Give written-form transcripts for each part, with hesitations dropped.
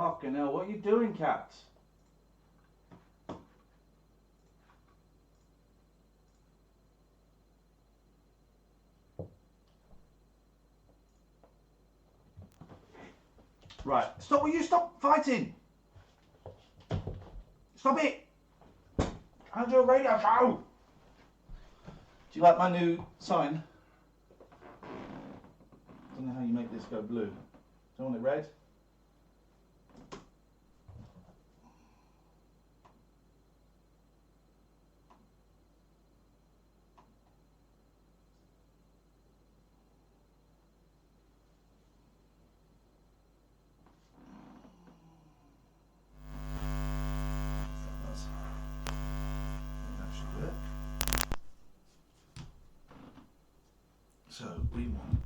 Fucking hell, what are you doing, Cat? Right, stop, will you stop fighting? Stop it! I'll do a radio show! Do you like my new sign? I don't know how you make this go blue. Do you want it red? So we want,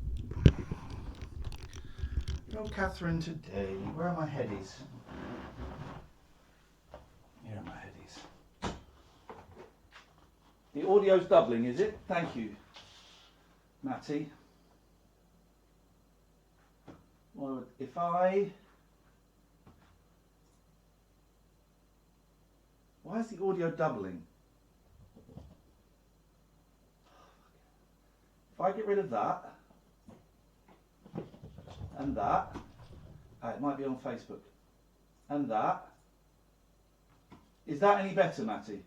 Catherine today. Where are my headies? Here are my headies. The audio's doubling, is it? Thank you, Matty. Well, if I... Why is the audio doubling? If I get rid of that, and that, it might be on Facebook, and that, is that any better, Matty?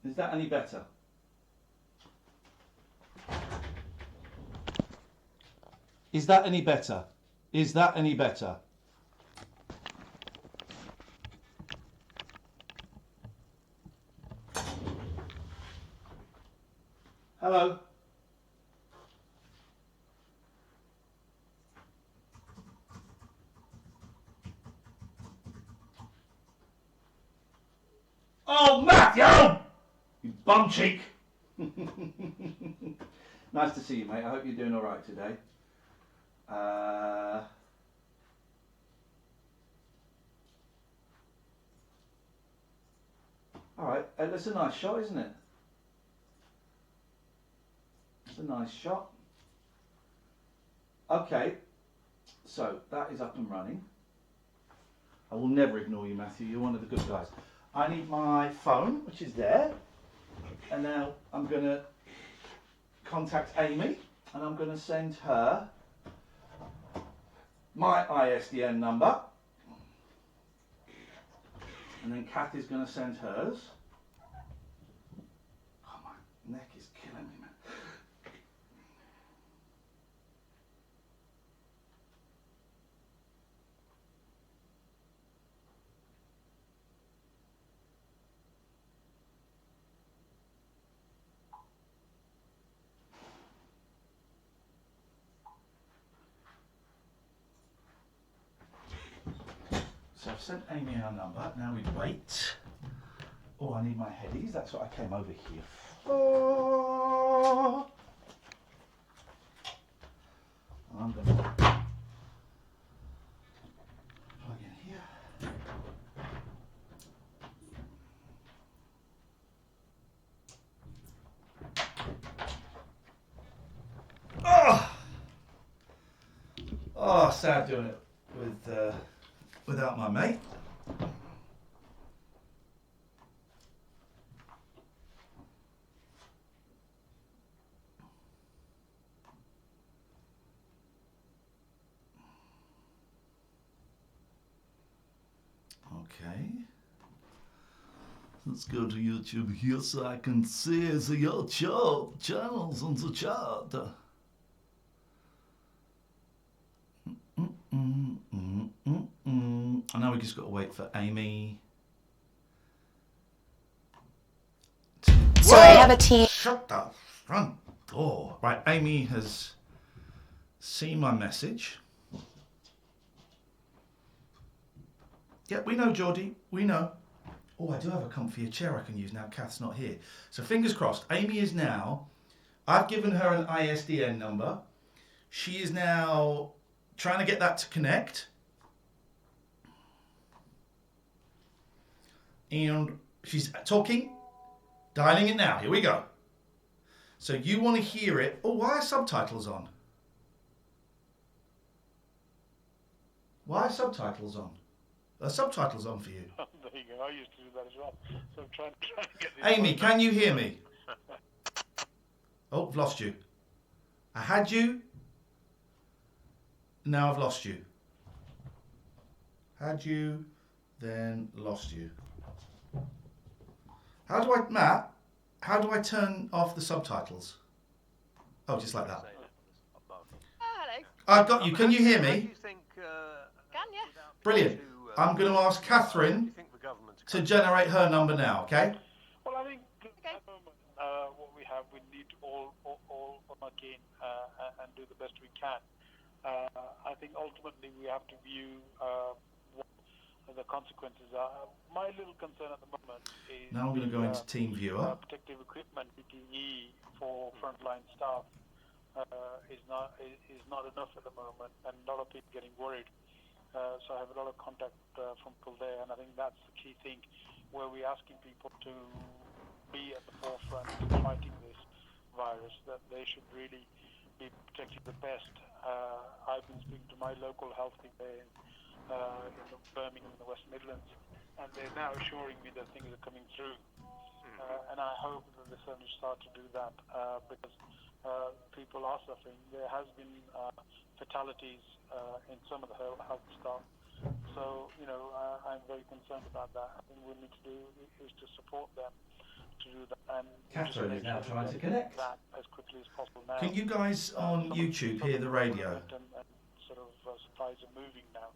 Is that any better? Is that any better? Is that any better? Hello? Oh, Matthew! You bum cheek! Nice to see you, mate. I hope you're doing all right today. All right, that's a nice shot, isn't it? It's a nice shot. Okay, so that is up and running. I will never ignore you, Matthew. You're one of the good guys. I need my phone, which is there. And now I'm going to contact Amy and I'm going to send her my ISDN number. And then Kath is going to send hers. Oh, my neck is killing me, man. So I've sent Amy our number, now we wait. Oh, I need my headies, that's what I came over here for. I'm going to plug in here. Oh, sad doing it with without my mate. Okay. Let's go to YouTube here so I can see the YouTube channels on the chart. And now we just got to wait for Amy. So I have a team. Shut the front door. Right, Amy has seen my message. Yeah, we know, Geordie. We know. Oh, I do have a comfier chair I can use now Kath's not here. So fingers crossed. Amy is now... I've given her an ISDN number. She is now trying to get that to connect. And she's talking. Dialing it now. Here we go. So you want to hear it. Oh, why are subtitles on? Why are subtitles on? Are subtitles on for you? There you go. I used to do that as well. So I'm trying to get this. Amy, can you hear me? Oh, I've lost you. I had you. Now I've lost you. Had you, then lost you. Matt, how do I turn off the subtitles? Oh, just like that. Hello. I've got you. Can you hear How do me? you think, Can you? Brilliant. I'm going to ask Catherine to generate her number now, okay? Well, I think Okay. at the moment, what we have, we need to all again and do the best we can. I think ultimately we have to view what the consequences are. My little concern at the moment is Now I'm going to go into TeamViewer. protective equipment, PPE, for frontline staff is not enough at the moment, and a lot of people getting worried. So I have a lot of contact from people there, and I think that's the key thing, where we're asking people to be at the forefront of fighting this virus, that they should really be protecting the best. I've been speaking to my local health team there in Birmingham in the West Midlands, and they're now assuring me that things are coming through. And I hope that they certainly start to do that because people are suffering. There has been fatalities in some of the health staff. So, I'm very concerned about that. I think what we need to do is to support them to do that. And Catherine is now trying to connect. that as quickly as possible now. Can you guys on YouTube hear the radio? And sort of supplies are moving now.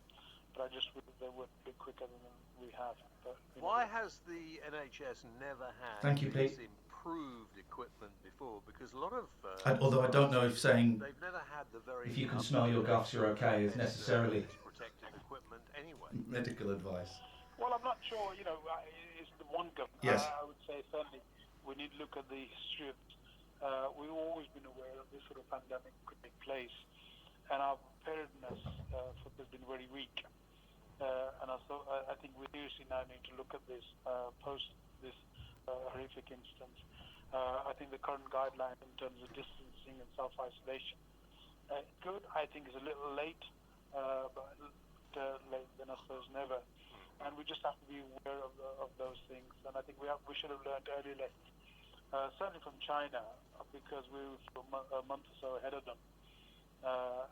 But I just wish they would be quicker than we have. But, Why has the NHS never had Thank you, this Pete. improved equipment before? Because a lot of Although I don't know if saying they've never had the very if you can smell your guffs, you're okay is necessarily protective equipment anyway. medical advice. well, I'm not sure, it's the one government. Yes. I would say certainly we need to look at the history of we've always been aware that this sort of pandemic could take place, and our preparedness for this has been very weak. And I think we seriously now need to look at this post this horrific instance. I think the current guideline in terms of distancing and self-isolation good. I think is a little late, but late than I suppose never. And we just have to be aware of those things. And I think we should have learned early lessons, certainly from China, because we were a month or so ahead of them.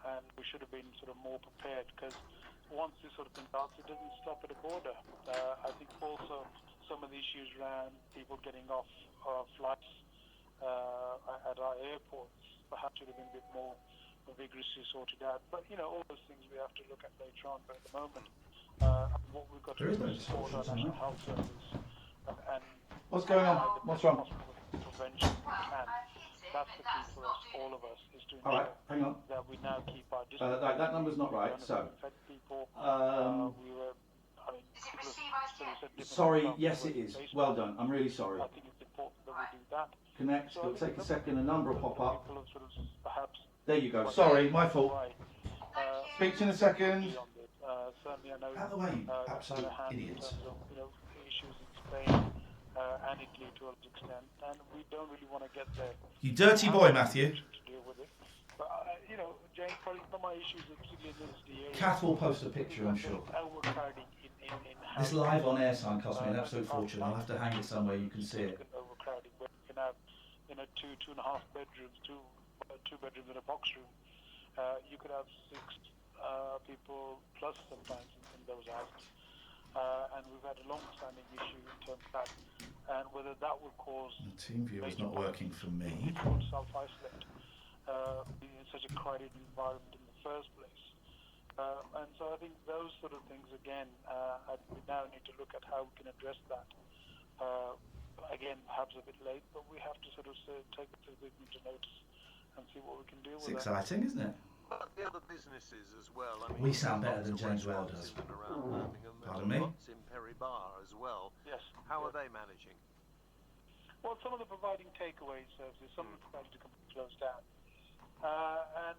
And we should have been sort of more prepared, because once this sort of thing starts, it doesn't stop at a border. I think also some of the issues around people getting off flights at our airports perhaps should have been a bit more vigorously sorted out. But, all those things we have to look at later on. But at the moment, what we've got to do is support our National Health Service. And What's going on? What's wrong? Prevention we can. That's the key for us, all of us, is to All right, ensure hang on. that we now keep our distance. That number's not right. So, People, we were, people have said different sorry. stuff Yes, with it is. Facebook. Well done. I'm really sorry. I think it's important that we do that. Connect. It'll take a second. A number will pop up. People have sort of perhaps There you go. Sorry, my fault. right. Speak to you in a second. On this. Certainly, I know. Out of the way, you absolute China has idiots. In terms of, issues in Spain and Italy to a large extent, and we don't really want to get there. You dirty boy, Matthew. To deal with it. But James, probably some of my issues, particularly in this area. Kath will post a picture, I'm sure. Overcrowding in This live on air sign cost me an absolute fortune. I'll have to hang it somewhere you can see it. Overcrowding, where you can have, 2.5 bedrooms, two bedrooms and a box room. You could have 6 people plus sometimes in those houses. And we've had a long-standing issue in terms of that, and whether that will cause TeamViewer is not working for me. people to self-isolate in such a crowded environment in the first place. And so I think those sort of things, again, we now need to look at how we can address that. Again, perhaps a bit late, but we have to sort of take the thing into notice and see what we can do It's with exciting, isn't it? But the other businesses as well. I mean, We sound better lots than of James Whale restaurants does. in and around Birmingham, and Pardon me? lots in Perry Bar as well. Yes. How are they managing? Well, some of the providing takeaway services, some of them actually completely closed down. And,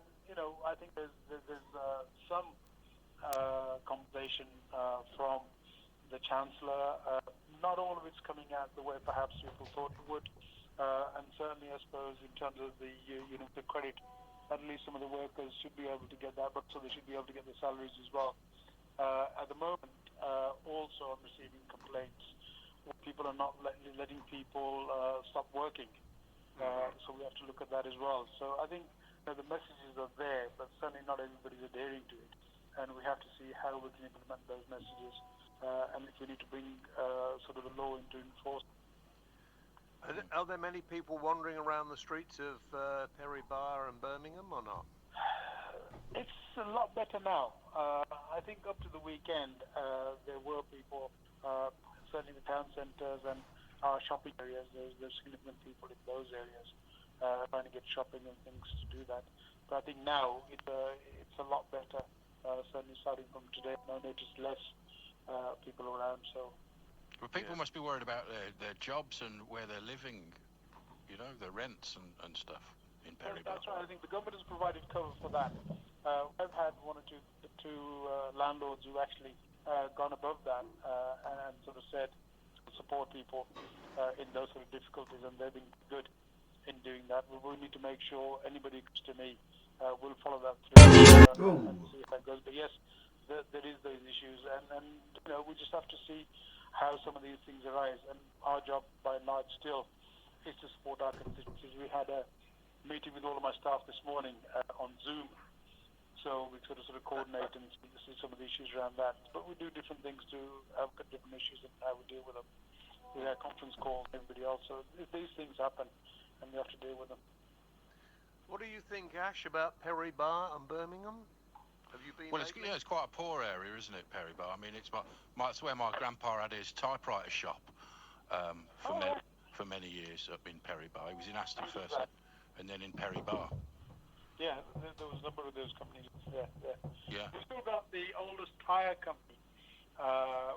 I think there's some compensation from the Chancellor. Not all of it's coming out the way perhaps people thought it would. And certainly, I suppose, in terms of the credit, at least some of the workers should be able to get that, but so they should be able to get their salaries as well. At the moment, also I'm receiving complaints where people are not letting people stop working. So we have to look at that as well. So I think the messages are there, but certainly not everybody is adhering to it. And we have to see how we can implement those messages, and if we need to bring sort of the law into enforcement. Are there many people wandering around the streets of Perry Bar and Birmingham or not? It's a lot better now. I think up to the weekend, there were people, certainly in the town centres and our shopping areas. There's significant people in those areas trying to get shopping and things to do that. But I think now it's a lot better. Certainly starting from today, I noticed less people around. So. Well, people must be worried about their jobs and where they're living, you know, their rents and stuff in Perry Bar. That's right. I think the government has provided cover for that. I've had one or two landlords who actually gone above that and sort of said support people in those sort of difficulties, and they've been good in doing that. We will need to make sure anybody who comes to me will follow that through and see if that goes. But yes, there is those issues, and you know, we just have to see how some of these things arise. And our job, by and large, still is to support our constituencies. We had a meeting with all of my staff this morning on Zoom, so we sort of coordinate and see some of the issues around that. But we do different things to have different issues and how we deal with them. We have conference calls, everybody else. So these things happen, and we have to deal with them. What do you think, Ash, about Perry Bar and Birmingham? Have you been? Well, it's quite a poor area, isn't it, Perry Bar? I mean, it's where my grandpa had his typewriter shop for many years up in Perry Bar. He was in Aston first, and then in Perry Bar. Yeah, there was a number of those companies. Yeah. We've still got the oldest tyre company,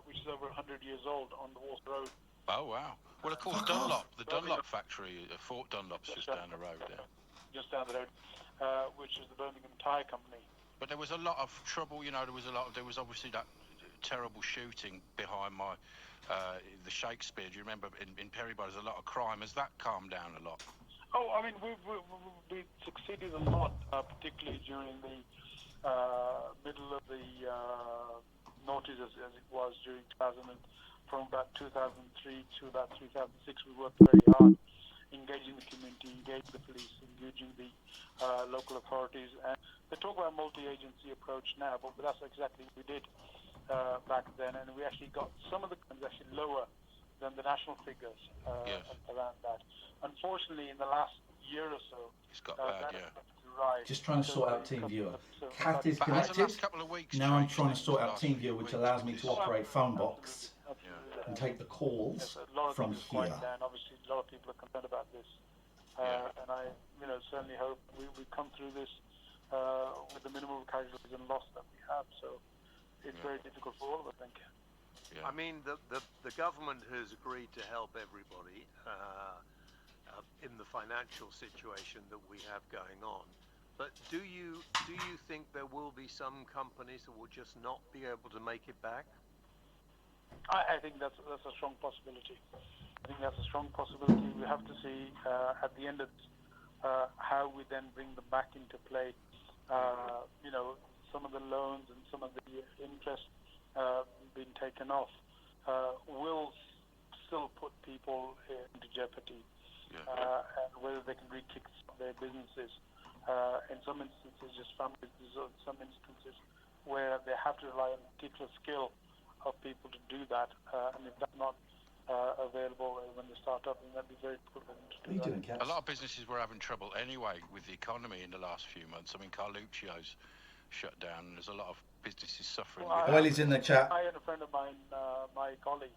which is over 100 years old, on the Walsh Road. Oh wow! Well, of course, Dunlop, the Dunlop factory, Fort Dunlop's just down the road there. Just down the road, which is the Birmingham Tyre Company. But there was a lot of trouble, you know. There was obviously that terrible shooting behind the Shakespeare. Do you remember in Perry Bar? There's a lot of crime. Has that calmed down a lot? Oh, I mean, we succeeded a lot, particularly during the middle of the noughties, as it was during 2000, from about 2003 to about 2006. We worked very hard, engaging the community, engaging the police, engaging the local authorities. And they talk about multi-agency approach now, but that's exactly what we did back then. And we actually got some of the crimes actually lower than the national figures around that. Unfortunately, in the last year or so, it's got bad, rise. Just trying to sort out TeamViewer. Kath is But has the connected. last couple of weeks Now I'm changed trying to things sort the out last TeamViewer, few which weeks allows me with to this? operate Phonebox and take the calls A lot of from things are here. quite down. Obviously, a lot of people are concerned about this. And I, certainly hope we come through this with the minimum casualties and loss that we have. So it's very difficult for all of us, I think. Yeah. I mean, the government has agreed to help everybody in the financial situation that we have going on. But do you think there will be some companies that will just not be able to make it back? I think that's a strong possibility. I think that's a strong possibility. We have to see at the end of how we then bring them back into play. Some of the loans and some of the interest being taken off will still put people into jeopardy. And whether they can re-kickstart their businesses. In some instances, just families, in some instances where they have to rely on a particular skill of people to do that. And if that's not available when they start up, then that'd be very difficult for them to do. What are you doing, Kath? A lot of businesses were having trouble anyway with the economy in the last few months. I mean, Carluccio's shut down, and there's a lot of businesses suffering. Well, he's in the chat. I and a friend of mine, my colleague,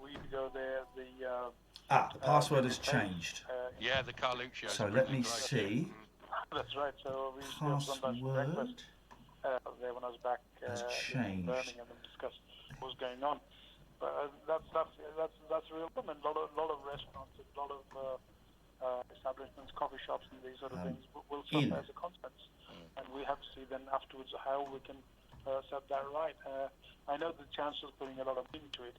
we used to go there. The password has changed. The Carluccio's. So let me see. That's right. So we used to have sometimes breakfast there when I was back in Birmingham and discuss what was going on. But that's real problem. A lot of restaurants, a lot of establishments, coffee shops, and these sort of things will suffer as a consequence. And we have to see then afterwards how we can set that right. I know the Chancellor's putting a lot of into it.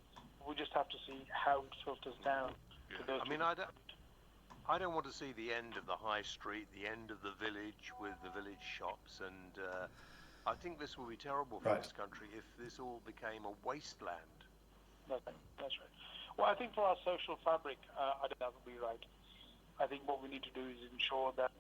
We just have to see how it filters down to those. I mean, I don't want to see the end of the high street, the end of the village with the village shops and I think this would be terrible for Right. this country if this all became a wasteland. That's right. Well, I think for our social fabric, I think that would be right. I think what we need to do is ensure that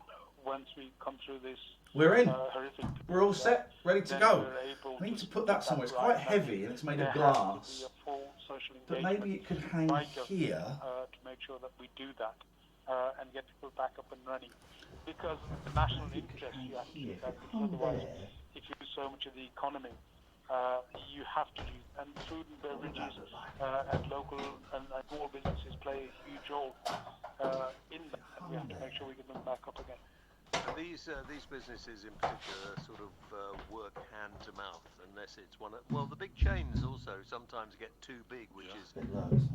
once we come through this We're in. horrific, We're all set, ready to then go. we're able I need to to put get that somewhere. It's right. quite And I heavy think and it's made there of has to glass. be a full social But engagement maybe it could hang by government, here. to make sure that we do that and get people back up and running. Because the national interest, you have to do that. Because otherwise, if you do so much of the economy, you have to do, and food and beverages and local and small businesses play a huge role in that. And we have to make sure we get them back up again. And these businesses in particular sort of work hand to mouth, unless it's one of, well, the big chains also sometimes get too big, which is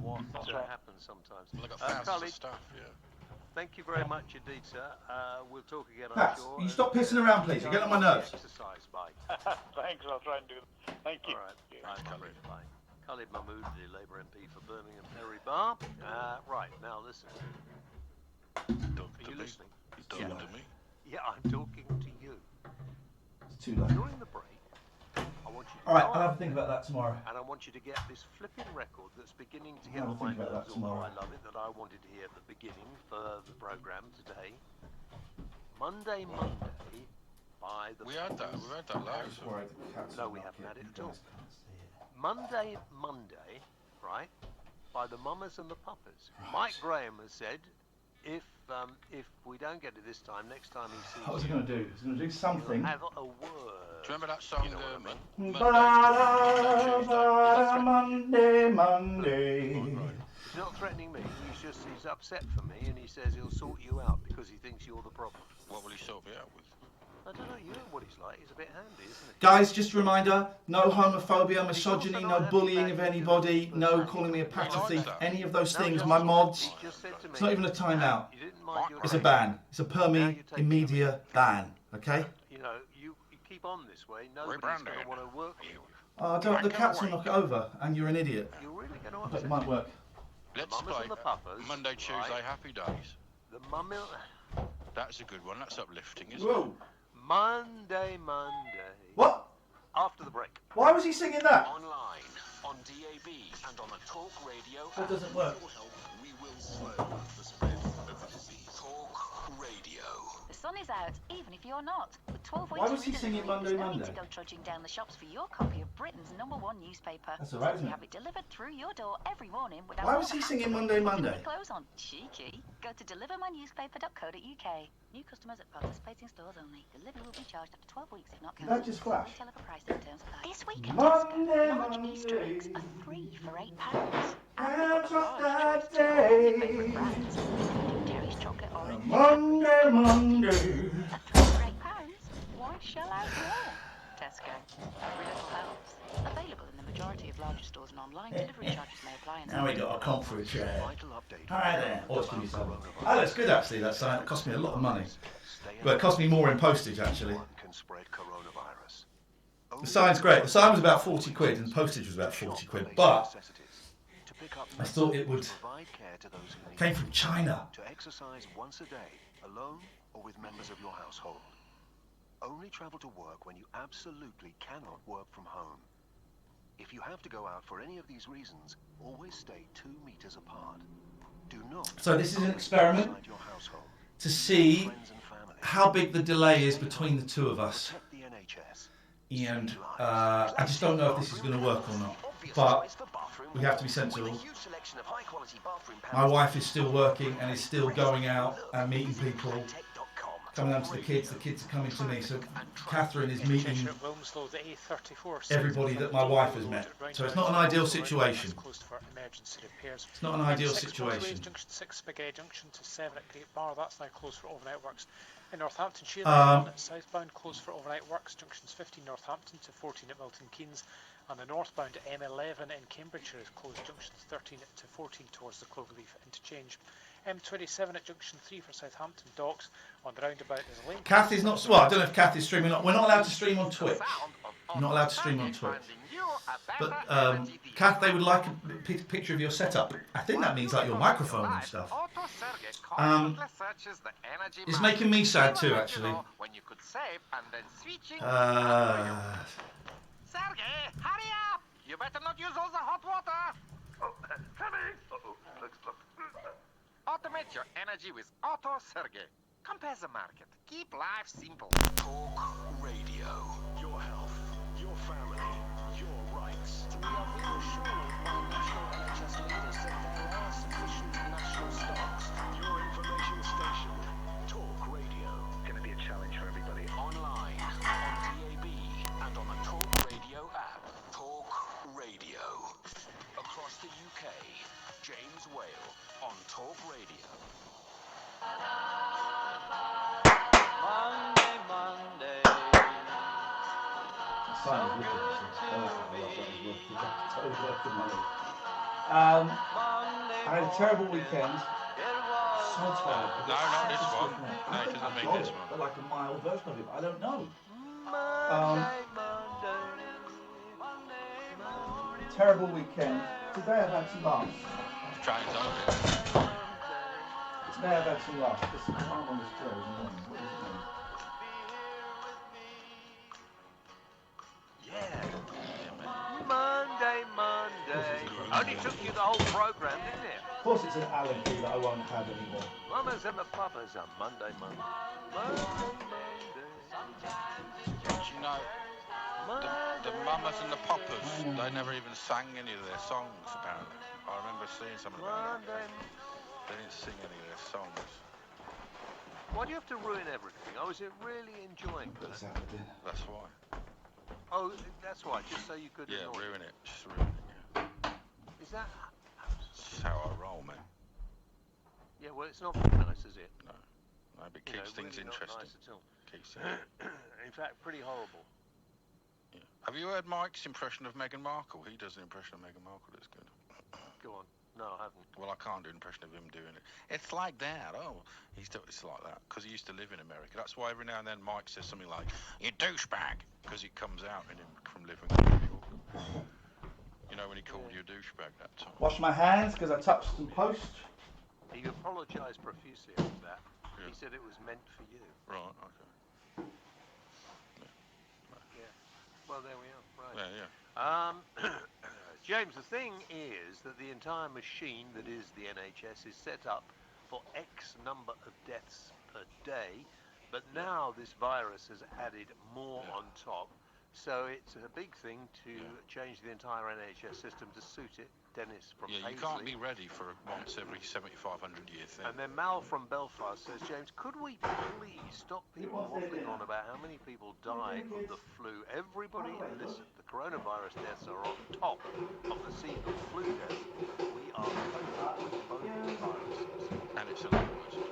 what happens sometimes. Well, they've got thousands Khalid, of staff, yeah. thank you very much indeed, sir. We'll talk again, I'm Pat, sure. you stop pissing around, please. You're getting on my nerves. Exercise, bye. Thanks, I'll try and do that. Thank you. All right. Yeah. Bye, Khalid. Bye. Khalid Mahmood, the Labour MP for Birmingham Perry Bar. Right, now listen. Talking Are to you me. listening? He's talking to me. Yeah, I'm talking to you. It's too late. During the break, I want you to All right, go I'll have on a think about that tomorrow. and I want you to get this flipping record that's beginning to get I'll on my think about nerves, that although tomorrow. I love it, that I wanted to hear at the beginning for the programme today. Monday by the... We had that. We've had that loads. No, we haven't had it at all. Monday, right, by the Mummers and the Puppers. Mike Graham has said, if we don't get it this time, next time he sees What was he you, going to do? He's going to do he'll something. have a word. Do you remember that song, You know what I mean? Monday, Monday. He's not threatening me, he's upset for me, and he says he'll sort you out because he thinks you're the problem. What will he sort me out with? I don't know, you know what he's like, he's a bit handy, isn't he? Guys, just a reminder, no homophobia, misogyny, no bullying of anybody, no calling me a patter thief, any of those things, my mods. He just said to me, It's not even a timeout. you didn't mind your It's a ban. It's a permi immediate ban, okay? You know, you keep on this way, nobody's Rebranding. going to want to work with you. Oh, the cats will knock it over, and you're an idiot. You're really going to But upset it might me. work. Let's Mummers play and the Puppers, Monday, Tuesday, right. Happy Days. The mummy... That's a good one. That's uplifting, isn't Whoa. Monday. What? After the break. Why was he singing that? Online, on DAB, and on the Talk Radio That app. doesn't work. Your help, we will slow the spread of the disease. Talk Radio. The sun is out, even if you're not. With 12 Why weeks was he free singing delivery, Monday, there's no need Monday? to go trudging down the shops for your copy of Britain's #1 newspaper. That's all right, isn't We it? have it delivered through your door every morning without Why all was the he hassle singing of Monday, putting Monday? the clothes on. Cheeky. Go to delivermynewspaper.co.uk. New customers at participating stores only. Delivery will be charged after 12 weeks if not Did that cancelled. just flash? Retailer for pricing terms apply. This week at Monday, Tesco, large Easter eggs Monday. are 3 for £8. And they've got a just large that choice of all your day. favourite brands, including Terry's chocolate orange. Monday, Monday. At 3 for £8, why shell out more? Tesco. Every little helps. Available in the majority of larger stores and online. Delivery charges may apply. Now we got a comp for a chair. Vital update. Hi there. Oh, it's gonna be something. Oh, that's good actually. That sign. It cost me a lot of money. Well, it cost me more in postage actually. One can spread coronavirus. The sign's great. The sign was about 40 quid and postage was about 40 quid. But To pick up I thought it would. provide care to those who need Came from China. to exercise once a day, alone or with members of your household. Only travel to work when you absolutely cannot work from home. If you have to go out for any of these reasons, always stay 2 meters apart. Do not So this is an go experiment outside your household. to see Friends and family. how big the delay is between the two of us. Protect the NHS. And I just don't know if this is going to work or not. But we have to be sensible. My wife is still working and is still going out and meeting people, coming home to the kids are coming to me. So Catherine is meeting everybody that my wife has met. So it's not an ideal situation. It's not an ideal situation. Junction 6 Spaghetti Junction to 7 at Great Bar, that's now closed for overnight works. In Northampton, Sheila southbound closed for overnight works, junctions 15 Northampton to 14 at Milton Keynes, and the northbound M11 in Cambridgeshire is closed, junctions 13 to 14 towards the Cloverleaf interchange. M27 at junction 3 for Southampton Docks. On the roundabout, there's a lane. Kath is not. Well, I don't know if Kath is streaming. We're not allowed to stream on Twitch. You're not allowed to stream on Twitch. But Kath, they would like a picture of your setup. I think that means like your microphone and stuff. It's making me sad too, actually. Sergey, hurry up! You better not use all the hot water. Oh, coming. Look. Automate your energy with Auto Sergey. Compare the market. Keep life simple. Talk Radio. Your health, your family, your rights. We are reassured by national NHS leaders that there are sufficient national stocks. Your information station. Talk Radio. Going to be a challenge for everybody. Online, on DAB, and on the Talk Radio app. Talk Radio. Across the UK, James Whale on Talk Radio. Monday. I had a terrible weekend. So tired. No, not this one. No, it doesn't mean this one. But like a mild version of it. I don't know. Terrible weekend. Today I've had some laughs. Try and solve it. Today I've had some laughs. This is calm on this chair, isn't it? What does it mean? Monday. Only took you the whole program, didn't it? Of course it's an allergy that I won't have anymore. Mamas and the papas on Monday. Do you know, the mamas and the poppers, they never even sang any of their songs, apparently. I remember seeing something about that. They didn't sing any of their songs. Why do you have to ruin everything? I was really enjoying that. That's why. Oh, that's why, just so you could annoy ruin it. Just ruin it, yeah. Is that... That's how I roll, man. Yeah, well, it's not very nice, is it? No, but it keeps things really interesting. Not nice at all. Keeps things... In fact, pretty horrible. Yeah. Have you heard Mike's impression of Meghan Markle? He does an impression of Meghan Markle that's good. Go on. No, I haven't. Well, I can't do an impression of him doing it. It's like that. Oh, it's like that because he used to live in America. That's why every now and then Mike says something like, "You douchebag," because it comes out in him from living in New York. You know when he called you a douchebag that time. Wash my hands because I touched some post. He apologised profusely for that. Yeah. He said it was meant for you. Right. Okay. Yeah. Well, there we are. Right. Yeah. James, the thing is that the entire machine that is the NHS is set up for X number of deaths per day, but now this virus has added more on top, so it's a big thing to change the entire NHS system to suit it. Dennis from you Paisley. can't be ready for a once every 7,500 year thing. And then Mal from Belfast says, James, could we please stop people waffling on about how many people die of the flu? Everybody, listen, the coronavirus deaths are on top of the scene of flu deaths. We are coping with both viruses. And it's a lot worse.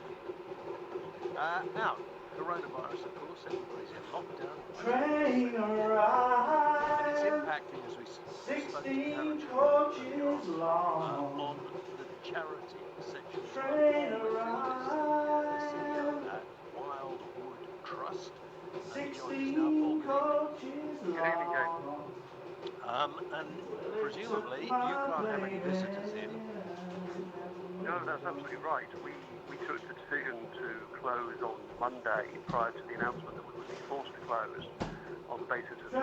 Now, coronavirus, of course, everybody's in lockdown. Train And it's impacting, as we 16 coaches long. On the charity section. Train The CEO at Wildwood Trust. 16 coaches long. And presumably you can't have any visitors in. No, that's absolutely right. We took the decision to close on Monday prior to the announcement that we would be forced to close on the basis of the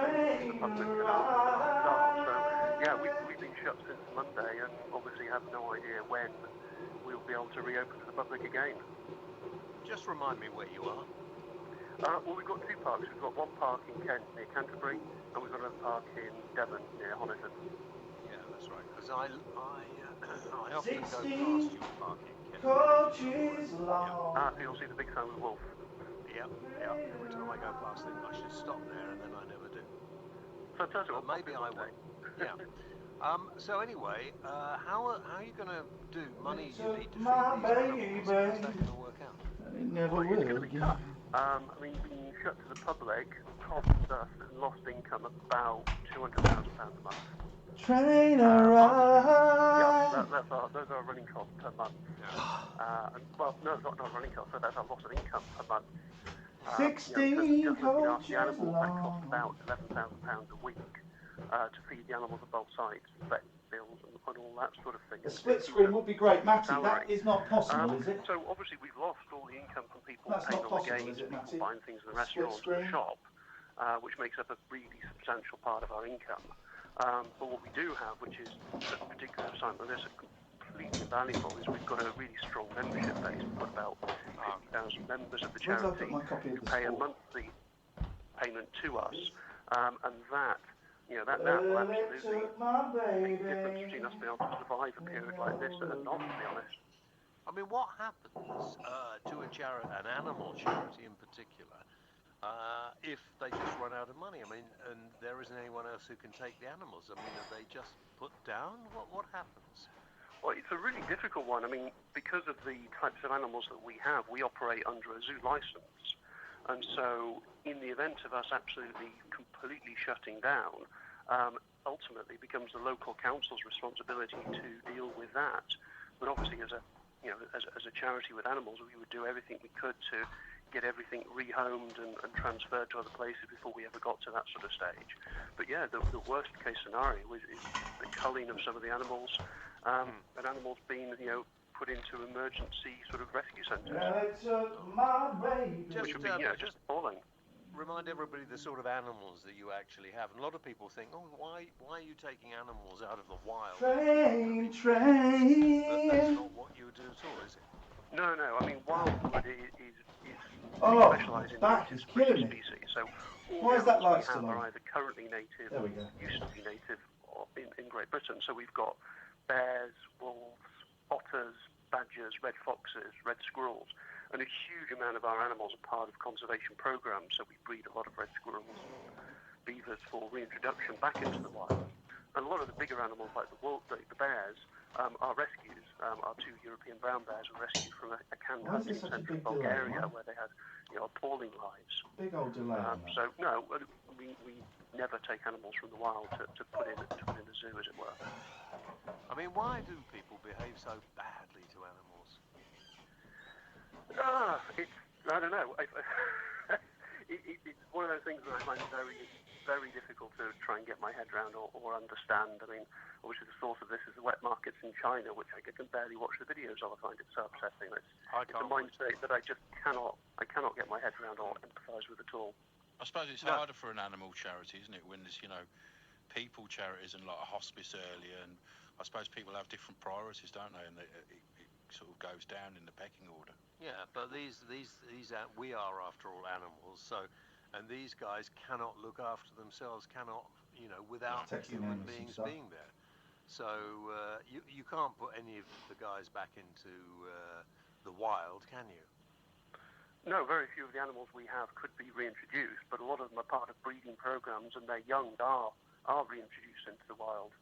public staff. So, yeah, we've been shut since Monday and obviously have no idea when we'll be able to reopen to the public again. Just remind me where you are. Well, we've got two parks. We've got one park in Kent near Canterbury, and we've got another park in Devon near Honiton. Yeah, that's right. Because I often go past your park in Kent. Coaches long. You'll see the big sign with Wolf. Yeah. Every time I go past them, I should stop there, and then I never do. Fantastic. Well, maybe I won't. Yeah. So anyway, how are you going to do money you need to feed these people? How's that going to work out? It never will. I mean, being shut to the public costs us in lost income about £200,000 a month. Trainer ride. Those are running costs per month. Well, no, not running costs, so that's our loss of income per month. 16 just looking after the coaches animals, that costs long. about £11,000 a week to feed the animals at both sites, vet bills and all that sort of thing. A split screen would be great. Matty, that is not possible, is it? So obviously we've lost all the income from people That's paying not all the possible, games, is it, people Matty? buying things in the Split restaurants and the screen? shop, which makes up a really substantial part of our income. But what we do have, which is at a particular time when this is completely invaluable, is we've got a really strong membership base. We've got about 50,000 members of the Where did I charity put my copy of who the pay a sport? monthly payment to us, and that, that will absolutely make the difference between us being able to survive a period like this and not, to be honest. I mean, what happens to an animal charity in particular, if they just run out of money? I mean, and there isn't anyone else who can take the animals. I mean, are they just put down? What happens? Well, it's a really difficult one. I mean, because of the types of animals that we have, we operate under a zoo license. And so in the event of us absolutely completely shutting down, ultimately becomes the local council's responsibility to deal with that. But obviously as a charity with animals, we would do everything we could to get everything rehomed and transferred to other places before we ever got to that sort of stage. But yeah, the worst case scenario is the culling of some of the animals, and animals being, put into emergency sort of rescue centres. Which would be, just appalling. Remind everybody the sort of animals that you actually have. And a lot of people think, oh, why are you taking animals out of the wild? Train. But that's not what you do at all, is it? No. I mean, wildwood is Oh, his back is killing me. species. So Why is that light we have still on? are either currently native, There we go. used to be native in Great Britain. So we've got bears, wolves, otters, badgers, red foxes, red squirrels, and a huge amount of our animals are part of conservation programs. So we breed a lot of red squirrels, beavers for reintroduction back into the wild. And a lot of the bigger animals like the bears are rescues. Our two European brown bears were rescued from a canned hunting centre in Bulgaria where they had appalling lives. Big old delay. So no, we never take animals from the wild to put in a zoo, as it were. I mean, why do people behave so badly to animals? I don't know. It's one of those things that I find very, very difficult to try and get my head around or understand. I mean, obviously the source of this is the wet markets in China, which I can barely watch the videos of. I find it so upsetting. It's a mind state that I just cannot get my head around or empathise with at all. I suppose it's harder for an animal charity, isn't it, when there's, people charities and like a hospice earlier, and I suppose people have different priorities, don't they? And it sort of goes down in the pecking order. Yeah, but these we are after all animals, and these guys cannot look after themselves, without human beings being there. So you can't put any of the guys back into the wild, can you? No, very few of the animals we have could be reintroduced, but a lot of them are part of breeding programs, and their young are reintroduced into the wild.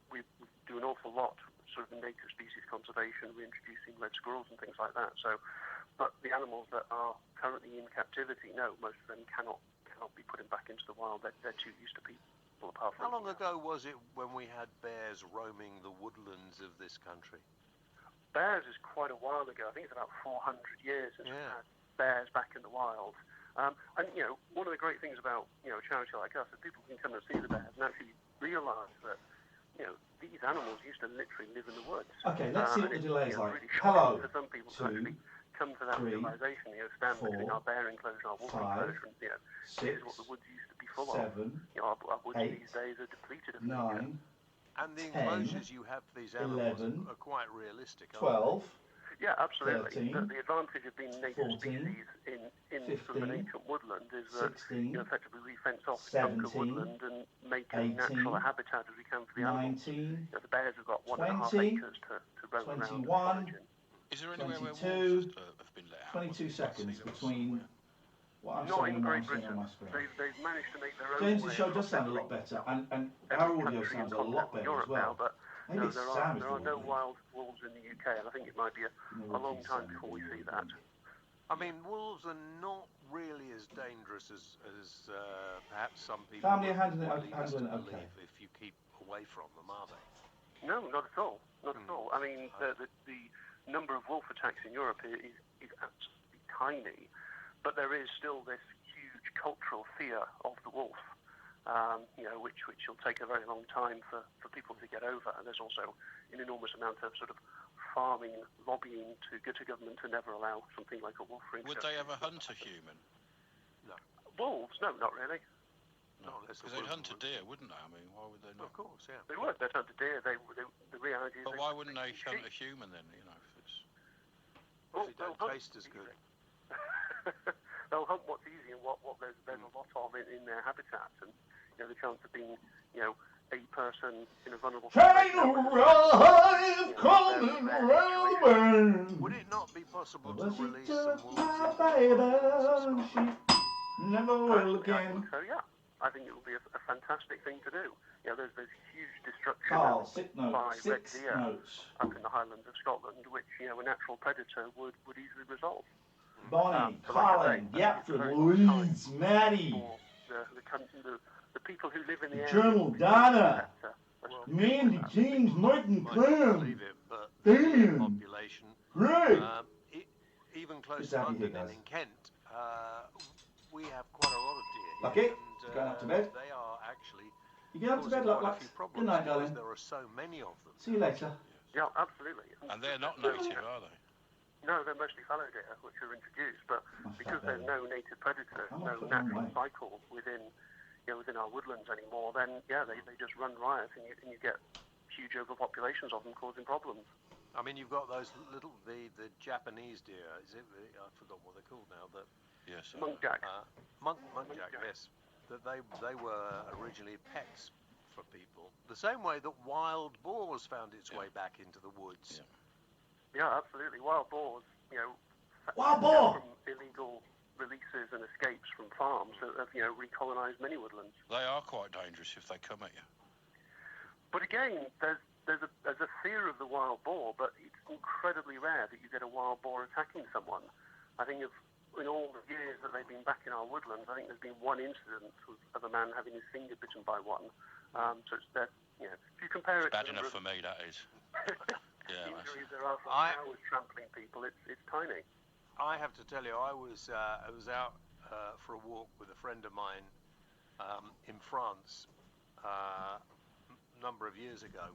We do an awful lot, sort of native species conservation, reintroducing red squirrels and things like that. So, but the animals that are currently in captivity, no, most of them cannot be put back into the wild. They're too used to people. Apart from how long ago was it when we had bears roaming the woodlands of this country? Bears is quite a while ago. I think it's about 400 years since we had bears back in the wild. And one of the great things about a charity like us is people can come and see the bears and actually realise that these animals used to literally live in the woods. Okay, let's see what the delay is like. Really Hello. for some people to actually come to that realisation, stand between our bear enclosure and our wolf enclosure, and this is what the woods used to be full of. Our woods these days are depleted of 9. And the enclosures you have for these animals 11, are quite realistic, 12. Yeah, absolutely. 13, the advantage of being native 14, species in 15, sort of an ancient woodland is that 16, effectively we fence off the chunk of 17, woodland and make 18, as natural a habitat as we can for the animals. 19, The bears have got 1.5 acres to roam around. 21, Is there anywhere 22, where wolves have been let out? 22 seconds between what I'm Not saying in and what Great I'm seeing Britain. on my screen. They've managed to make their own James' way show does across sound a lot every better, and our audio sounds a lot better Europe as well. now, but Maybe no, it's there Sam's are no audio. wild wolves in the UK, and I think it might be a long time before we see that. I mean, wolves are not really as dangerous as perhaps some people Family are would handling lead us to it okay. believe if you keep away from them, are they? No, not at all. Not at all. I mean, the number of wolf attacks in Europe is absolutely tiny, but there is still this huge cultural fear of the wolf, which will take a very long time for people to get over. And there's also an enormous amount of sort of farming, lobbying to get to government to never allow something like a wolf ring. Would they ever hunt a human? No. Wolves? No, not really. No, because they'd hunt a deer, wouldn't they? I mean, why would they not? Of course, yeah. They would. They'd hunt a deer. The reality is. But why wouldn't they hunt a human then? You know, if it's. They don't taste as good. They'll hunt what's easy and what there's a lot of in their habitat, and the chance of being a person in a vulnerable Would it not be possible to release took some my wolves? baby, she never will again. So yeah, I think it would be a fantastic thing to do. There's huge destruction Carl, by red six deer notes. up in the Highlands of Scotland, which a natural predator would easily resolve. Bonnie, but like I Colin, say, Yapford, it's Louise, Maddie, the people who live in the area. Journal, Donna, Mandy, James, Martin, Clem, Damien, Population. Greg. Even close Good to to have you London here, and in Kent, we have quite a lot of deer. Lucky, and, going up to bed. They are actually. You get up to bed, causing quite a Lux. few Good problems night, because darling. there are so many of them. See you later. Yeah, absolutely. And they're not native, are they? No, they're mostly fallow deer, which are introduced, but because there's no native predator, no natural cycle within our woodlands anymore, then they just run riot, and you get huge overpopulations of them causing problems. I mean, you've got those little the Japanese deer. Is it? I forgot what they're called now. Yes. Muntjac. Muntjac. Yes. That they were originally pets for people. The same way that wild boars found its way back into the woods. Yeah, absolutely. Wild boars, Wild boar! from illegal releases and escapes from farms that have, recolonised many woodlands. They are quite dangerous if they come at you. But again, there's a fear of the wild boar, but it's incredibly rare that you get a wild boar attacking someone. I think in all the years that they've been back in our woodlands, I think there's been one incident of a man having his finger bitten by one. So it's that, if you compare it Bad to enough for me, that is. Yeah, injuries there are from hours trampling people, it's tiny. I have to tell you, I was out for a walk with a friend of mine in France a number of years ago,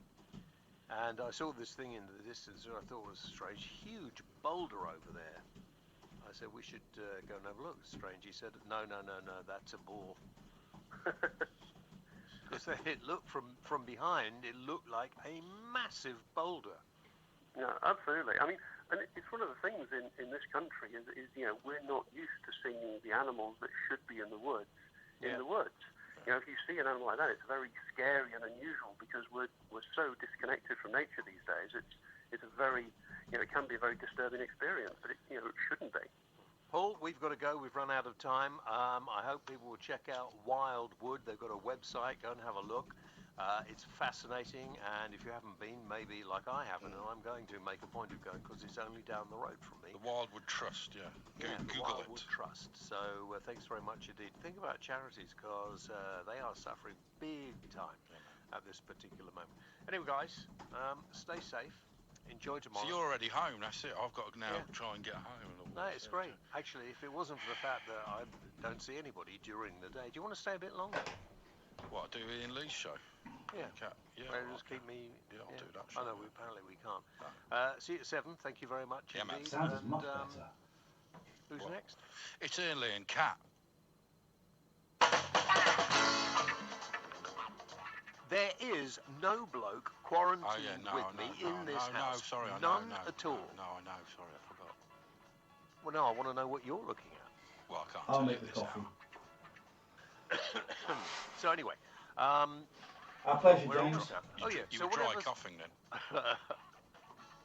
and I saw this thing in the distance that I thought was strange, huge boulder over there. I said, we should go and have a look. Strange. He said, no, that's a boar. Because it looked from behind, it looked like a massive boulder. Yeah, absolutely. I mean, and it's one of the things in this country is we're not used to seeing the animals that should be in the woods. In the woods, if you see an animal like that, it's very scary and unusual because we're so disconnected from nature these days. It's a very it can be a very disturbing experience, but it shouldn't be. Paul, we've got to go. We've run out of time. I hope people will check out Wildwood. They've got a website. Go and have a look. It's fascinating, and if you haven't been, maybe like I haven't, and I'm going to make a point of going because it's only down the road from me. The Wildwood Trust, yeah. The Google Wildwood it. Trust. So thanks very much indeed. Think about charities because they are suffering big time at this particular moment. Anyway, guys, stay safe. Enjoy tomorrow. So you're already home, that's it. I've got to now try and get home. No, it's great. Actually, if it wasn't for the fact that I don't see anybody during the day, do you want to stay a bit longer? What, do Ian Lee's show? Yeah. Yeah. Just keep me. Yeah, I'll do that. I know, apparently we can't. See you at 7. Thank you very much. Yeah, man. Sounds much better. Who's next? It's Ian Lee and Kat. There is no bloke quarantined with me in this house. No, sorry, I None know. at all. No, I know. Sorry, I forgot. Well, no, I want to know what you're looking at. Well, I can't I'll tell make you the this coffee. So anyway, Our pleasure, we're James. almost done. Oh yeah, You so were dry whatever's- coughing then.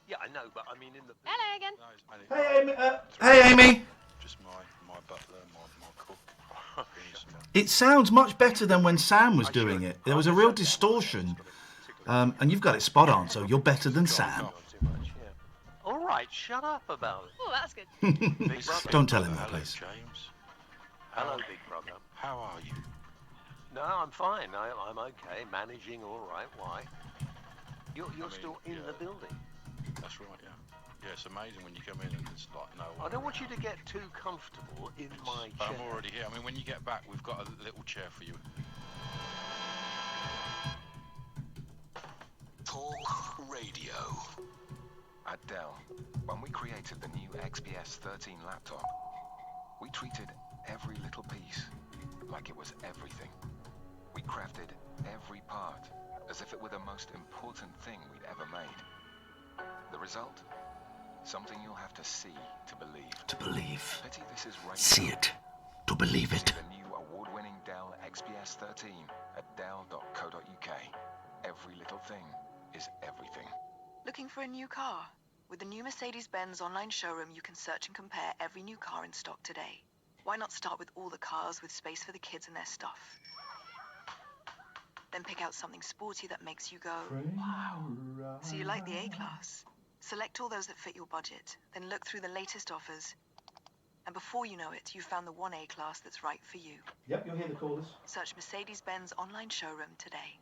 Yeah, I know, but I mean in the. Hello again. Hey, Amy. Hey, Amy. Just my butler, my cook. It sounds much better than when Sam was doing it. There was a real distortion. And you've got it spot on, so you're better than Sam. All right. right, shut up about it. Oh, that's good. Big brother. Don't tell him that, Hello, please. James. Hello, big brother. How are you? No, I'm fine. I'm okay. Managing all right. Why? You're I mean, still in the building. That's right, yeah. Yeah, it's amazing when you come in and there's like no one. I don't want you to get too comfortable in my chair. I'm already here. I mean, when you get back, we've got a little chair for you. Talk Radio. At Dell, when we created the new XPS 13 laptop, we treated every little piece like it was everything. We crafted every part as if it were the most important thing we'd ever made. The result? Something you'll have to see to believe. To believe. Pity this is right. See it. To believe it. See the new award-winning Dell XPS 13 at dell.co.uk. Every little thing is everything. Looking for a new car? With the new Mercedes-Benz online showroom, you can search and compare every new car in stock today. Why not start with all the cars with space for the kids and their stuff? Then pick out something sporty that makes you go, wow. So you like the A-Class? Select all those that fit your budget, then look through the latest offers. And before you know it, you've found the one A-Class that's right for you. Yep, you'll hear the callers. Search Mercedes-Benz online showroom today.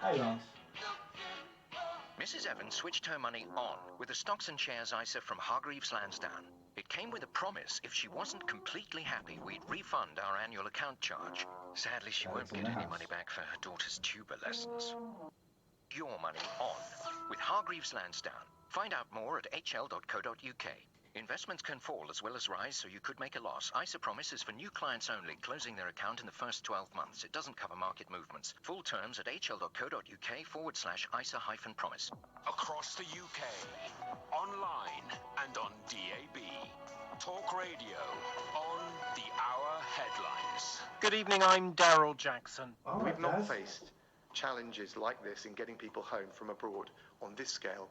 Hey, Lance. Mrs. Evans switched her money on with a stocks and shares ISA from Hargreaves Lansdowne. It came with a promise if she wasn't completely happy, we'd refund our annual account charge. Sadly, she won't get any money back for her daughter's tuba lessons. Your money on with Hargreaves Lansdowne. Find out more at hl.co.uk. Investments can fall as well as rise, so you could make a loss. ISA promise is for new clients only, closing their account in the first 12 months. It doesn't cover market movements. Full terms at hl.co.uk/ISA-promise. Across the UK, online and on DAB. Talk Radio on the Hour Headlines. Good evening, I'm Daryl Jackson. We've not faced challenges like this in getting people home from abroad on this scale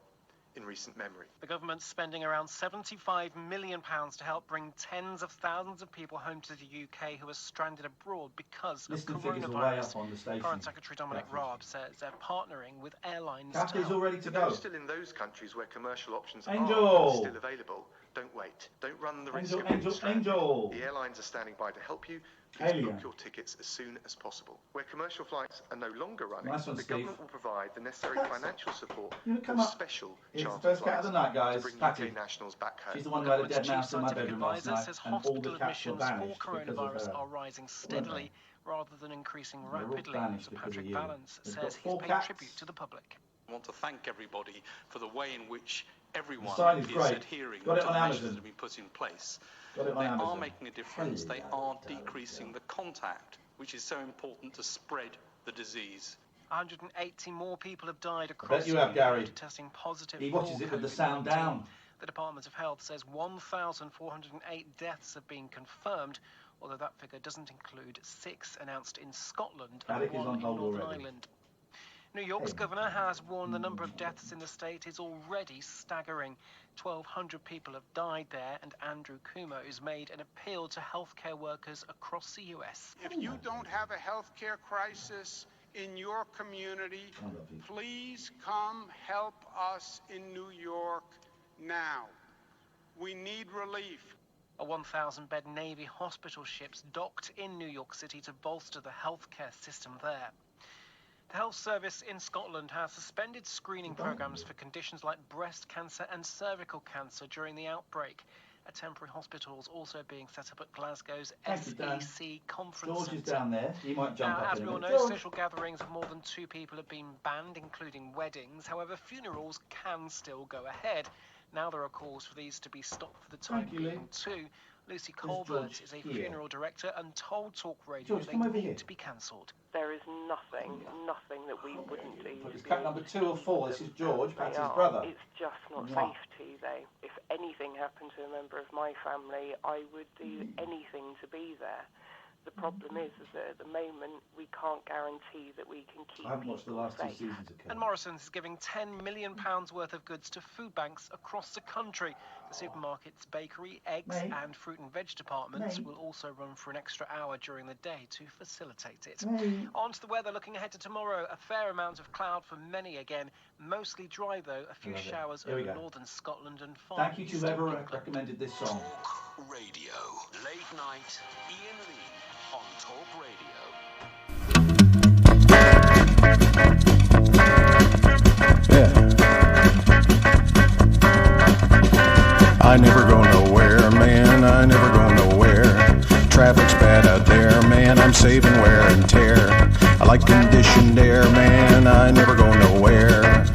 in recent memory. The government's spending around £75 million to help bring tens of thousands of people home to the UK who are stranded abroad because of coronavirus. Foreign Secretary Dominic Raab says they're partnering with airlines to help. All ready to For go. those still in those countries where commercial options are Angel. still available, don't wait. Don't run the risk Angel, of being Angel, stranded. Angel. The airlines are standing by to help you. Please Alien. book your tickets as soon as possible. Where commercial flights are no longer running, Nice one, the Steve. government will provide the necessary financial support You know, come for up. special It's the charter first cat of flights the night, guys. to bring Patty. UK nationals back home. She's the one who had a dead Government's mouse chief in my scientific bedroom last advisor night, says and all the hospital cats were admissions for banished because of coronavirus her. are rising steadily rather than increasing They're all rapidly. banished Sir because of Patrick you. Vallance They've says got he's 4 paid cats. tribute to the public. I want to thank everybody for the way in which everyone sign is is great. adhering Got it to on the measures Amazon. that have been put in place. Got it on They are Amazon. making a difference. They are decreasing the contact, which is so important to spread the disease. 180 more people have died I bet across you the have, UK Gary. after testing positive He for watches it with the COVID-19. sound down. The Department of Health says 1,408 deaths have been confirmed, although that figure doesn't include 6 announced in Scotland and Alec is 1 on in hold Northern already. Ireland. New York's governor has warned the number of deaths in the state is already staggering. 1,200 people have died there, and Andrew Cuomo has made an appeal to healthcare workers across the US. If you don't have a healthcare crisis in your community, please come help us in New York now. We need relief. A 1,000-bed Navy hospital ship's docked in New York City to bolster the healthcare system there. The health service in Scotland has suspended screening programs for conditions like breast cancer and cervical cancer during the outbreak. A temporary hospital is also being set up at Glasgow's Thank you, Dan. SEC Conference George Centre. is down there. He might jump Now, up as in we a all minute. know, George. social gatherings of more than 2 people have been banned, including weddings. However, funerals can still go ahead. Now there are calls for these to be stopped for the time Thank you, Lee. being too. Lucy George Colbert is a here? funeral director and told Talk Radio George, they come over need here. to be cancelled. There is nothing that we wouldn't do. It's cat number 2 or 4. This is George, They Patty's are. brother. It's just not Mwah. safe to, though. If anything happened to a member of my family, I would do anything to be there. the problem is that at the moment we can't guarantee that we can keep I haven't watched the people last 2 safe. seasons of Kelly. And Morrison's is giving £10 million worth of goods to food banks across the country. The supermarket's bakery, eggs Mate. and fruit and veg departments Mate. will also run for an extra hour during the day to facilitate it. Mate. On to the weather, looking ahead to tomorrow. A fair amount of cloud for many again. Mostly dry though. A few Love it. showers Here we over go. northern Scotland and far Thank you to east whoever of England. recommended this song. Talk Radio. Late night, Ian Lee on Talk Radio. I never go nowhere, man, I never go nowhere. Traffic's bad out there, man, I'm saving wear and tear. I like conditioned air, man, I never go nowhere.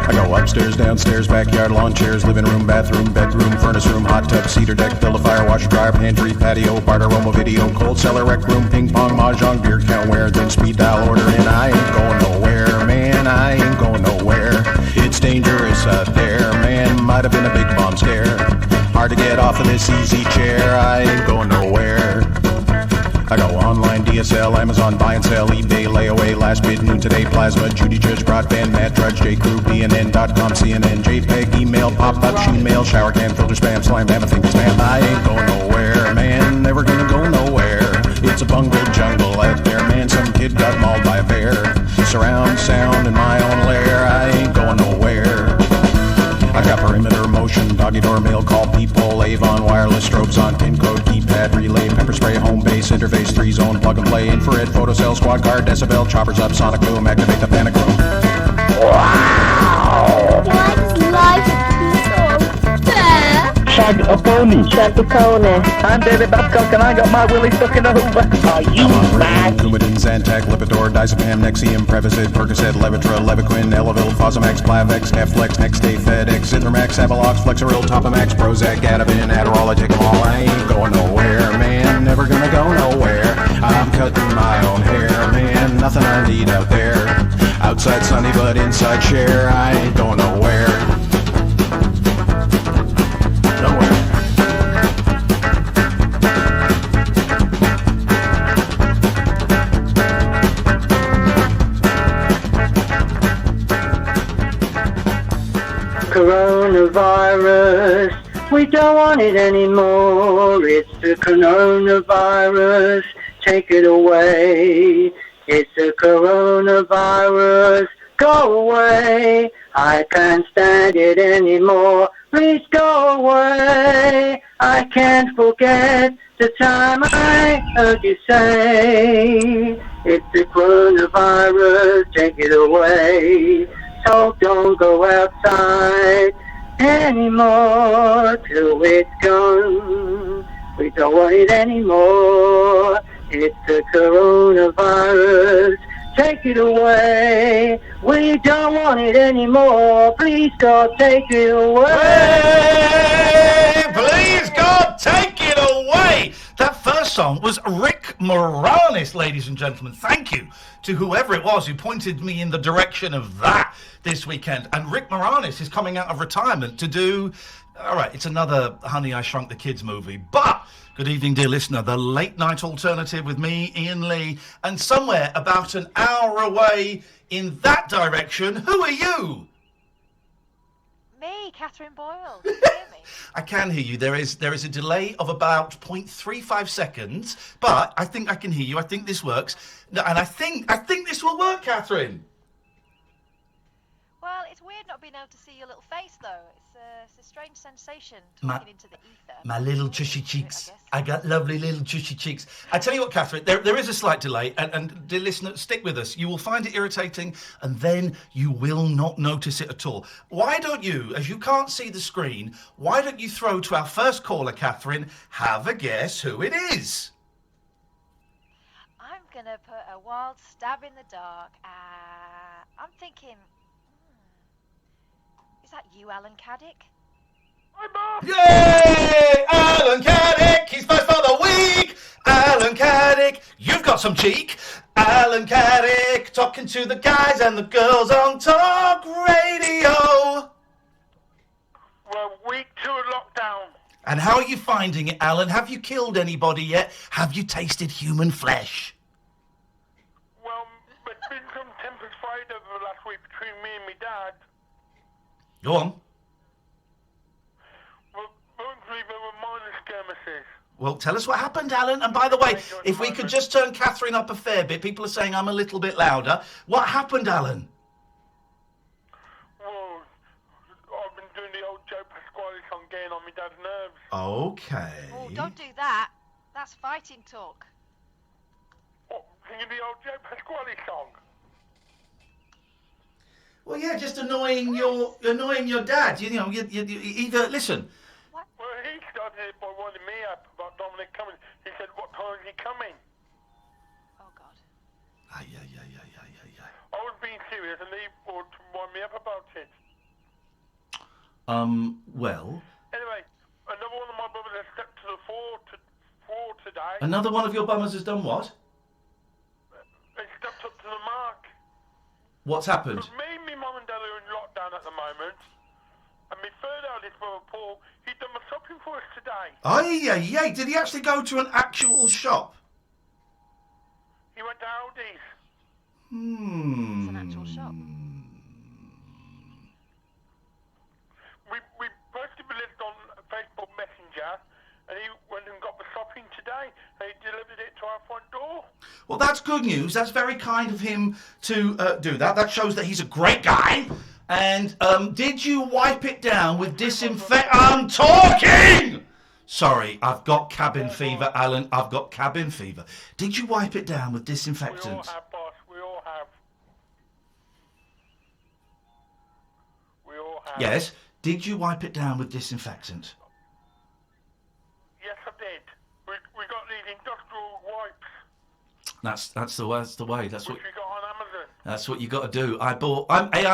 I go upstairs, downstairs, backyard, lawn chairs, living room, bathroom, bedroom, furnace room, hot tub, cedar deck, build a fire, washer, dryer, pantry, patio, bar, aroma, video, cold cellar, rec room, ping pong, mahjong, beer count, where, then speed dial, order, and I ain't going nowhere, man, I ain't going nowhere. It's dangerous out there, man, might have been a big bomb scare. Hard to get off of this easy chair, I ain't going nowhere. I go online, DSL, Amazon, buy and sell, eBay, layaway, last bid, noon today, plasma, Judy Judge, broadband, Matt Drudge, JCrew, BNN.com, CNN, JPEG, email, pop-up, Gmail, shower cam, filter, spam, slime, damn, I think it's spam. I ain't going nowhere, man, never gonna go nowhere. It's a bungle jungle out there, man, some kid got mauled by a bear. Surround sound in my own lair, I ain't going nowhere. I got perimeter motion, doggy door, mail call, people, Avon, wireless strobes on, pin code, keypad, relay, pepper spray, home base, interface, 3-zone, plug and play, infrared, photocell, squad car, decibel, choppers up, sonic boom, activate the panic room. Wow! Why does life have to be so fair? Shag a pony. Shag a pony. I'm David Babcock and I got my willy stuck in a hoover. Are you mad? Coumadin, Zantac, Lipitor, Diazepam, Nexium, Prevacid, Percocet, Levitra, Levaquin, Elavil, Fosamax, Plavix, Heflex, Nextday, FedEx, Zithromax, Avalox, Flexeril, Topamax, Prozac, Ativan, Adderall, I take them all. I ain't going nowhere, man, never gonna go nowhere. I'm cutting my own hair, man, nothing I need out there. Outside sunny but inside share, I ain't going nowhere. Coronavirus, we don't want it anymore. It's the coronavirus, take it away. It's the coronavirus, go away. I can't stand it anymore, please go away. I can't forget the time I heard you say, it's the coronavirus, take it away. So don't go outside anymore till it's gone. We don't want it anymore. It's the coronavirus. Take it away. We don't want it anymore. Please God, take it away. Please God, take it away. That first song was Rick Moranis, ladies and gentlemen. Thank you to whoever it was who pointed me in the direction of that this weekend. And Rick Moranis is coming out of retirement to do, all right, it's another Honey, I Shrunk the Kids movie. But, good evening, dear listener, the late night alternative with me, Ian Lee, and somewhere about an hour away in that direction, who are you? Me, Catherine Boyle. Can you hear me? I can hear you. There is a delay of about 0.35 seconds, but I think I can hear you. I think this works. No, and I think this will work, Catherine. Well, it's weird not being able to see your little face, though. It's a strange sensation talking into the ether. My little tushy cheeks. I got lovely little tushy cheeks. I tell you what, Catherine, there is a slight delay, and dear listener, stick with us. You will find it irritating, and then you will not notice it at all. Why don't you, as you can't see the screen, why don't you throw to our first caller, Catherine, have a guess who it is? I'm going to put a wild stab in the dark. I'm thinking, is that you, Alan Caddick? Yay! Alan Caddick, he's first for the week! Alan Caddick, you've got some cheek! Alan Caddick, talking to the guys and the girls on Talk Radio! Well, week 2 of lockdown. And how are you finding it, Alan? Have you killed anybody yet? Have you tasted human flesh? Well, there's been some tempers frayed over the last week between me and my dad. Go on. Well, mostly there were minor skirmishes. Well, tell us what happened, Alan. And by the way, if we could just turn Catherine up a fair bit. People are saying I'm a little bit louder. What happened, Alan? Well, I've been doing the old Joe Pasquale song getting on my dad's nerves. Okay. Oh, don't do that. That's fighting talk. What, singing the old Joe Pasquale song? Well, yeah, just annoying your dad. You know, you either listen. Well, he started it by winding me up about Dominic coming. He said, "What time is he coming?" Oh God. Ay. I was being serious, and he would wind me up about it. Well. Anyway, another one of my brothers has stepped to the floor today. Another one of your bummers has done what? They stepped up to the mark. What's happened? Because me and my mum and dad are in lockdown at the moment, and my third eldest brother Paul, he's done my shopping for us today. Ay. Did he actually go to an actual shop? He went to Aldi's. It's an actual shop. We posted the list on Facebook Messenger, and he went and got the shopping today, and he delivered it to our front door. Well, that's good news. That's very kind of him to do that. That shows that he's a great guy. And did you wipe it down with disinfect? I'm talking! Sorry, I've got cabin fever, Alan. I've got cabin fever. Did you wipe it down with disinfectant? We all have, boss. We all have. Yes. Did you wipe it down with disinfectant? Yes, I did. We got these industrial wipes. That's the way. That's what. Which we got on Amazon. That's what you got to do. I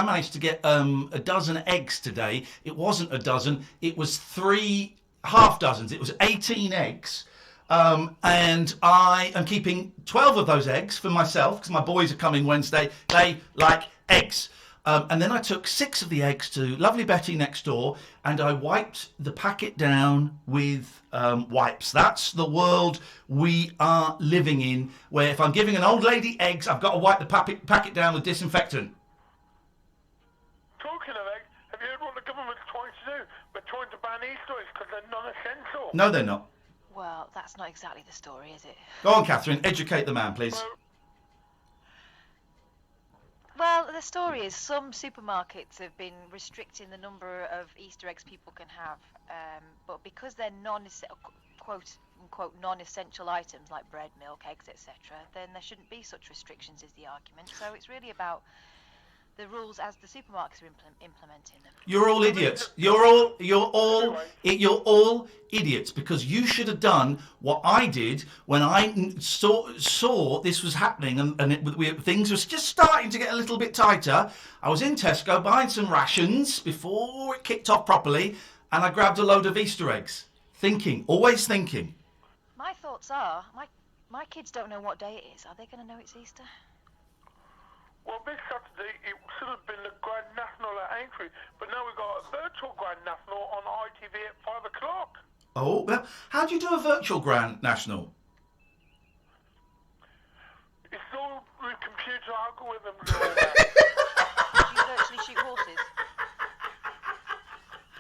managed to get a dozen eggs today. It wasn't a dozen. It was 3 half dozens. It was 18 eggs. And I am keeping 12 of those eggs for myself because my boys are coming Wednesday. They like eggs. And then I took 6 of the eggs to lovely Betty next door and I wiped the packet down with wipes. That's the world we are living in, where if I'm giving an old lady eggs, I've got to wipe the packet down with disinfectant. Talking of eggs, have you heard what the government's trying to do? They're trying to ban Easter eggs because they're non-essential. No, they're not. Well, that's not exactly the story, is it? Go on, Catherine. Educate the man, please. Well, the story is some supermarkets have been restricting the number of Easter eggs people can have, but because they're quote-unquote non-essential items like bread, milk, eggs, etc., then there shouldn't be such restrictions, is the argument. So it's really about the rules as the supermarkets are implementing them. You're all idiots. You're all idiots because you should have done what I did when I saw this was happening and things were just starting to get a little bit tighter. I was in Tesco buying some rations before it kicked off properly, and I grabbed a load of Easter eggs. Always thinking. My thoughts are, my kids don't know what day it is. Are they going to know it's Easter? Well, this Saturday, it should have been the Grand National at Aintree, but now we've got a virtual Grand National on ITV at 5 o'clock. Oh, well, how do you do a virtual Grand National? It's all with computer algorithms. Do you virtually shoot horses?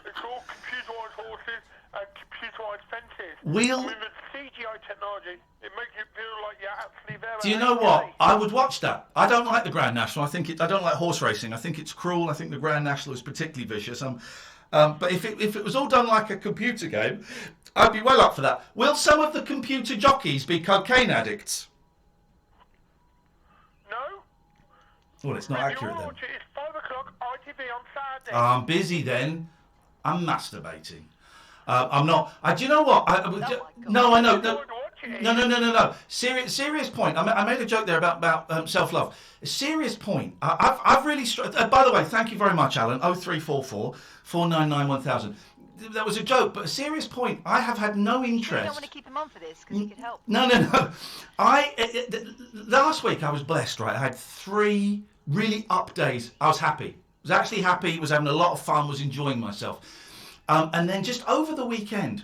It's all computerised horses and computerised fences. With CGI technology, it makes you feel like you're actually there. Do you know what? I would watch that. I don't like the Grand National. I don't like horse racing. I think it's cruel. I think the Grand National is particularly vicious. But if it was all done like a computer game, I'd be well up for that. Will some of the computer jockeys be cocaine addicts? No. Well, it's not accurate then. Watch it. It's 5 o'clock ITV on Saturday. I'm busy then. I'm masturbating. I'm not. Do you know what? No, I know. No. Serious point. I made a joke there about self-love. A serious point. I've really. By the way, thank you very much, Alan. 0344 499 1000. That was a joke, but a serious point. I have had no interest. You don't want to keep him on for this because he could help. No. Last week I was blessed, right? I had 3 really up days. I was happy. I was actually happy. Was having a lot of fun. Was enjoying myself. And then just over the weekend,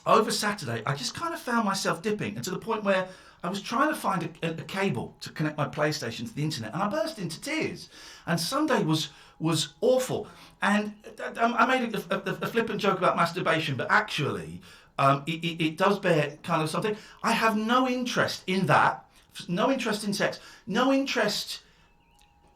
over Saturday, I just kind of found myself dipping, and to the point where I was trying to find a cable to connect my PlayStation to the internet, and I burst into tears. And Sunday was awful. And I made a flippant joke about masturbation, but actually, it does bear kind of something. I have no interest in that, no interest in sex, no interest.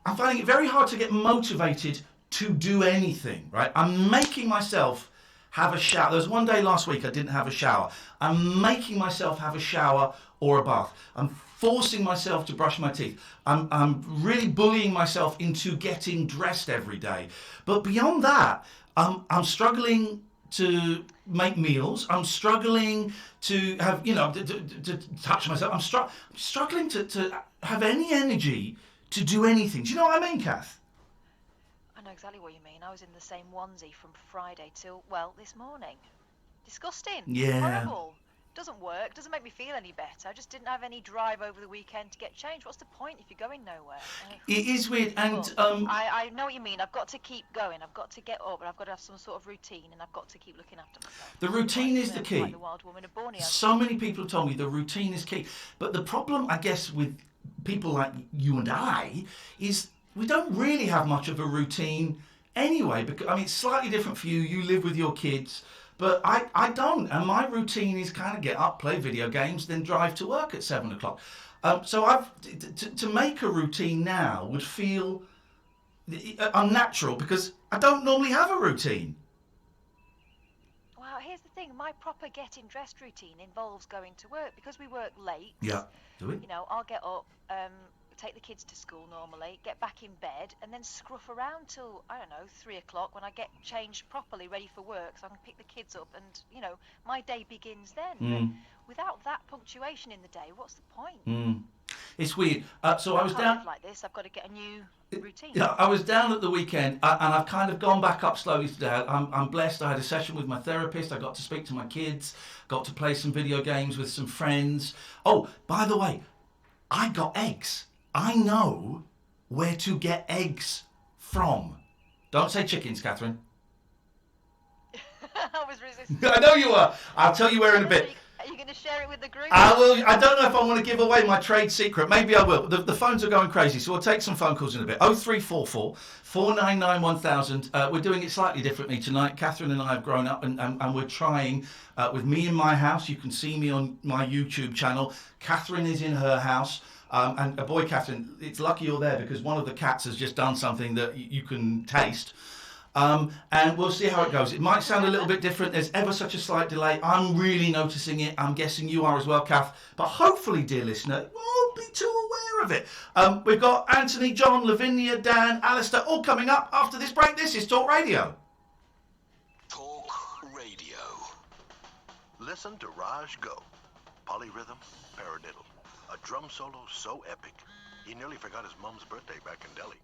I'm finding it very hard to get motivated to do anything, right? I'm making myself have a shower. There was one day last week I didn't have a shower. I'm making myself have a shower or a bath. I'm forcing myself to brush my teeth. I'm really bullying myself into getting dressed every day. But beyond that, I'm struggling to make meals. I'm struggling to have, to touch myself. I'm struggling to have any energy to do anything. Do you know what I mean, Kath? I know exactly what you mean. I was in the same onesie from Friday till, well, this morning. Disgusting. Yeah. Horrible. Doesn't work. Doesn't make me feel any better. I just didn't have any drive over the weekend to get changed. What's the point if you're going nowhere? It is weird, and I know what you mean. I've got to keep going. I've got to get up, and I've got to have some sort of routine, and I've got to keep looking after myself. the routine is the key. Like the wild woman of Borneo. So many people have told me the routine is key. But the problem, I guess, with people like you and I is we don't really have much of a routine anyway. Because I mean, it's slightly different for you. You live with your kids. But I don't, and my routine is kind of get up, play video games, then drive to work at 7 o'clock. So to make a routine now would feel unnatural because I don't normally have a routine. Well, here's the thing. My proper getting dressed routine involves going to work because we work late. Yeah, do we? You know, I'll get up, take the kids to school normally, get back in bed, and then scruff around till, I don't know, 3 o'clock when I get changed properly, ready for work, so I can pick the kids up, and, you know, my day begins then. But without that punctuation in the day, what's the point? It's weird. So I was can't down. live like this. I've got to get a new routine. Yeah, I was down at the weekend, and I've kind of gone back up slowly today. I'm blessed. I had a session with my therapist. I got to speak to my kids, got to play some video games with some friends. Oh, by the way, I got eggs. I know where to get eggs from. Don't say chickens, Catherine. I was resisting. I know you are. I'll tell you where in a bit. Are you going to share it with the group? I will. I don't know if I want to give away my trade secret. Maybe I will. The phones are going crazy, so we'll take some phone calls in a bit. 0344 499 1000. We're doing it slightly differently tonight. Catherine and I have grown up, and we're trying with me in my house. You can see me on my YouTube channel. Catherine is in her house. And boy, Catherine, it's lucky you're there because one of the cats has just done something that you can taste. And we'll see how it goes. It might sound a little bit different. There's ever such a slight delay. I'm really noticing it. I'm guessing you are as well, Kath. But hopefully, dear listener, you won't be too aware of it. We've got Anthony, John, Lavinia, Dan, Alistair, all coming up after this break. This is Talk Radio. Talk Radio. Listen to Raj go. Polyrhythm, paradiddle. A drum solo so epic, he nearly forgot his mum's birthday back in Delhi.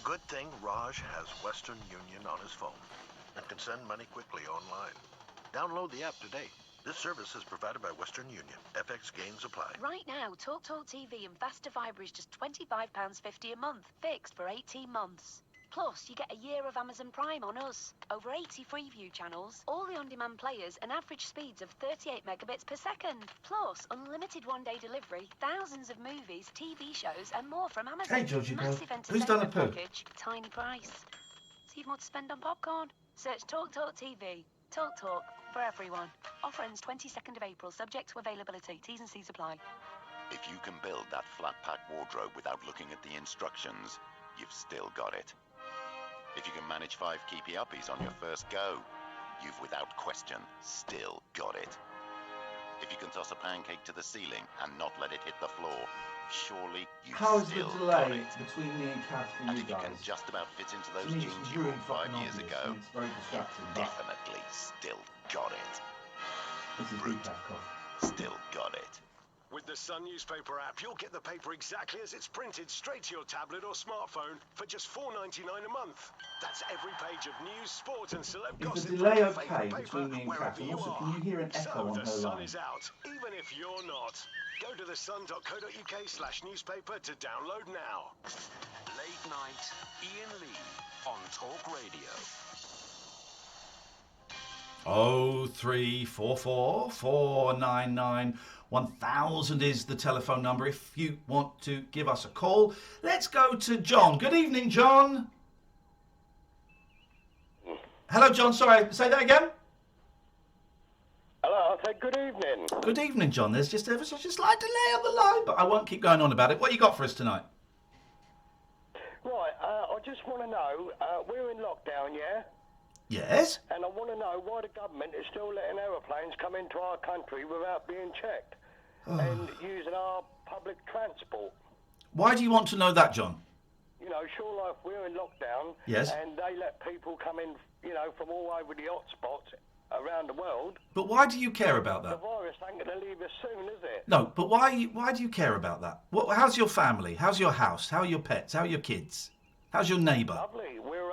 Good thing Raj has Western Union on his phone and can send money quickly online. Download the app today. This service is provided by Western Union. FX gains apply. Right now, TalkTalk TV and Faster Fibre is just £25.50 a month, fixed for 18 months. Plus, you get a year of Amazon Prime on us. Over 80 Freeview channels, all the on-demand players, and average speeds of 38 megabits per second. Plus, unlimited one-day delivery, thousands of movies, TV shows, and more from Amazon. Hey, Georgie boy. Massive Who's done a entertainment poo? package, tiny price. So you've more to spend on popcorn? Search TalkTalk TV. TalkTalk for everyone. Offer ends 22nd of April, subject to availability. T's and C's apply. If you can build that flat-pack wardrobe without looking at the instructions, you've still got it. If you can manage 5 keepy uppies on your first go, you've without question still got it. If you can toss a pancake to the ceiling and not let it hit the floor, surely you've How's the still got delay it. between me and Kath for And you if you guys? can just about fit into To those me, jeans it's you really bought 5 fucking years obvious, ago, and it's very distracting, but definitely still got it. this is Brute. decaf cough. Still got it. With the Sun newspaper app, you'll get the paper exactly as it's printed straight to your tablet or smartphone for just $4.99 a month. That's every page of news, sport, and celeb Is gossip the from delay your okay favourite paper, between me and wherever Kath? And you also, are. can you hear an echo So on the her sun line? is out, even if you're not. Go to thesun.co.uk/newspaper to download now. Late night, Ian Lee on Talk Radio. 0344 499 1000 is the telephone number if you want to give us a call. Let's go to John. Good evening, John. Hello, John. Sorry, say that again. Hello, I said good evening. Good evening, John. There's just ever such a slight delay on the line, but I won't keep going on about it. What you got for us tonight? Right, I just want to know, we're in lockdown, yeah? Yes? And I want to know why the government is still letting aeroplanes come into our country without being checked and using our public transport. Why do you want to know that, John? You know, sure, if we're in lockdown Yes. and they let people come in, you know, from all over the hotspots around the world. But why do you care about The that? virus ain't going to leave us soon, is it? No, but why do you care about that? How's your family? How's your house? How are your pets? How are your kids? How's your neighbour? Lovely. We're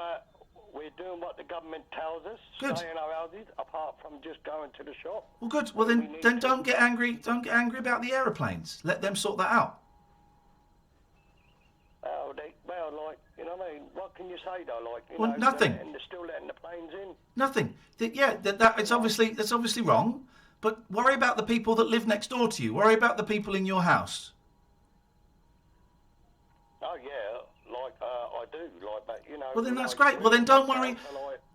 doing what the government tells us. Good. Stay in our houses, apart from just going to the shop. Well, good. Well, then don't get angry. Don't get angry about the aeroplanes. Let them sort that out. You know what I mean? What can you say though? Nothing. And they're still letting the planes in. Nothing. That's obviously wrong. But worry about the people that live next door to you. Worry about the people in your house. Oh yeah, I do. But you know. Well, then that's great. Well, then don't worry,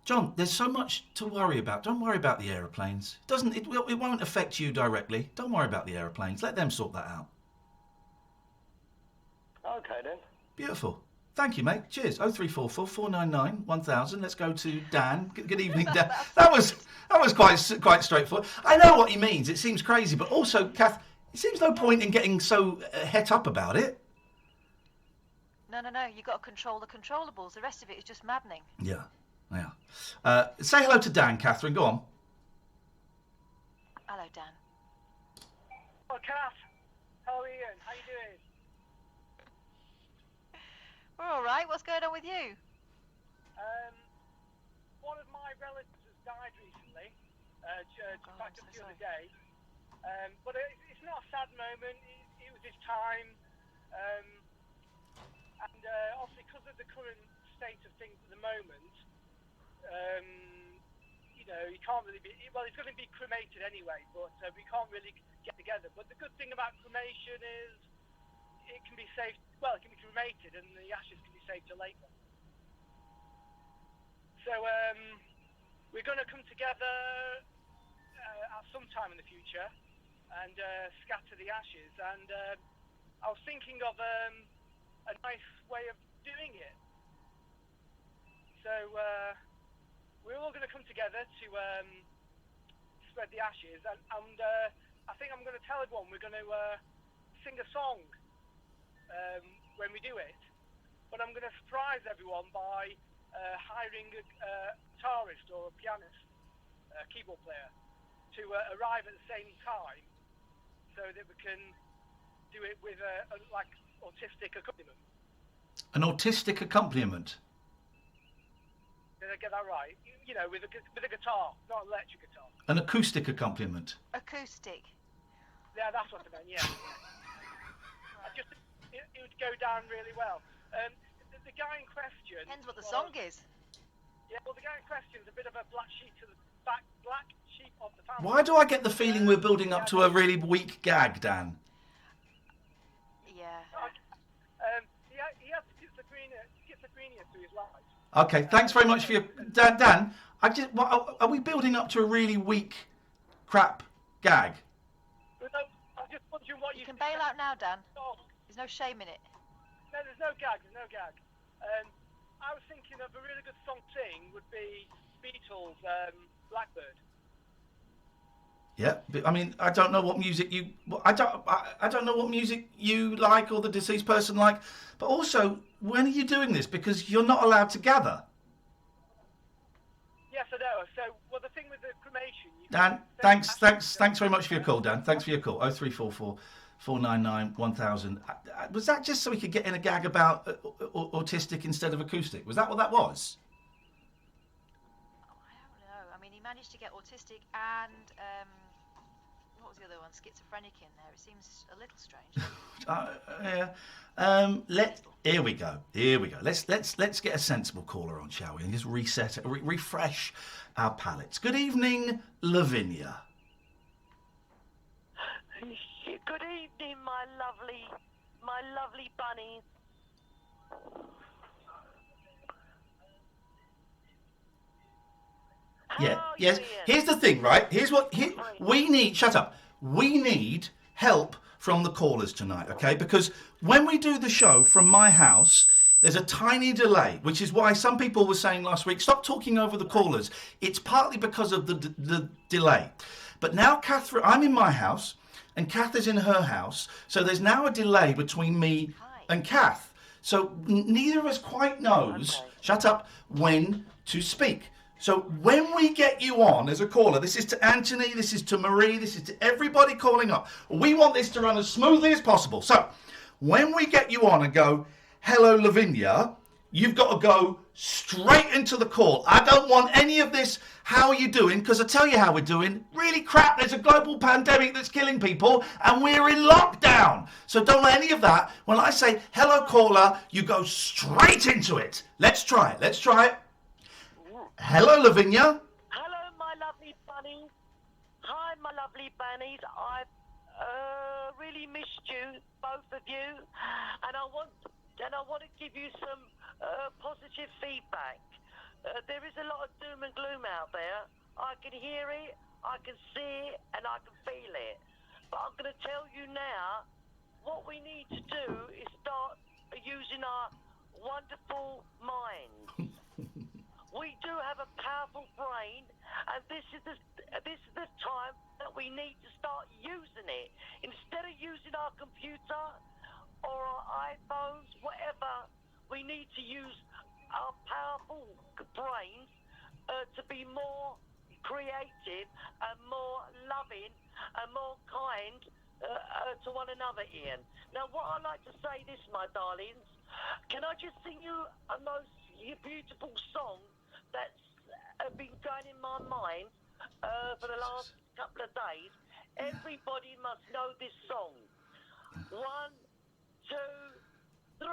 John. There's so much to worry about. Don't worry about the aeroplanes. It won't affect you directly. Don't worry about the aeroplanes. Let them sort that out. Okay then. Beautiful. Thank you, mate. Cheers. 0344 499 1000. Let's go to Dan. Good evening, Dan. That was quite straightforward. I know what he means. It seems crazy, but also, Kath, it seems no point in getting so het up about it. No. You've got to control the controllables. The rest of it is just maddening. Yeah. Say hello to Dan, Catherine. Go on. Hello, Dan. Oh, Kath. How are you? How you doing? We're all right. What's going on with you? One of my relatives has died recently, back up the other day. But it's not a sad moment. It was his time. And obviously, because of the current state of things at the moment, you know, he can't really be... Well, he's going to be cremated anyway, but we can't really get together. But the good thing about cremation is it can be saved... Well, it can be cremated and the ashes can be saved till later. So we're going to come together at some time in the future and scatter the ashes. And I was thinking of a nice way of doing it. So we're all going to come together to spread the ashes. And I think I'm going to tell everyone we're going to sing a song when we do it, but I'm going to surprise everyone by hiring a guitarist or a pianist, a keyboard player, to arrive at the same time, so that we can do it with a autistic accompaniment. An autistic accompaniment? Did I get that right? You know, with a guitar, not an electric guitar. An acoustic accompaniment? Acoustic. Yeah, that's what I meant, yeah. It would go down really well. The guy in question... Depends what the song is. Yeah, well, the guy in question is a bit of a black sheep of the family. Why do I get the feeling we're building up to a really weak gag, Dan? Yeah. He has schizophrenia through his life. Okay, thanks very much for your... Dan, are we building up to a really weak, crap gag? I'm just wondering what you can bail out now, Dan. There's no shame in it. No, there's no gag. I was thinking of a really good song to sing would be Beatles' Blackbird. Yeah, but, I mean, I don't know what music you... I don't know what music you like or the deceased person like, but also, when are you doing this? Because you're not allowed to gather. Yes, I know. So, well, the thing with the cremation... Dan, thanks very much for your call, Dan. Thanks for your call. 0344 499 1000. Was that just so we could get in a gag about autistic instead of acoustic? Was that what that was? I don't know. I mean, he managed to get autistic and what was the other one? Schizophrenic in there. It seems a little strange. Here we go. Let's get a sensible caller on, shall we? And just reset it, refresh our palates. Good evening, Lavinia. Good evening, my lovely bunnies. Yes. Here's the thing, right? We need. Shut up. We need help from the callers tonight, okay? Because when we do the show from my house, there's a tiny delay, which is why some people were saying last week, stop talking over the callers. It's partly because of the delay. But now, Catherine, I'm in my house, and Kath is in her house, so there's now a delay between me and Kath. So neither of us quite knows, shut up, when to speak. So when we get you on as a caller, this is to Anthony, this is to Marie, this is to everybody calling up. We want this to run as smoothly as possible. So when we get you on and go, hello, Lavinia, you've got to go straight into the call. I don't want any of this, how are you doing? Because I tell you how we're doing. Really crap, there's a global pandemic that's killing people and we're in lockdown. So don't let any of that. When I say, hello, caller, you go straight into it. Let's try it. Hello, Lavinia. Hello, my lovely bunnies. Hi, my lovely bunnies. I've really missed you, both of you, and I want to give you some positive feedback. There is a lot of doom and gloom out there. I can hear it, I can see it, and I can feel it. But I'm going to tell you now, what we need to do is start using our wonderful minds. We do have a powerful brain, and this is the time that we need to start using it. Instead of using our computer or our iPhones, whatever, we need to use our powerful brains to be more creative and more loving and more kind to one another, Ian. Now, what I'd like to say this, my darlings, can I just sing you a most beautiful song that's been going in my mind for the last couple of days? Everybody must know this song. 1, 2, 3.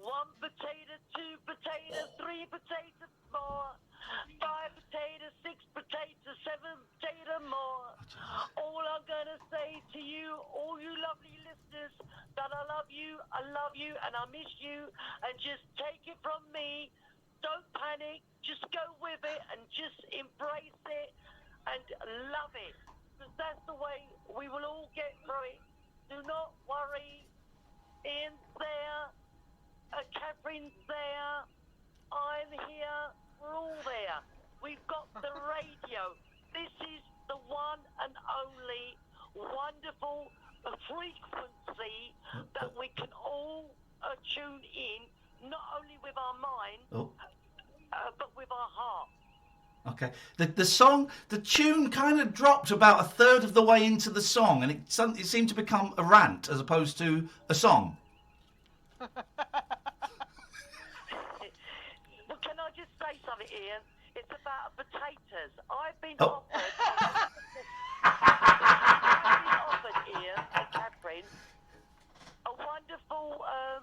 1 potato, 2 potatoes, 3 potatoes more. 5 potatoes, 6 potatoes, 7 potatoes more. All I'm gonna say to you, all you lovely listeners, that I love you, and I miss you, and just take it from me. Don't panic, just go with it and just embrace it and love it. Because that's the way we will all get through it. Do not worry. Ian's there, Catherine's there, I'm here, we're all there. We've got the radio. This is the one and only wonderful frequency that we can all tune in, not only with our mind, but with our heart. Okay. The song, the tune kind of dropped about a third of the way into the song, and it seemed to become a rant as opposed to a song. Well, can I just say something, Ian? It's about potatoes. I've been offered, Ian and Catherine, a wonderful a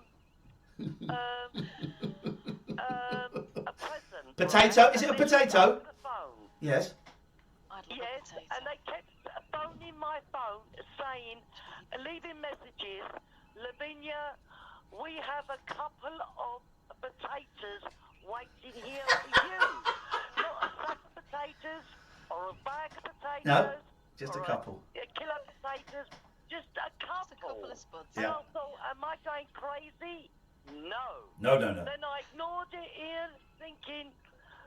present. Potato? Right? Is it a potato? The phone. Yes. Yes, and they kept phoning my phone saying, leaving messages, Lavinia, we have a couple of potatoes waiting here for you. Not a sack of potatoes or a bag of potatoes. No, just a couple. A kilo of potatoes, just a couple. Just a couple of spuds. Yeah. And I thought, am I going crazy? No. No. Then I ignored it, Ian, thinking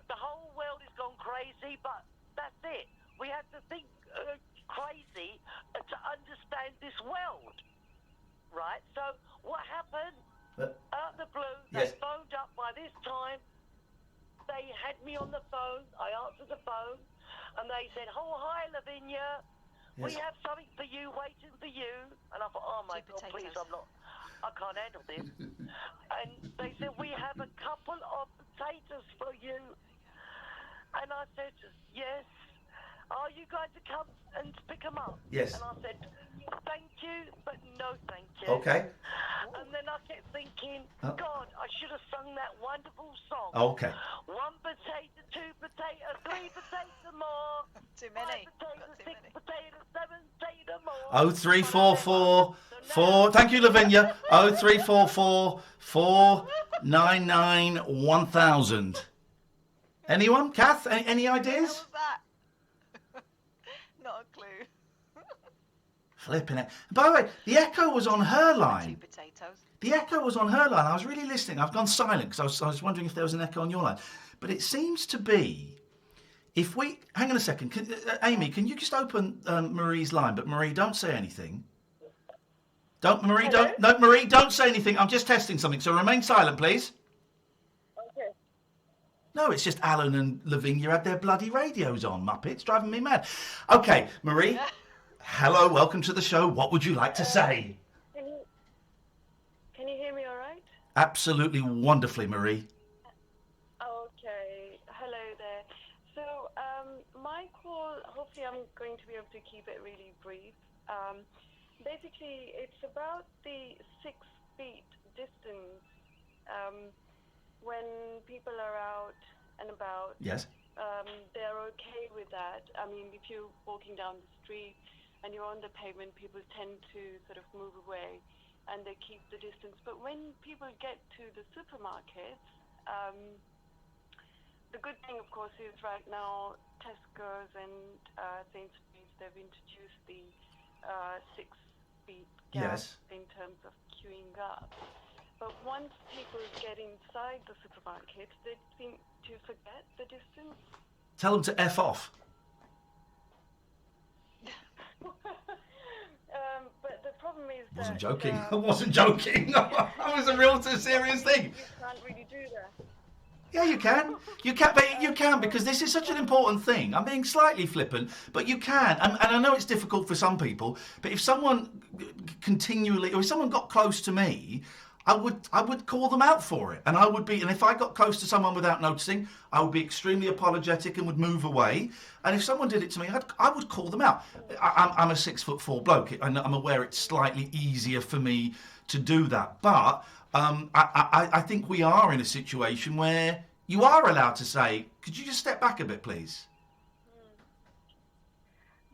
the whole world has gone crazy, but that's it. We have to think crazy to understand this world, right? So what happened? Out of the blue, they phoned up by this time. They had me on the phone. I answered the phone, and they said, "Oh, hi, Lavinia. We have something for you, waiting for you." And I thought, "Oh my God, please, I can't handle this." And they said, "We have a couple of potatoes for you." And I said, "Yes." are you going to come and pick them up? Yes. And I said, thank you, but no thank you. Okay. And then I kept thinking, Oh. God, I should have sung that wonderful song. Okay. 1 potato, 2 potato, 3 potato more. Too many. 5 potato, 6 potato, 7 potato more. 0344 4. Thank you, Lavinia. 0344 499 1000. Anyone? Kath? Any ideas? Not a clue. Flipping it. By the way, the echo was on her line. Potatoes. The echo was on her line. I was really listening. I've gone silent because I was wondering if there was an echo on your line. But it seems to be, if we... Hang on a second. Amy, can you just open Marie's line? But Marie, don't say anything. Marie, don't say anything. I'm just testing something. So remain silent, please. Okay. No, it's just Alan and Lavinia had their bloody radios on, Muppets, driving me mad. Okay, Marie. Hello, welcome to the show. What would you like to say? Can you hear me all right? Absolutely wonderfully, Marie. Okay. Hello there. So, my call, hopefully I'm going to be able to keep it really brief. Basically, it's about the 6 feet distance when people are out and about. Yes. They're okay with that. I mean, if you're walking down the street and you're on the pavement, people tend to sort of move away and they keep the distance. But when people get to the supermarkets, the good thing, of course, is right now Tesco's and Sainsbury's, they've introduced the 6 feet gap Yes. in terms of queuing up. But once people get inside the supermarket, they seem to forget the distance. Tell them to F off. But the problem is I wasn't that... joking. I wasn't joking. That was a real serious thing. You can't really do that. Yeah, you can. You can, but you can because this is such an important thing. I'm being slightly flippant, but you can. And I know it's difficult for some people, but if someone continually, or if someone got close to me, I would call them out for it. And if I got close to someone without noticing, I would be extremely apologetic and would move away. And if someone did it to me, I would call them out. I'm a 6'4" bloke. I'm aware it's slightly easier for me to do that. But I think we are in a situation where you are allowed to say, could you just step back a bit, please?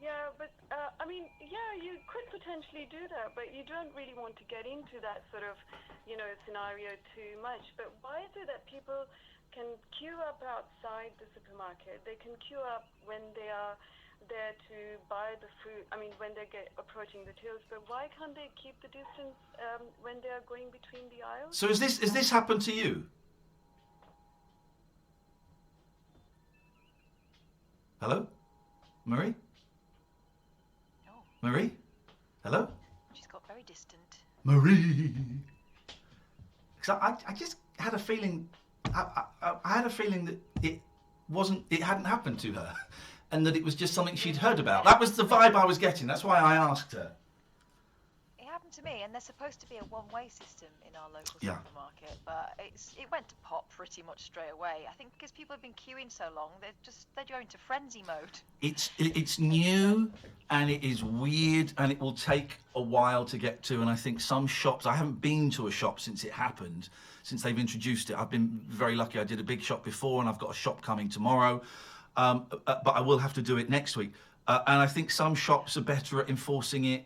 Yeah, but, I mean, yeah, you could potentially do that, but you don't really want to get into that sort of, scenario too much. But why is it that people can queue up outside the supermarket? They can queue up when they are there to buy the food, when they get approaching the tills, but why can't they keep the distance when they are going between the aisles? So has this happened to you? Hello? Marie? No. Marie? Hello? She's got very distant. Marie! Because I just had a feeling, I had a feeling that it hadn't happened to her. And that it was just something she'd heard about. That was the vibe I was getting. That's why I asked her. It happened to me, and there's supposed to be a one-way system in our local Yeah. supermarket, but it went to pop pretty much straight away. I think because people have been queuing so long, they're going into frenzy mode. It's new and it is weird and it will take a while to get to. And I think some shops, I haven't been to a shop since it happened, since they've introduced it. I've been very lucky. I did a big shop before and I've got a shop coming tomorrow. But I will have to do it next week. And I think some shops are better at enforcing it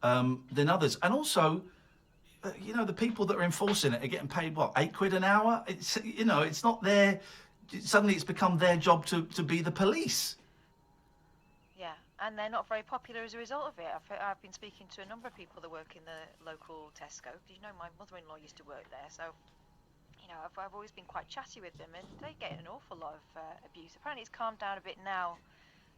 than others. And also, the people that are enforcing it are getting paid, what, £8 an hour? It's not their... Suddenly it's become their job to be the police. Yeah, and they're not very popular as a result of it. I've been speaking to a number of people that work in the local Tesco. My mother-in-law used to work there, so... I've always been quite chatty with them, and they get an awful lot of abuse. Apparently, it's calmed down a bit now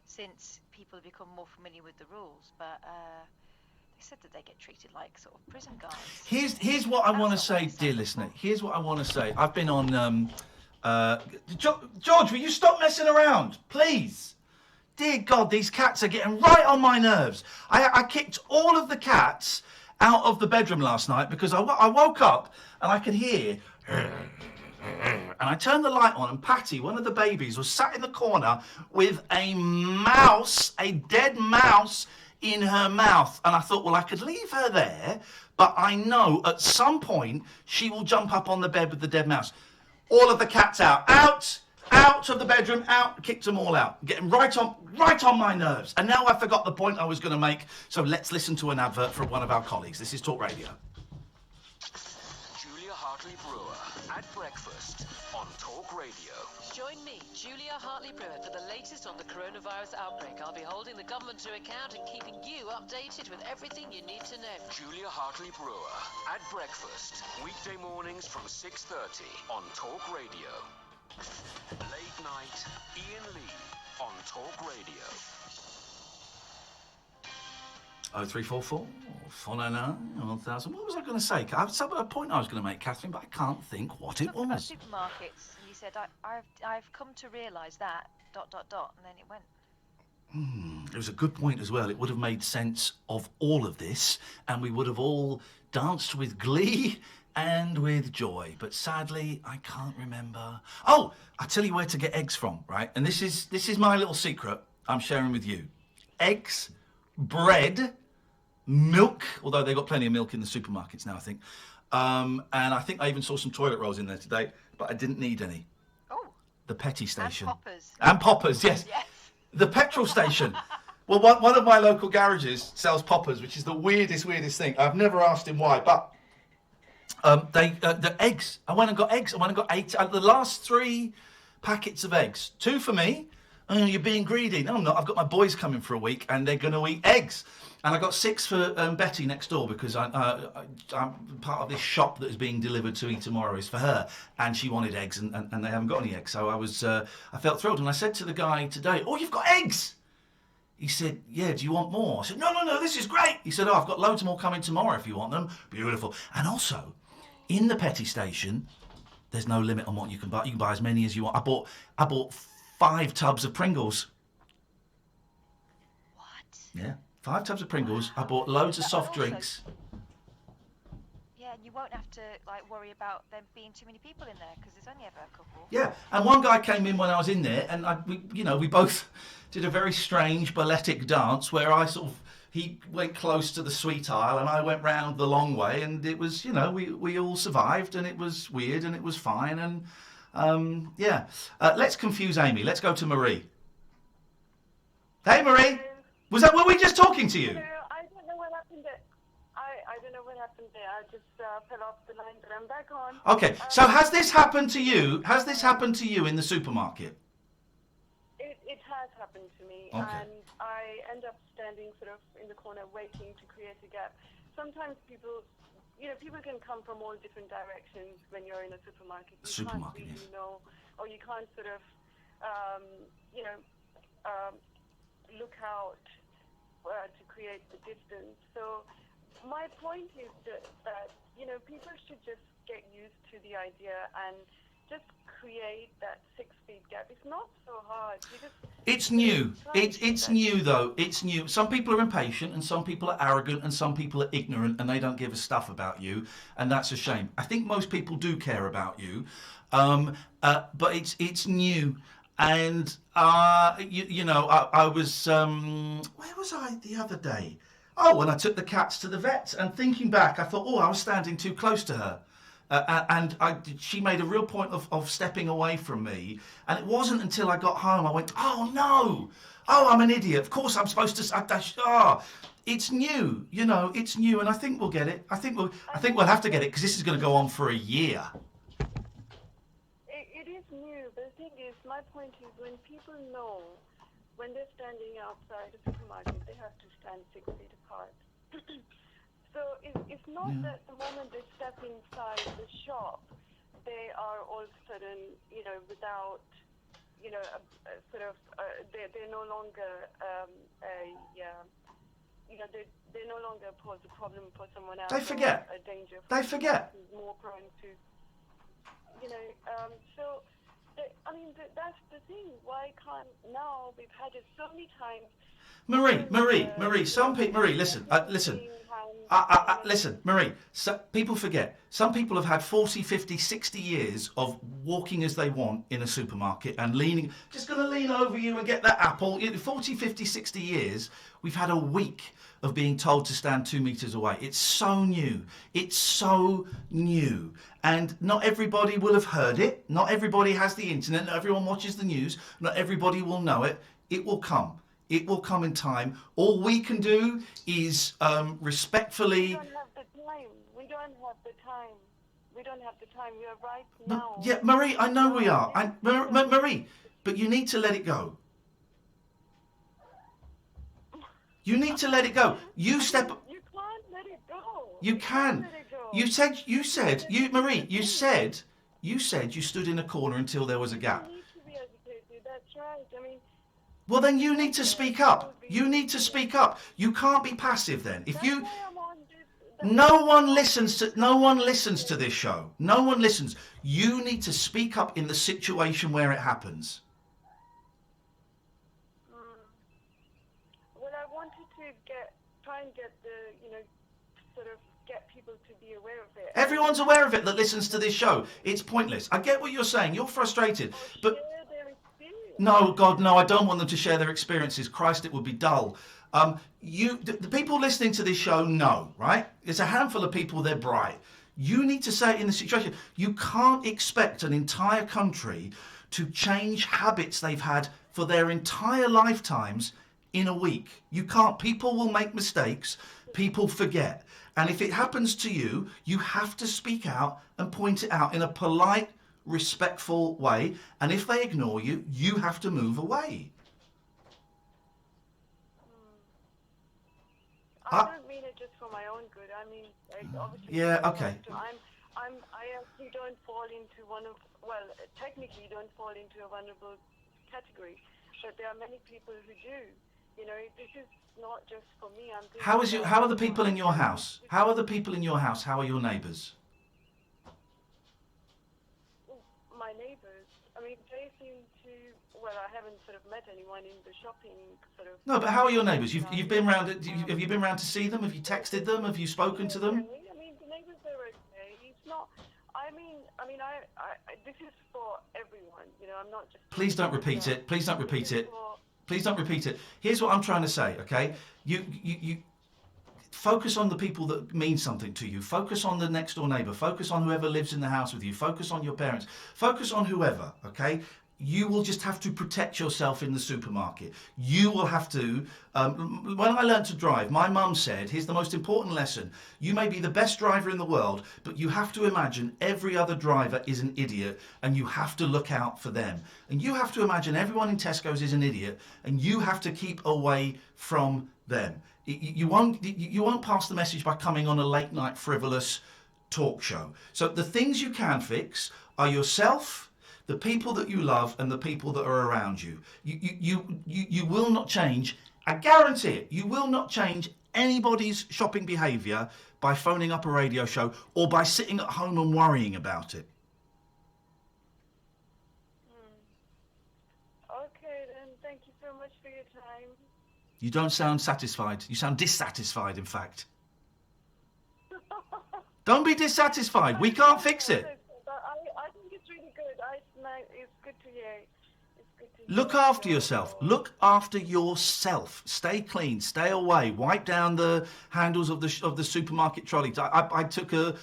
since people have become more familiar with the rules. But they said that they get treated like sort of prison guards. Here's what I want to say, dear listener. Here's what I want to say. I've been on. George, will you stop messing around, please? Dear God, these cats are getting right on my nerves. I kicked all of the cats out of the bedroom last night because I woke up and I could hear. And I turned the light on, and Patty, one of the babies, was sat in the corner with a mouse, a dead mouse, in her mouth. And I thought, well, I could leave her there, but I know at some point she will jump up on the bed with the dead mouse. All of the cats out of the bedroom, out, kicked them all out, getting right on my nerves. And now I forgot the point I was going to make, so let's listen to an advert from one of our colleagues. This is Talk Radio. Julia Hartley-Brewer at breakfast on Talk Radio. Join me, Julia Hartley-Brewer, for the latest on the coronavirus outbreak. I'll be holding the government to account and keeping you updated with everything you need to know. Julia Hartley-Brewer at breakfast, weekday mornings from 6:30 on Talk Radio. Late night, Ian Lee on Talk Radio. 0344 499 1000. What was I going to say? I had a point I was going to make, Catherine, but I can't think what it Something about was. supermarkets, and you said, I've come to realise that, ... and then it went. It was a good point as well. It would have made sense of all of this, and we would have all danced with glee and with joy. But sadly, I can't remember. Oh, I'll tell you where to get eggs from, right? And this is my little secret I'm sharing with you. Eggs, bread, milk, although they've got plenty of milk in the supermarkets now, I think. And I think I even saw some toilet rolls in there today, but I didn't need any. Oh. The petty station. And poppers. And poppers, yes. Yes. The petrol station. Well, one of my local garages sells poppers, which is the weirdest thing. I've never asked him why, but the eggs. I went and got eggs. I went and got 8. The last 3 packets of eggs. 2 for me. Oh, you're being greedy. No, I'm not. I've got my boys coming for a week, and they're going to eat eggs. And I got 6 for Betty next door, because I'm part of this shop that is being delivered to Eat Tomorrow is for her, and she wanted eggs, and they haven't got any eggs. So I felt thrilled, and I said to the guy today, "Oh, you've got eggs." He said, "Yeah, do you want more?" I said, No, this is great. He said, "Oh, I've got loads more coming tomorrow if you want them." Beautiful. And also, in the petty station, there's no limit on what you can buy. You can buy as many as you want. I bought 5 tubs of Pringles. What? Yeah, 5 tubs of Pringles. I bought loads of soft drinks. Yeah, and you won't have to worry about there being too many people in there, because there's only ever a couple. Yeah, and one guy came in when I was in there, and we both did a very strange balletic dance where he went close to the sweet aisle and I went round the long way, and it was, we all survived, and it was weird and it was fine, and let's confuse Amy. Let's go to Marie. Hey, Marie. Were we just talking to you? No, I don't know what happened there. I don't know what happened there. I just fell off the line, but I'm back on. Okay, so has this happened to you? Has this happened to you in the supermarket? It has happened to me, Okay. and I end up standing sort of in the corner waiting to create a gap. Sometimes people can come from all different directions when you're in a supermarket. You can't really know, or you can't sort of, look out to create the distance. So my point is that people should just get used to the idea and just create that 6 feet gap. It's not so hard. It's new. It's new, though. It's new. Some people are impatient, and some people are arrogant, and some people are ignorant, and they don't give a stuff about you, and that's a shame. I think most people do care about you, but it's new. And I was where was I the other day? Oh, when I took the cats to the vet, and thinking back, I thought, I was standing too close to her. She made a real point of stepping away from me, and it wasn't until I got home I went, "Oh no! Oh, I'm an idiot. Of course I'm supposed to." It's new, it's new, and I think we'll get it. I think we'll have to get it, because this is going to go on for a year. It is new, but the thing is, my point is, when people know, when they're standing outside a supermarket, they have to stand 6 feet apart. So it's not that the moment they step inside the shop, they are all of a sudden, without, they're no longer they no longer pose a problem for someone else. They forget. A danger. They forget. More prone to, that's the thing. Why can't now? We've had it so many times. Marie, some people. Marie, listen. Listen, Marie, so people forget. Some people have had 40, 50, 60 years of walking as they want in a supermarket and leaning, just going to lean over you and get that apple. 40, 50, 60 years, we've had a week of being told to stand 2 metres away. It's so new. It's so new. And not everybody will have heard it. Not everybody has the internet. Not everyone watches the news. Not everybody will know it. It will come. It will come in time. All we can do is respectfully... We don't have the time. We don't have the time. We don't have the time. We are right now. Yeah, Marie, I know we are. Marie, but you need to let it go. You need to let it go. You step... You can't let it go. You can. Marie, you said you stood in a corner until there was a gap. You need to be educated. That's right. I mean... Well, then you need to speak up. You need to speak up. You can't be passive then. If you... No one listens to this show. No one listens. You need to speak up in the situation where it happens. Well, I wanted to try and get sort of get people to be aware of it. Everyone's aware of it that listens to this show. It's pointless. I get what you're saying. You're frustrated. But... No, God, no, I don't want them to share their experiences. Christ, it would be dull. The people listening to this show know, right? There's a handful of people, they're bright. You need to say it in the situation. You can't expect an entire country to change habits they've had for their entire lifetimes in a week. You can't. People will make mistakes. People forget. And if it happens to you, you have to speak out and point it out in a polite, respectful way, and if they ignore you, you have to move away. I don't mean it just for my own good. I mean, obviously. Yeah. Okay. I actually don't fall into technically don't fall into a vulnerable category, but there are many people who do. This is not just for me. How are the people in your house? How are the people in your house? How are your neighbours? My neighbours. I mean, they seem to. Well, I haven't sort of met anyone in the shopping sort of. No, but how are your neighbours? You've been round. Have you been round to see them? Have you texted them? Have you spoken to them? I mean, the neighbours are okay. It's not. I mean, this is for everyone. I'm not just. Please don't repeat it. Please don't repeat it. Please don't repeat it. Here's what I'm trying to say. Okay, you focus on the people that mean something to you. Focus on the next door neighbour. Focus on whoever lives in the house with you. Focus on your parents. Focus on whoever, okay? You will just have to protect yourself in the supermarket. You will have to... when I learned to drive, my mum said, here's the most important lesson. You may be the best driver in the world, but you have to imagine every other driver is an idiot, and you have to look out for them. And you have to imagine everyone in Tesco's is an idiot, and you have to keep away from them. You won't pass the message by coming on a late night frivolous talk show. So the things you can fix are yourself, the people that you love, and the people that are around you. You will not change. I guarantee it. You will not change anybody's shopping behaviour by phoning up a radio show or by sitting at home and worrying about it. Okay, then. Thank you so much for your time. You don't sound satisfied. You sound dissatisfied, in fact. Don't be dissatisfied. We can't fix it. I think it's really good. It's good to hear. Look after yourself. Look after yourself. Stay clean. Stay away. Wipe down the handles of the supermarket trolley. I took a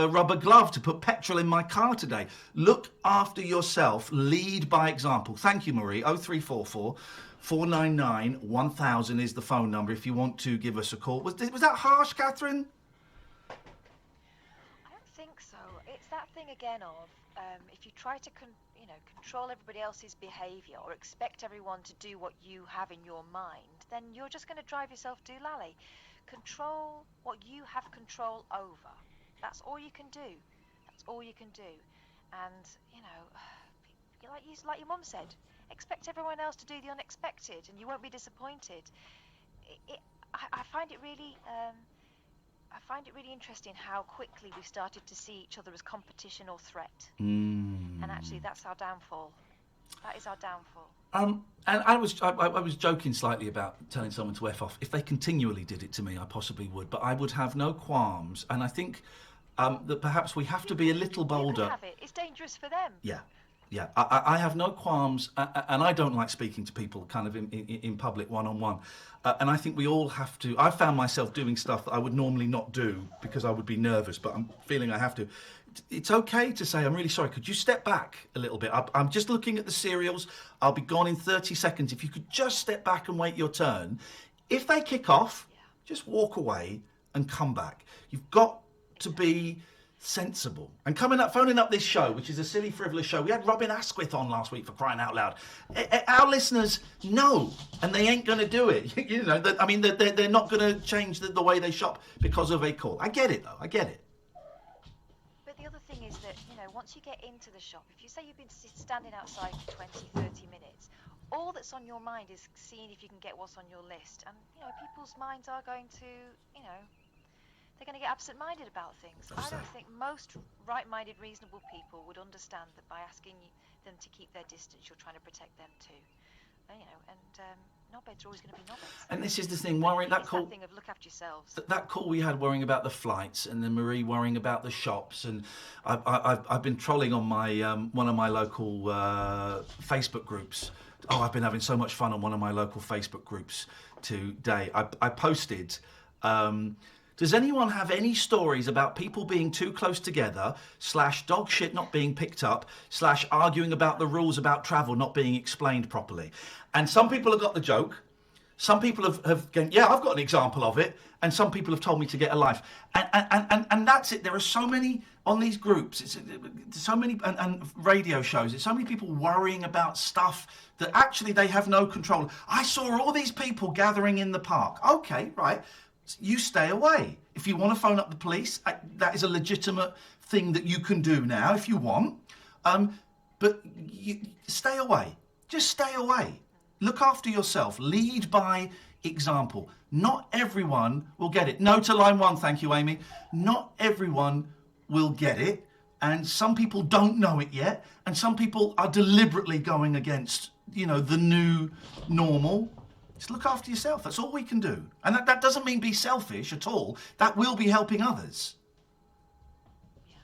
rubber glove to put petrol in my car today. Look after yourself. Lead by example. Thank you, Marie. 0344 499 1000 is the phone number if you want to give us a call. Was that harsh, Catherine? I don't think so. It's that thing again of if you try to control everybody else's behaviour or expect everyone to do what you have in your mind, then you're just going to drive yourself doolally. Control what you have control over. That's all you can do. That's all you can do. And like your mum said, expect everyone else to do the unexpected, and you won't be disappointed. I find it really. I find it really interesting how quickly we started to see each other as competition or threat. And actually, that's our downfall. That is our downfall. And I was joking slightly about telling someone to F off. If they continually did it to me, I possibly would. But I would have no qualms. And I think that perhaps we have to be a little bolder. You can have it. It's dangerous for them. Yeah. Yeah, I have no qualms, and I don't like speaking to people kind of in public one-on-one. And I think we all have to. I found myself doing stuff that I would normally not do because I would be nervous, but I'm feeling I have to. It's okay to say, I'm really sorry, could you step back a little bit? I'm just looking at the cereals. I'll be gone in 30 seconds. If you could just step back and wait your turn. If they kick off, just walk away and come back. You've got to be sensible. And phoning up this show, which is a silly, frivolous show. We had Robin Asquith on last week, for crying out loud. Our listeners know, and they ain't going to do it. You know, they're not going to change the way they shop because of a call. I get it, though. I get it. But the other thing is that, you know, once you get into the shop, if you say you've been standing outside for 20, 30 minutes, all that's on your mind is seeing if you can get what's on your list. And, you know, people's minds are going to, you know, they're going to get absent-minded about things. I don't think most right-minded, reasonable people would understand that by asking them to keep their distance, you're trying to protect them too. You know, and knobheads are always going to be knobheads. And this is the thing, worrying that call. That thing of look after yourselves. That call we had worrying about the flights, and then Marie worrying about the shops, and I've been trolling on my one of my local Facebook groups. Oh, I've been having so much fun on one of my local Facebook groups today. I posted. Does anyone have any stories about people being too close together, / dog shit not being picked up, / arguing about the rules about travel not being explained properly? And some people have got the joke. Some people have gone, yeah, I've got an example of it. And some people have told me to get a life. And that's it. There are so many on these groups. It's so many, and radio shows. It's so many people worrying about stuff that actually they have no control. I saw all these people gathering in the park. Okay, right. You stay away. If you want to phone up the police, that is a legitimate thing that you can do now if you want. But you stay away. Just stay away. Look after yourself. Lead by example. Not everyone will get it. No to line 1, thank you, Amy. Not everyone will get it. And some people don't know it yet. And some people are deliberately going against, you know, the new normal. Just look after yourself. That's all we can do. And that doesn't mean be selfish at all. That will be helping others. Yeah.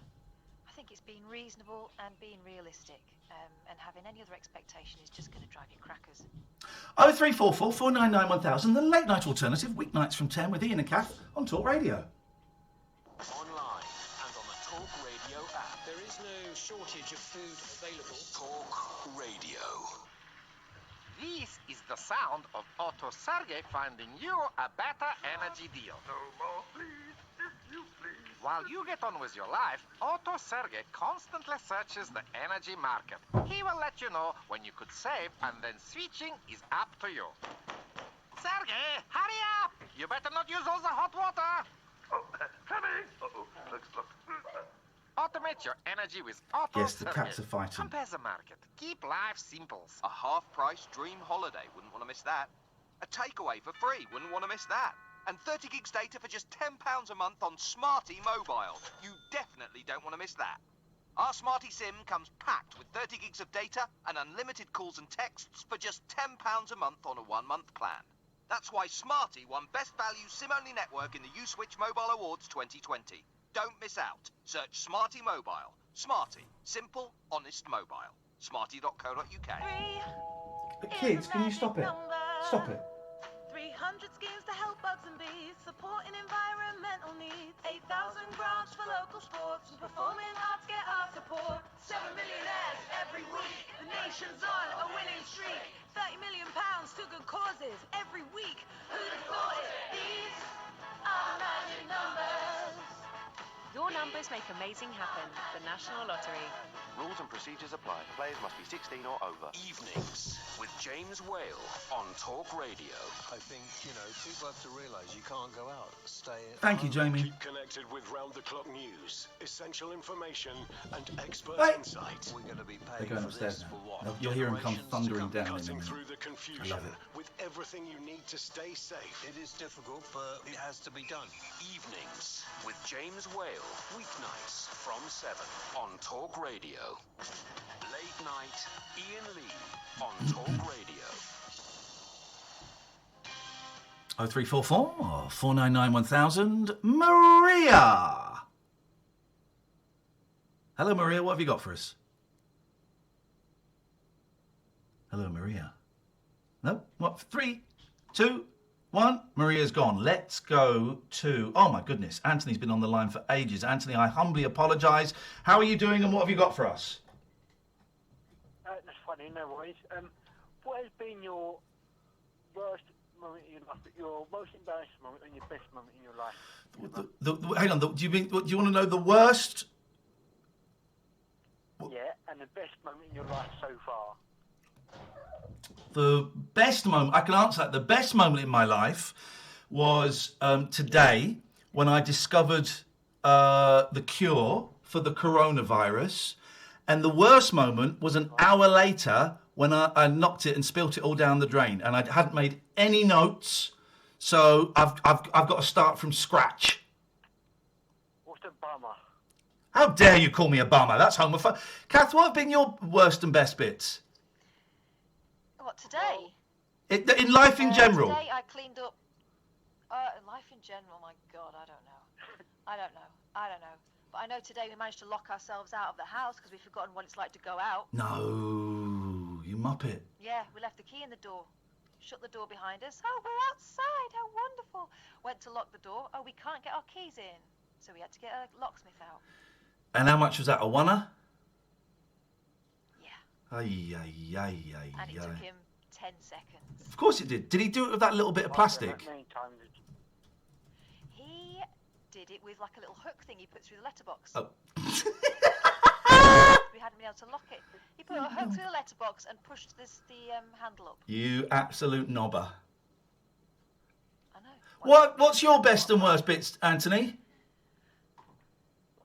I think it's being reasonable and being realistic. And having any other expectation is just going to drive you crackers. 0344 499 1000, the late night alternative, weeknights from 10 with Ian and Kath on Talk Radio. Online and on the Talk Radio app. There is no shortage of food available. Talk Radio. This is the sound of Otto Sergey finding you a better energy deal. No more, please, if you please. While you get on with your life, Otto Sergey constantly searches the energy market. He will let you know when you could save, and then switching is up to you. Sergey, hurry up! You better not use all the hot water. Oh, coming! Uh-oh, look. Automate your energy with Otto Yes, the Sergey. cats are fighting. Compare the market. Keep life simple. A half-price dream holiday, wouldn't want to miss that. A takeaway for free, wouldn't want to miss that. And 30 gigs data for just £10 a month on Smarty Mobile. You definitely don't want to miss that. Our Smarty SIM comes packed with 30 gigs of data and unlimited calls and texts for just £10 a month on a 1-month plan. That's why Smarty won Best Value SIM-only network in the U-Switch Mobile Awards 2020. Don't miss out. Search Smarty Mobile. Smarty. Simple, honest mobile. Smarty.co.uk. Kids, can you stop it? Stop it. 300 schemes to help bugs and bees, supporting environmental needs. 8,000 grants for local sports, and performing arts get our support. 7 millionaires every week. The nation's on a winning streak. £30 million to good causes every week. Who'd have thought it? These are magic numbers. Your numbers make amazing happen. The National Lottery. Rules and procedures apply. Players must be 16 or over. Evenings with James Whale on Talk Radio. I think, you know, people have to realise you can't go out. Stay at Thank you, Jamie. Keep connected with round-the-clock news, essential information, and expert Hey. insight. We're going to be They're paying going for upstairs this now. for what? You'll hear them come Generations to thundering come. down in a Cutting minute. through the confusion I love it. with everything you need to stay safe. It is difficult, but it has to be done. Evenings with James Whale. Weeknights from 7 on Talk Radio. Late night, Ian Lee on Talk Radio. 0344 499 1000. Maria! Hello, Maria. What have you got for us? Hello, Maria. No? What? 3, 2, 1. Maria's gone. Let's go to... Oh, my goodness. Anthony's been on the line for ages. Anthony, I humbly apologise. How are you doing and what have you got for us? That's funny, no worries. What has been your worst moment in your life, your most embarrassing moment and your best moment in your life? Hang on. Do you want to know the worst? Yeah, and the best moment in your life so far. The best moment, I can answer that. The best moment in my life was today when I discovered the cure for the coronavirus. And the worst moment was an hour later when I knocked it and spilt it all down the drain. And I hadn't made any notes. So I've got to start from scratch. What's a bummer? How dare you call me a bummer? That's homophobic. Kath, what have been your worst and best bits? What, today? In life in general. Today I cleaned up... life in general, my God, I don't know. I don't know. But I know today we managed to lock ourselves out of the house because we've forgotten what it's like to go out. No, you muppet. Yeah, we left the key in the door. Shut the door behind us. Oh, we're outside. How wonderful. Went to lock the door. Oh, we can't get our keys in. So we had to get a locksmith out. And how much was that? A oneer? Yeah. Ay. And it took him 10 seconds. Of course it did. Did he do it with that little bit of plastic? He did it with like a little hook thing he put through the letterbox. Oh. We hadn't been able to lock it. He put a hook through the letterbox and pushed the handle up. You absolute knobber. I know. What's your best and worst bits, Anthony?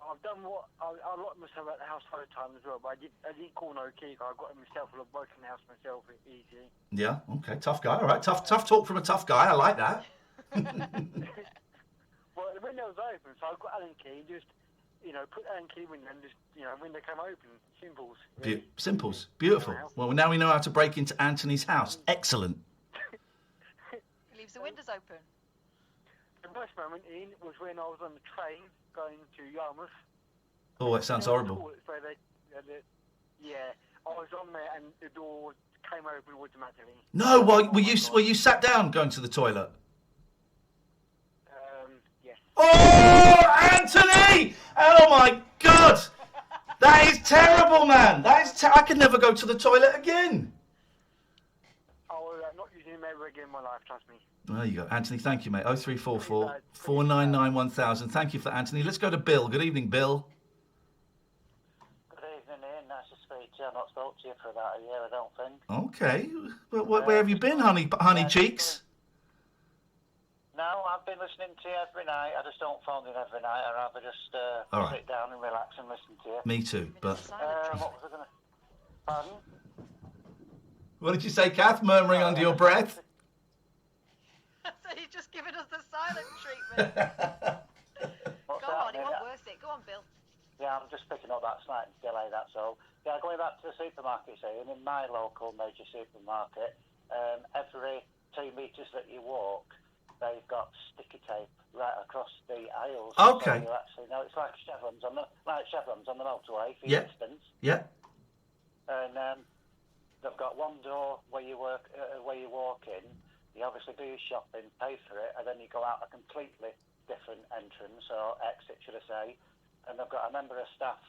I've done what I locked myself at the house for a time as well, but I didn't call no key. I got it myself. I broke in the house myself easy. Yeah, okay, tough guy. All right, tough talk from a tough guy. I like that. Well, the window was open, so I got Allen key. Just put Allen key window and just window came open. Simples. Really. Simples, beautiful. Well, now we know how to break into Anthony's house. Excellent. He leaves the windows open. The worst moment, Ian, was when I was on the train going to Yarmouth. Oh, that sounds horrible. Yeah, I was on there and the door came open automatically. No, were you sat down going to the toilet? Yes. Oh, Anthony! Oh my God! That is terrible, man. I could never go to the toilet again. Oh, I'm not using him ever again in my life, trust me. There you go. Anthony, thank you, mate. 0344 499 1000. Thank you for that, Anthony. Let's go to Bill. Good evening, Bill. Good evening, Ian. Nice to speak to you. I've not spoken to you for about a year, I don't think. Okay. Where have you been, honey cheeks? No, I've been listening to you every night. I just don't phone in every night. I'd rather just All right. sit down and relax and listen to you. Me too, but... What was I going to... Pardon? What did you say, Kath? Murmuring under your breath? So he's just given us the silent treatment. What's Go on, that? it won't worth it. Go on, Bill. Yeah, I'm just picking up that slight delay, that's all. Yeah, going back to the supermarket, Ian, in my local major supermarket, every 2 metres that you walk, they've got sticky tape right across the aisles. Okay. So you actually know it's like chevrons on the motorway, for Yeah. instance. Yeah. And they've got one door where you walk in. You obviously do your shopping, pay for it, and then you go out a completely different entrance or exit, should I say. And they've got a member of staff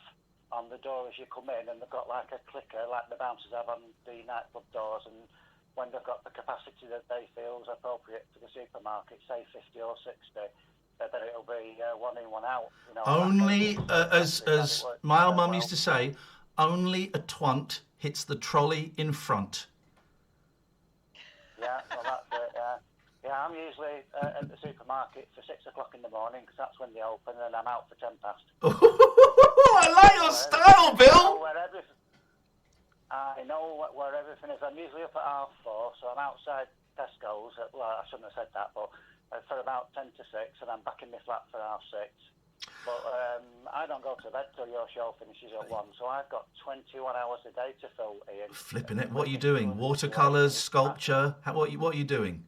on the door as you come in, and they've got like a clicker, like the bouncers have on the nightclub doors. And when they've got the capacity that they feel is appropriate for the supermarket, say 50 or 60, then it'll be one in, one out. Only, as my old mum used to say, only a twant hits the trolley in front. Yeah, well, that's it, yeah, I'm usually at the supermarket for 6 o'clock in the morning because that's when they open, and I'm out for 10 past. I like your style, Bill! I know where everything is. I'm usually up at 4:30, so I'm outside Tesco's. Well, I shouldn't have said that, but for about 10 to 6, and I'm back in my flat for 6:30. But I don't go to bed till your show finishes at 1, so I've got 21 hours a day to fill, Ian. Flipping it. What are you doing? Watercolours, sculpture? What are you doing?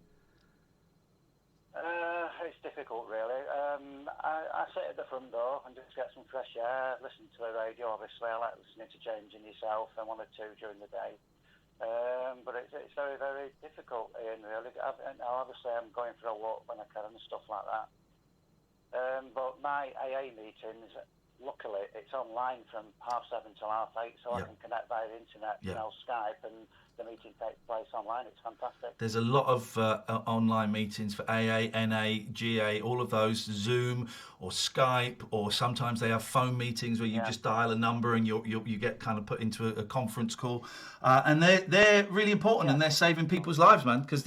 It's difficult, really. I sit at the front door and just get some fresh air, listen to the radio, obviously. I like listening to James and yourself and one or two during the day. But it's very, very difficult, Ian, really. Obviously, I'm going for a walk when I can and stuff like that. But my AA meetings, luckily, it's online from 7:30 till 8:30, so I can connect via the internet, Skype, and the meeting takes place online. It's fantastic. There's a lot of online meetings for AA, NA, GA, all of those, Zoom or Skype, or sometimes they have phone meetings where you just dial a number and you get kind of put into a conference call. And they're really important and they're saving people's lives, man, because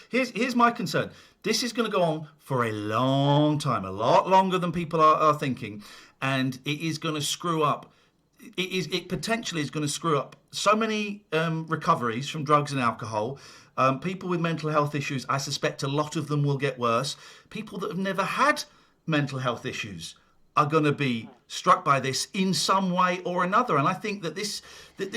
here's my concern. This is going to go on for a long time, a lot longer than people are thinking, and it is going to screw up. It potentially is going to screw up so many recoveries from drugs and alcohol. People with mental health issues, I suspect a lot of them will get worse. People that have never had mental health issues are going to be struck by this in some way or another. And I think that this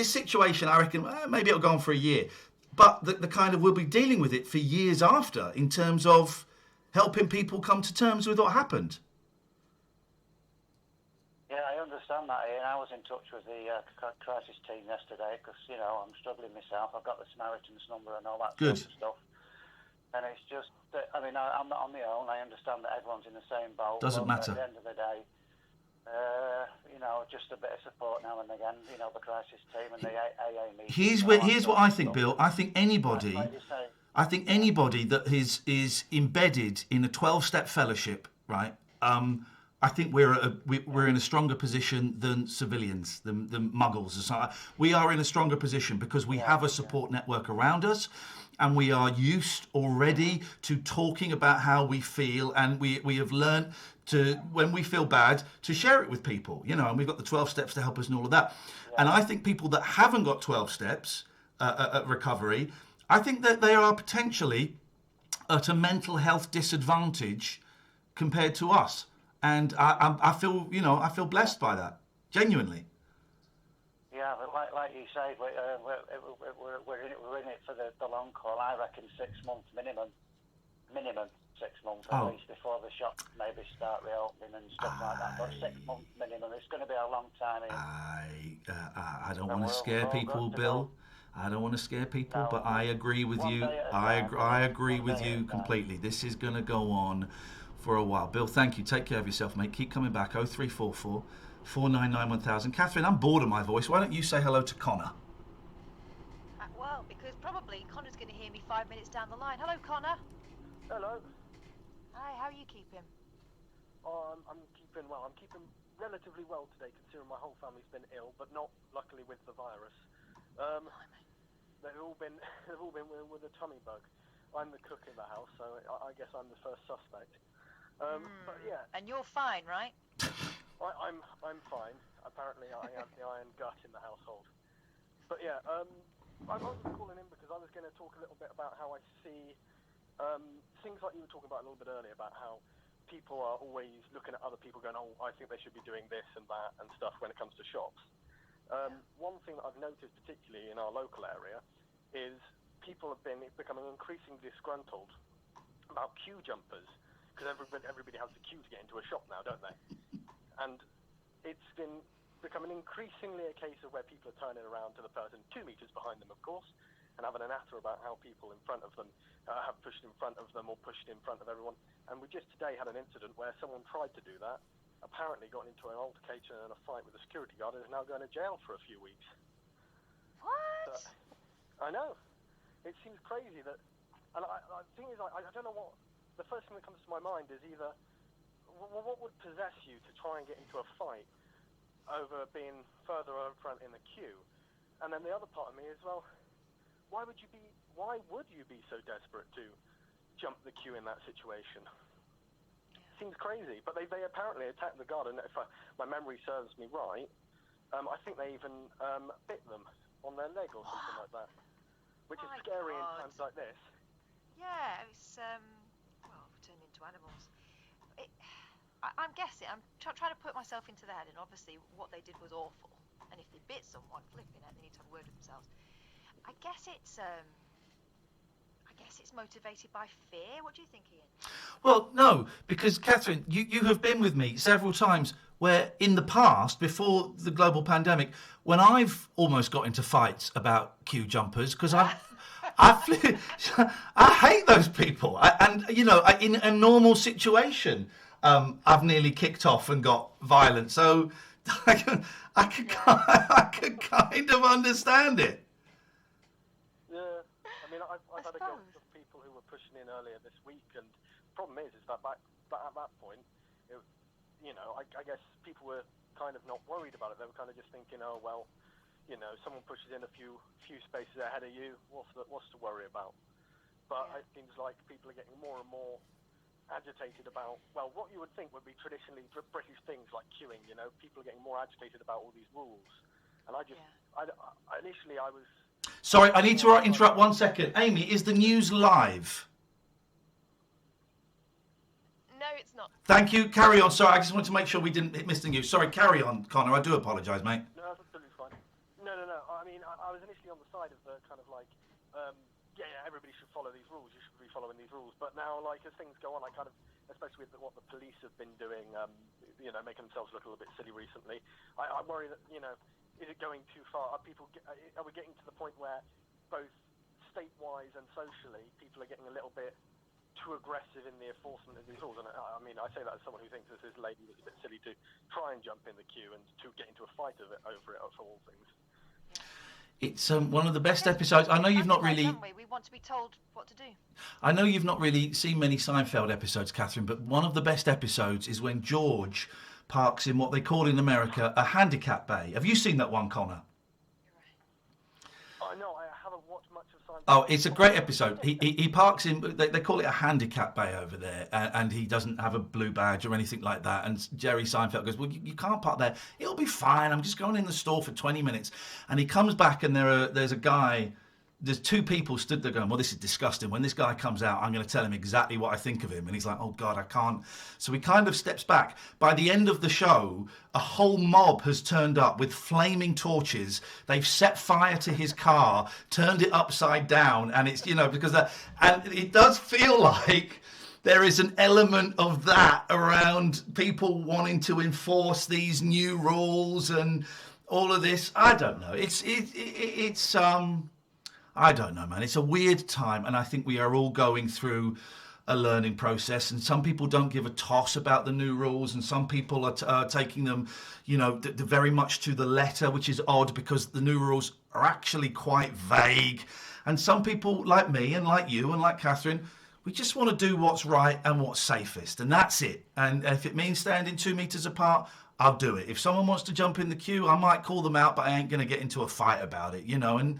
situation, I reckon, maybe it'll go on for a year. But the kind of we'll be dealing with it for years after in terms of helping people come to terms with what happened. Yeah, I understand that, Ian. I was in touch with the crisis team yesterday because, I'm struggling myself. I've got the Samaritan's number and all that sort of stuff. And it's just, I'm not on my own. I understand that everyone's in the same boat. Doesn't matter. At the end of the day, just a bit of support now and again, the crisis team and the AA meeting. Here's what I think, Bill. I think anybody that is embedded in a 12-step fellowship, right? I think we're in a stronger position than civilians, than muggles. We are in a stronger position because we have a support network around us, and we are used already to talking about how we feel, and we have learned to, when we feel bad, to share it with people, and we've got the 12 steps to help us and all of that. And I think people that haven't got 12 steps at recovery, I think that they are potentially at a mental health disadvantage compared to us. And I feel blessed by that, genuinely. Yeah, but like you say, we're in it for the long haul. I reckon 6 months minimum 6 months at least before the shops maybe start reopening and stuff like that. But 6 months minimum, it's going to be a long time. I don't want to scare people, Bill. I don't want to scare people, but I agree with you. I agree with you completely. This is going to go on for a while. Bill, thank you. Take care of yourself, mate. Keep coming back. 0344 499 1000. Catherine, I'm bored of my voice. Why don't you say hello to Connor? Well, because probably Connor's going to hear me 5 minutes down the line. Hello, Connor. Hello. Hi, how are you keeping? I'm keeping well. I'm keeping relatively well today, considering my whole family's been ill, but not luckily with the virus. They've all been with a tummy bug. I'm the cook in the house, so I guess I'm the first suspect. But yeah. And you're fine, right? I'm fine. Apparently, I have the iron gut in the household. But yeah, I was calling in because I was going to talk a little bit about how I see things like you were talking about a little bit earlier about how people are always looking at other people going, oh, I think they should be doing this and that and stuff when it comes to shops. One thing that I've noticed, particularly in our local area, is people have been becoming increasingly disgruntled about queue jumpers because everybody has to queue to get into a shop now, don't they? And it's been becoming increasingly a case of where people are turning around to the person 2 meters behind them, of course, and having an natter about how people in front of them have pushed in front of them or pushed in front of everyone. And we just today had an incident where someone tried to do that, apparently got into an altercation and a fight with a security guard and is now going to jail for a few weeks. What? I know. It seems crazy that... And the thing is, I don't know what... The first thing that comes to my mind is either... What would possess you to try and get into a fight over being further up front in the queue? And then the other part of me is, well, why would you be so desperate to jump the queue in that situation? Seems crazy, but they apparently attacked the guard, and if my memory serves me right, I think they even bit them on their leg or something like that, which is scary in times like this. Yeah, it's well, turned into animals. I'm guessing. I'm trying to put myself into their head, and obviously what they did was awful. And if they bit someone, flipping it, they need to have a word with themselves. I guess it's motivated by fear. What do you think, Ian? Well, no, because Catherine, you have been with me several times where in the past, before the global pandemic, when I've almost got into fights about queue jumpers, because I hate those people. In a normal situation, I've nearly kicked off and got violent. So I could kind of understand it. Yeah, I mean, I've had a go of people who were pushing in earlier this week, and the problem is that at that point, I guess people were kind of not worried about it. They were kind of just thinking, oh well, someone pushes in a few spaces ahead of you. What's to worry about? But it seems like people are getting more and more agitated about, well, what you would think would be traditionally British things like queuing. People are getting more agitated about all these rules, and initially I was. Sorry, I need to interrupt 1 second. Amy, is the news live? No, it's not. Thank you. Carry on. Sorry, I just wanted to make sure we didn't miss the news. Sorry, carry on, Connor. I do apologise, mate. No, that's absolutely fine. No. I mean, I was initially on the side of the kind of like, everybody should follow these rules. You should be following these rules. But now, like, as things go on, I kind of, especially with what the police have been doing, making themselves look a little bit silly recently. I worry that, is it going too far? Are we getting to the point where both state-wise and socially, people are getting a little bit too aggressive in the enforcement of these rules? And I mean, I say that as someone who thinks this lady was a bit silly to try and jump in the queue and to get into a fight over it, for all things. It's one of the best episodes. I know you've not really. We want to be told what to do. I know you've not really seen many Seinfeld episodes, Catherine, but one of the best episodes is when George parks in what they call in America a handicap bay. Have you seen that one, Connor? No, I haven't watched much of Seinfeld. Oh, it's a great episode. He parks in, they call it a handicap bay over there, and he doesn't have a blue badge or anything like that. And Jerry Seinfeld goes, well, you can't park there. It'll be fine. I'm just going in the store for 20 minutes. And he comes back, and there's a guy, there's two people stood there going, well, this is disgusting. When this guy comes out, I'm going to tell him exactly what I think of him. And he's like, oh, God, I can't. So he kind of steps back. By the end of the show, a whole mob has turned up with flaming torches. They've set fire to his car, turned it upside down. And it's, because and it does feel like there is an element of that around people wanting to enforce these new rules and all of this. I don't know. It's I don't know, man. It's a weird time, and I think we are all going through a learning process, and some people don't give a toss about the new rules, and some people are taking them, very much to the letter, which is odd because the new rules are actually quite vague. And some people, like me and like you and like Catherine, we just want to do what's right and what's safest, and that's it. And if it means standing 2 meters apart, I'll do it. If someone wants to jump in the queue, I might call them out, but I ain't going to get into a fight about it, and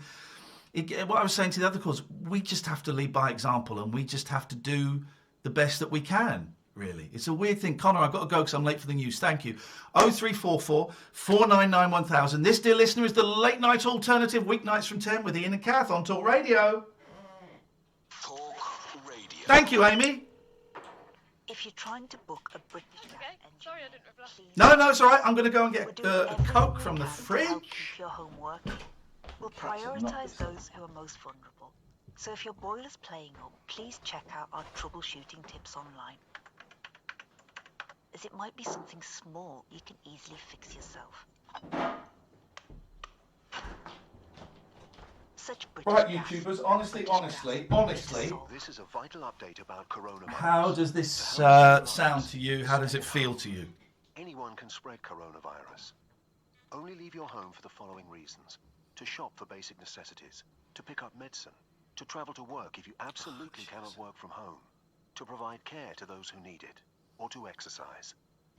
what I was saying to the other calls, we just have to lead by example, and we just have to do the best that we can, really. It's a weird thing. Connor, I've got to go because I'm late for the news. Thank you. 0344 499 1000. This, dear listener, is the Late Night Alternative, weeknights from 10 with Ian and Kath on Talk Radio. Talk Radio. Thank you, Amy. If you're trying to book a British Sorry, I didn't reply. No, it's all right. I'm going to go and get a Coke from the fridge. Keep your home working. We'll prioritise those who are most vulnerable. So if your boiler's playing up, please check out our troubleshooting tips online. As it might be something small you can easily fix yourself. Such British Right, gas, YouTubers, honestly, This is a vital update about coronavirus. how does this sound to you? How does it feel to you? Anyone can spread coronavirus. Only leave your home for the following reasons: to shop for basic necessities, to pick up medicine, to travel to work if you absolutely cannot work from home, to provide care to those who need it, or to exercise.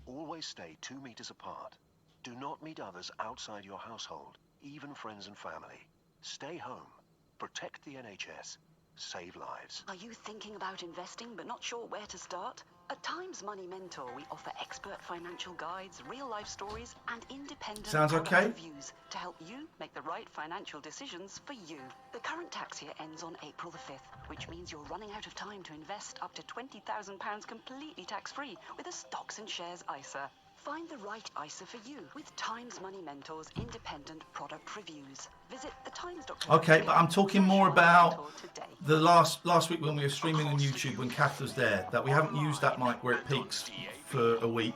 Always stay 2 meters apart. Do not meet others outside your household, even friends and family. Stay home. Protect the NHS. save lives. Are you thinking about investing but not sure where to start? At Times Money Mentor, we offer expert financial guides, real-life stories, and independent Sounds product okay? reviews to help you make the right financial decisions for you. The current tax year ends on April the 5th, which means you're running out of time to invest up to £20,000 completely tax-free with a stocks and shares ISA. Find the right ISA for you with Times Money Mentor's independent product reviews. Visit thetimes.co.uk. Okay, but I'm talking more about the last week when we were streaming on YouTube when Kath was there, that we haven't used that mic where it peaks for a week.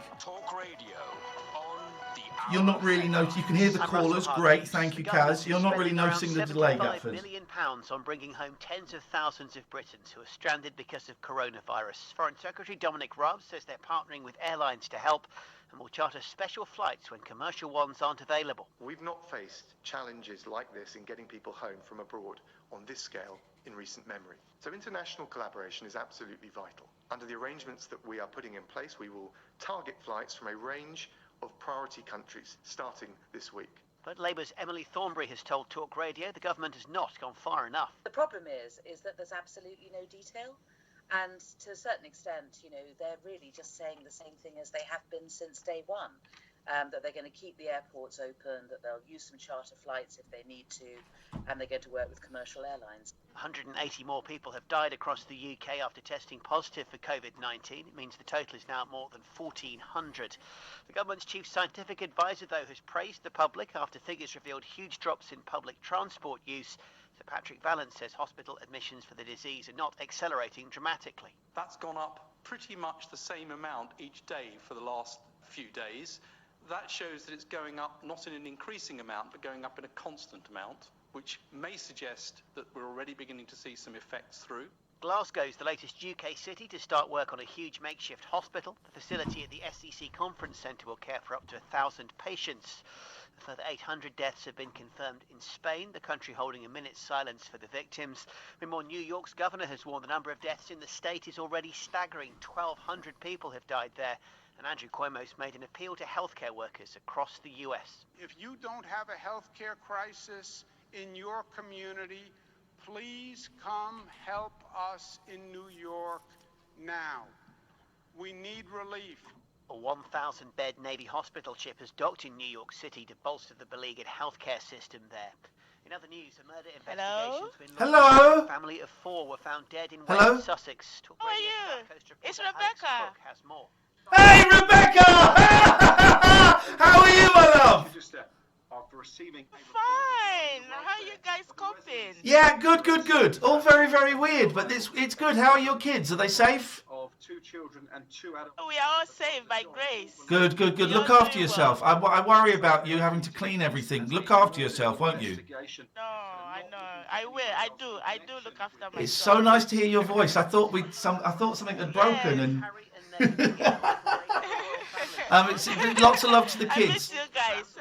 You're not really noticing. You can hear the callers. Great, thank you, Kaz. You're not really noticing the delay, £75 Gaffers. million on bringing home tens of thousands of Britons who are stranded because of coronavirus. Foreign Secretary Dominic Raab says they're partnering with airlines to help and will charter special flights when commercial ones aren't available. We've not faced challenges like this in getting people home from abroad on this scale in recent memory. So international collaboration is absolutely vital. Under the arrangements that we are putting in place, we will target flights from a range of priority countries starting this week. But Labour's Emily Thornberry has told Talk Radio the government has not gone far enough. The problem is that there's absolutely no detail. And to a certain extent, you know, they're really just saying the same thing as they have been since day one, that they're going to keep the airports open, that they'll use some charter flights if they need to, and they're going to work with commercial airlines. 180 more people have died across the UK after testing positive for COVID-19. It means the total is now more than 1,400. The government's chief scientific advisor, though, has praised the public after figures revealed huge drops in public transport use. Sir Patrick Vallance says hospital admissions for the disease are not accelerating dramatically. That's gone up pretty much the same amount each day for the last few days. That shows that it's going up not in an increasing amount, but going up in a constant amount, which may suggest that we're already beginning to see some effects through. Glasgow's the latest UK city to start work on a huge makeshift hospital. The facility at the SEC Conference Centre will care for up to 1,000 patients. A further 800 deaths have been confirmed in Spain, the country holding a minute's silence for the victims. Meanwhile, New York's governor has warned the number of deaths in the state is already staggering. 1,200 people have died there. And Andrew Cuomo's made an appeal to healthcare workers across the US. If you don't have a healthcare crisis in your community, please come help us in New York now. We need relief. A 1,000-bed Navy hospital ship has docked in New York City to bolster the beleaguered healthcare system there. In other news, a murder investigation. Hello? A family of 4 were found dead in Hello? West Sussex. How are you? It's Rebecca. Has more. Hey, Rebecca! How are you, my love? After receiving fine. How are you guys coping? Yeah, good. All very, very weird, but it's good. How are your kids? Are they safe? Of 2 children and 2 adults. We are all saved by grace. Good. Look after yourself. I worry about you having to clean everything. Look after yourself, won't you? No, I know. I will. I do look after myself. It's so nice to hear your voice. I thought something had broken and. It's lots of love to the kids. I miss you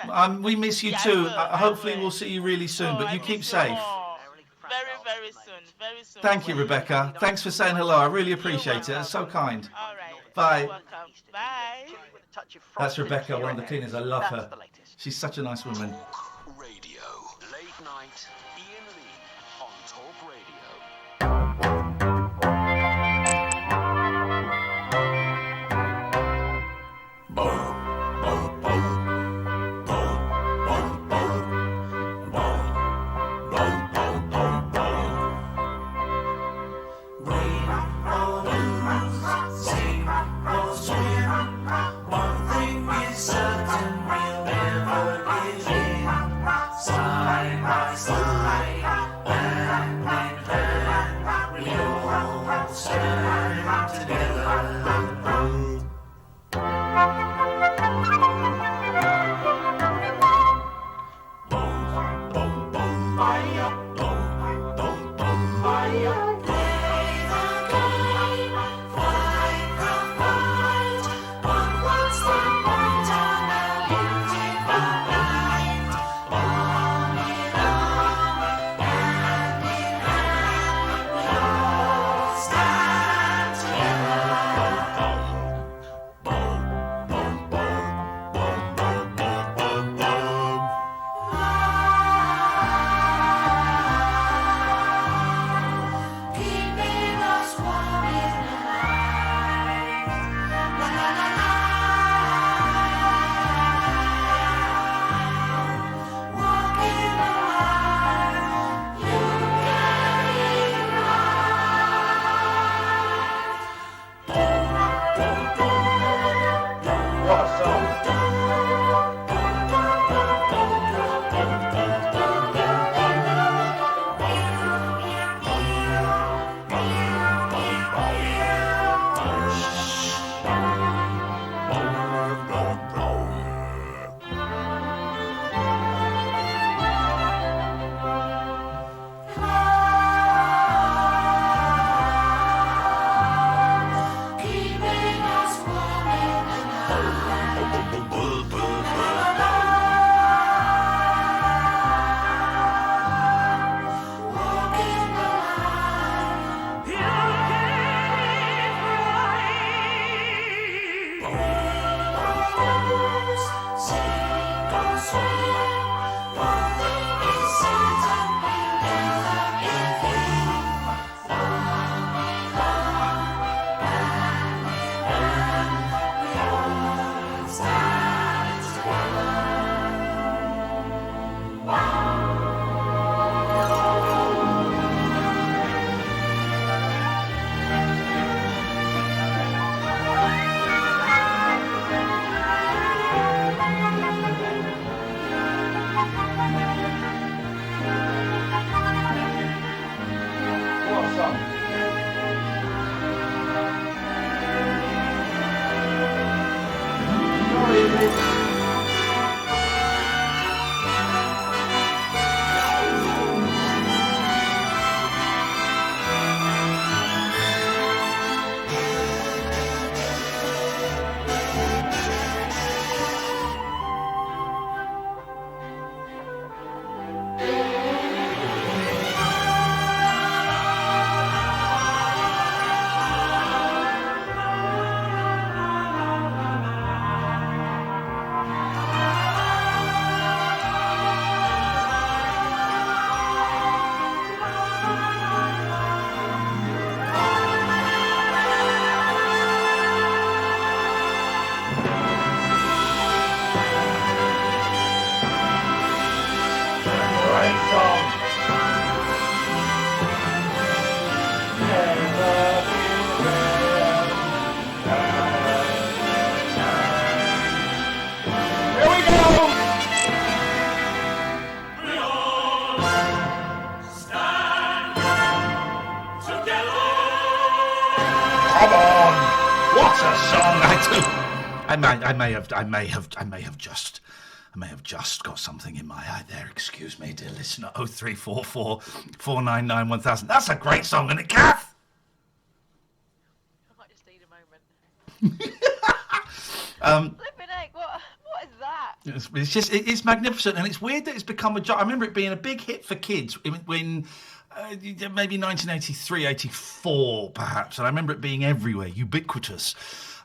guys. We miss you too. Hopefully we'll see you really soon, but you keep safe. Very soon. Thank you, Rebecca. Thanks for saying hello. I really appreciate it. That's so kind. All right. Bye. Bye. That's Rebecca, one of the cleaners. I love her. She's such a nice woman. Radio. Late night. Ian Lee on Talk Radio. Side by side, hand in hand. That's a song. I may have just got something in my eye there. Excuse me, dear listener. 0344 499 1000. That's a great song, isn't it, Kath? I might just need a moment. Flipping heck, what is that? It's magnificent, and it's weird that it's become a joke. I remember it being a big hit for kids when maybe 1983, 84, perhaps, and I remember it being everywhere, ubiquitous.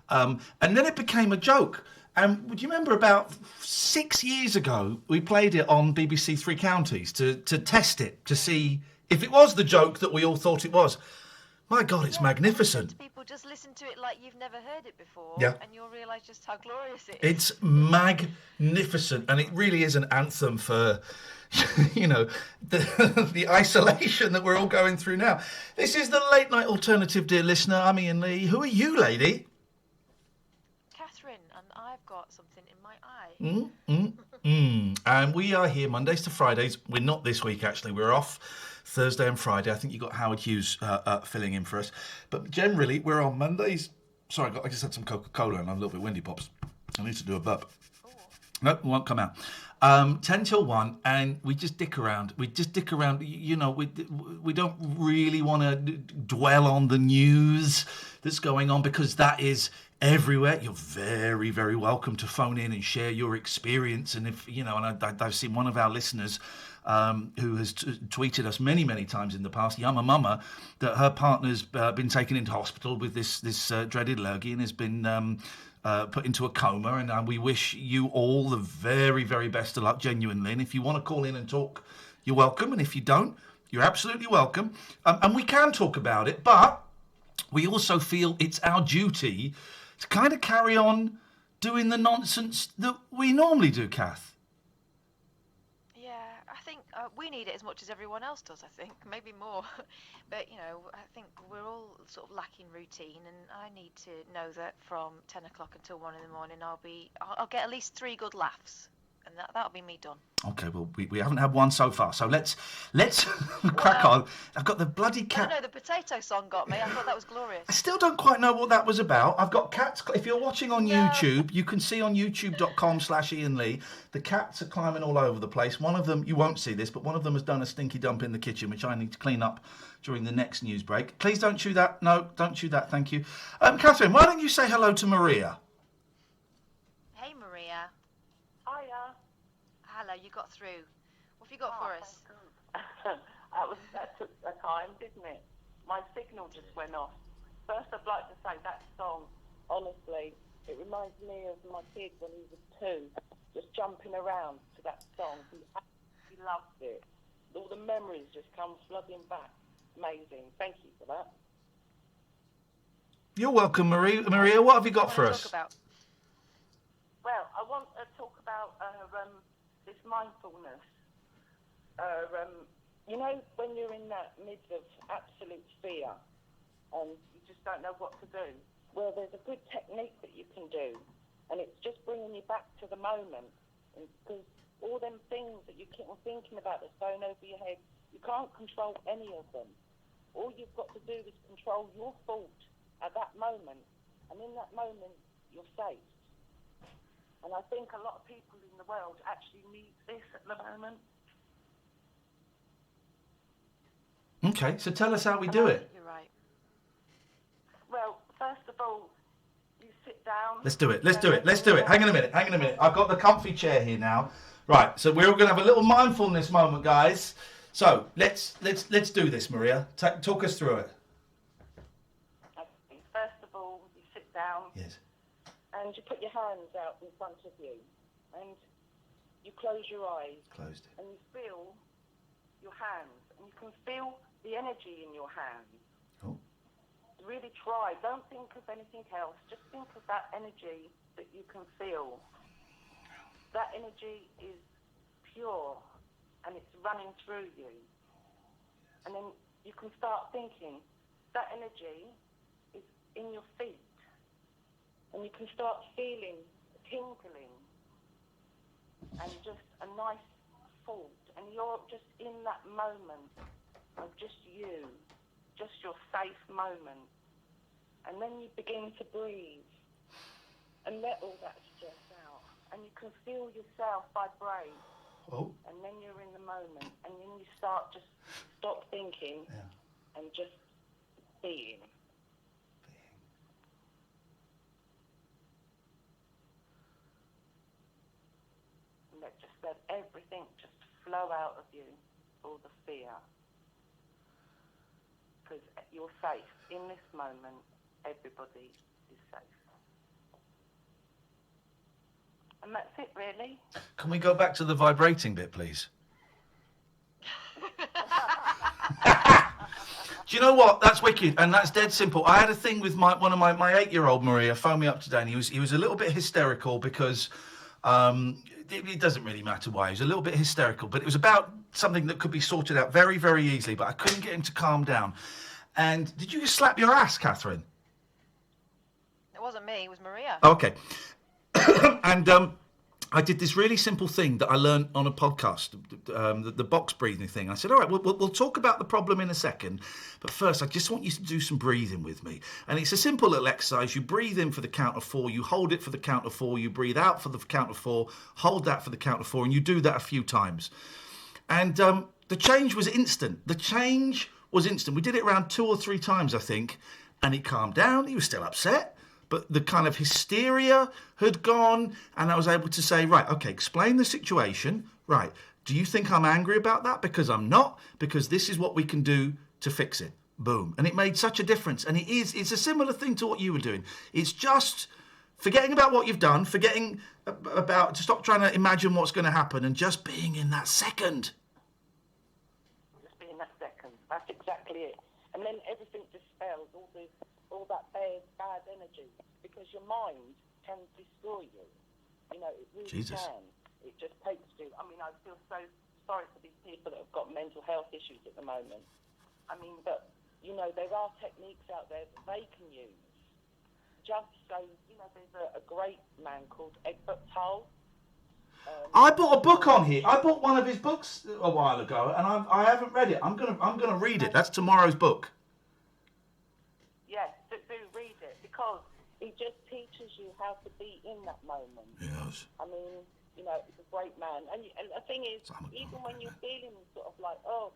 And then it became a joke. And do you remember about 6 years ago, we played it on BBC Three Counties to test it, to see if it was the joke that we all thought it was. My God, it's magnificent. People just listen to it like you've never heard it before, Yeah. and you'll realise just how glorious it is. It's magnificent, and it really is an anthem for, you know, the isolation that we're all going through now. This is the Late Night Alternative, dear listener. I'm Ian Lee. Who are you, lady? Catherine, and I've got something in my eye. And we are here Mondays to Fridays. We're not this week, actually. We're off Thursday and Friday. I think you got Howard Hughes filling in for us. But generally, we're on Mondays. Sorry, I just had some Coca-Cola and I'm a little bit windy, Pops. I need to do a burp. Nope, it won't come out. 10 till 1, and we just dick around. You know, we don't really want to dwell on the news that's going on, because that is everywhere. You're very, very welcome to phone in and share your experience. And if, you know, and I've seen one of our listeners who has tweeted us many, many times in the past, Yama Mama, that her partner's been taken into hospital with this dreaded lurgy and has been put into a coma, and we wish you all the very, very best of luck, genuinely. And if you want to call in and talk, you're welcome, and if you don't, you're absolutely welcome. And we can talk about it, but we also feel it's our duty to kind of carry on doing the nonsense that we normally do, Kath. Yeah, I think we need it as much as everyone else does, I think, maybe more. But, you know, I think we're all sort of lacking routine, and I need to know that from 10 o'clock until 1 in the morning I'll get at least 3 good laughs, and that'll be me done. Okay, well, we haven't had one so far, so let's crack on. I've got the bloody cat. No, the potato song got me. I thought that was glorious. I still don't quite know what that was about. I've got cats. If you're watching on YouTube, you can see on youtube.com/Ian Lee, the cats are climbing all over the place. One of them, you won't see this, but one of them has done a stinky dump in the kitchen, which I need to clean up during the next news break. Please don't chew that. No, don't chew that. Thank you. Catherine, why don't you say hello to Maria? Hey, Maria. Hiya. Hello, you got through. What have you got for us? That took a time, didn't it? My signal just went off. First, I'd like to say that song, honestly, it reminds me of my kid when he was 2, just jumping around to that song. He absolutely loved it. All the memories just come flooding back. Amazing. Thank you for that. You're welcome, Maria. Maria, what have you got for us? Well, I want to talk about this mindfulness. You know, when you're in that midst of absolute fear and you just don't know what to do, well, there's a good technique that you can do, and it's just bringing you back to the moment. Because all them things that you keep thinking about that's going over your head, you can't control any of them. All you've got to do is control your thought at that moment, and in that moment, you're safe. And I think a lot of people in the world actually need this at the moment. Okay, so tell us how we do it. You're right. Well, first of all, you sit down. Let's do it. Hang on a minute. I've got the comfy chair here now. Right, so we're all going to have a little mindfulness moment, guys. So let's do this, Maria. Talk us through it. Okay. First of all, you sit down. Yes. And you put your hands out in front of you, and you close your eyes. Closed. And you feel your hands, and you can feel the energy in your hands. Oh. Really try. Don't think of anything else. Just think of that energy that you can feel. That energy is pure, and it's running through you. And then you can start thinking, that energy is in your feet. And you can start feeling tingling and just a nice thought. And you're just in that moment of just you, just your safe moment. And then you begin to breathe and let all that stress out. And you can feel yourself vibrate. Oh. And then you're in the moment. And then you stop thinking and just being. And let everything just flow out of you, all the fear. Because you're safe. In this moment, everybody is safe. And that's it, really. Can we go back to the vibrating bit, please? Do you know what? That's wicked, and that's dead simple. I had a thing with one of my 8-year-old Maria phoned me up today, and he was a little bit hysterical because it doesn't really matter why. He was a little bit hysterical, but it was about something that could be sorted out very, very easily, but I couldn't get him to calm down. And did you just slap your ass, Catherine? It wasn't me, it was Maria. Okay. And I did this really simple thing that I learned on a podcast, the box breathing thing. I said, all right, we'll talk about the problem in a second, but first I just want you to do some breathing with me. And it's a simple little exercise. You breathe in for the count of 4, you hold it for the count of 4, you breathe out for the count of 4, hold that for the count of 4, and you do that a few times. And the change was instant. We did it around 2 or 3 times, I think, and he calmed down. He was still upset. But the kind of hysteria had gone, and I was able to say, right, okay, explain the situation. Right, do you think I'm angry about that? Because I'm not, because this is what we can do to fix it. Boom. And it made such a difference. And it's a similar thing to what you were doing. It's just forgetting about what you've done, forgetting about, to stop trying to imagine what's going to happen, and just being in that second. Just being in that second. That's exactly it. And then everything dispels, all that bad energy, because your mind can destroy you. You know, it really can. It just takes you. I mean, I feel so sorry for these people that have got mental health issues at the moment. I mean, but, you know, there are techniques out there that they can use. Just so, you know, there's a great man called Eckhart Tolle. I bought a book on here. I bought one of his books a while ago, and I haven't read it. I'm gonna read it. That's tomorrow's book. Yes, do read it, because he just teaches you how to be in that moment. Yes. I mean, you know, he's a great man. And the thing is, even when you're feeling sort of like, oh,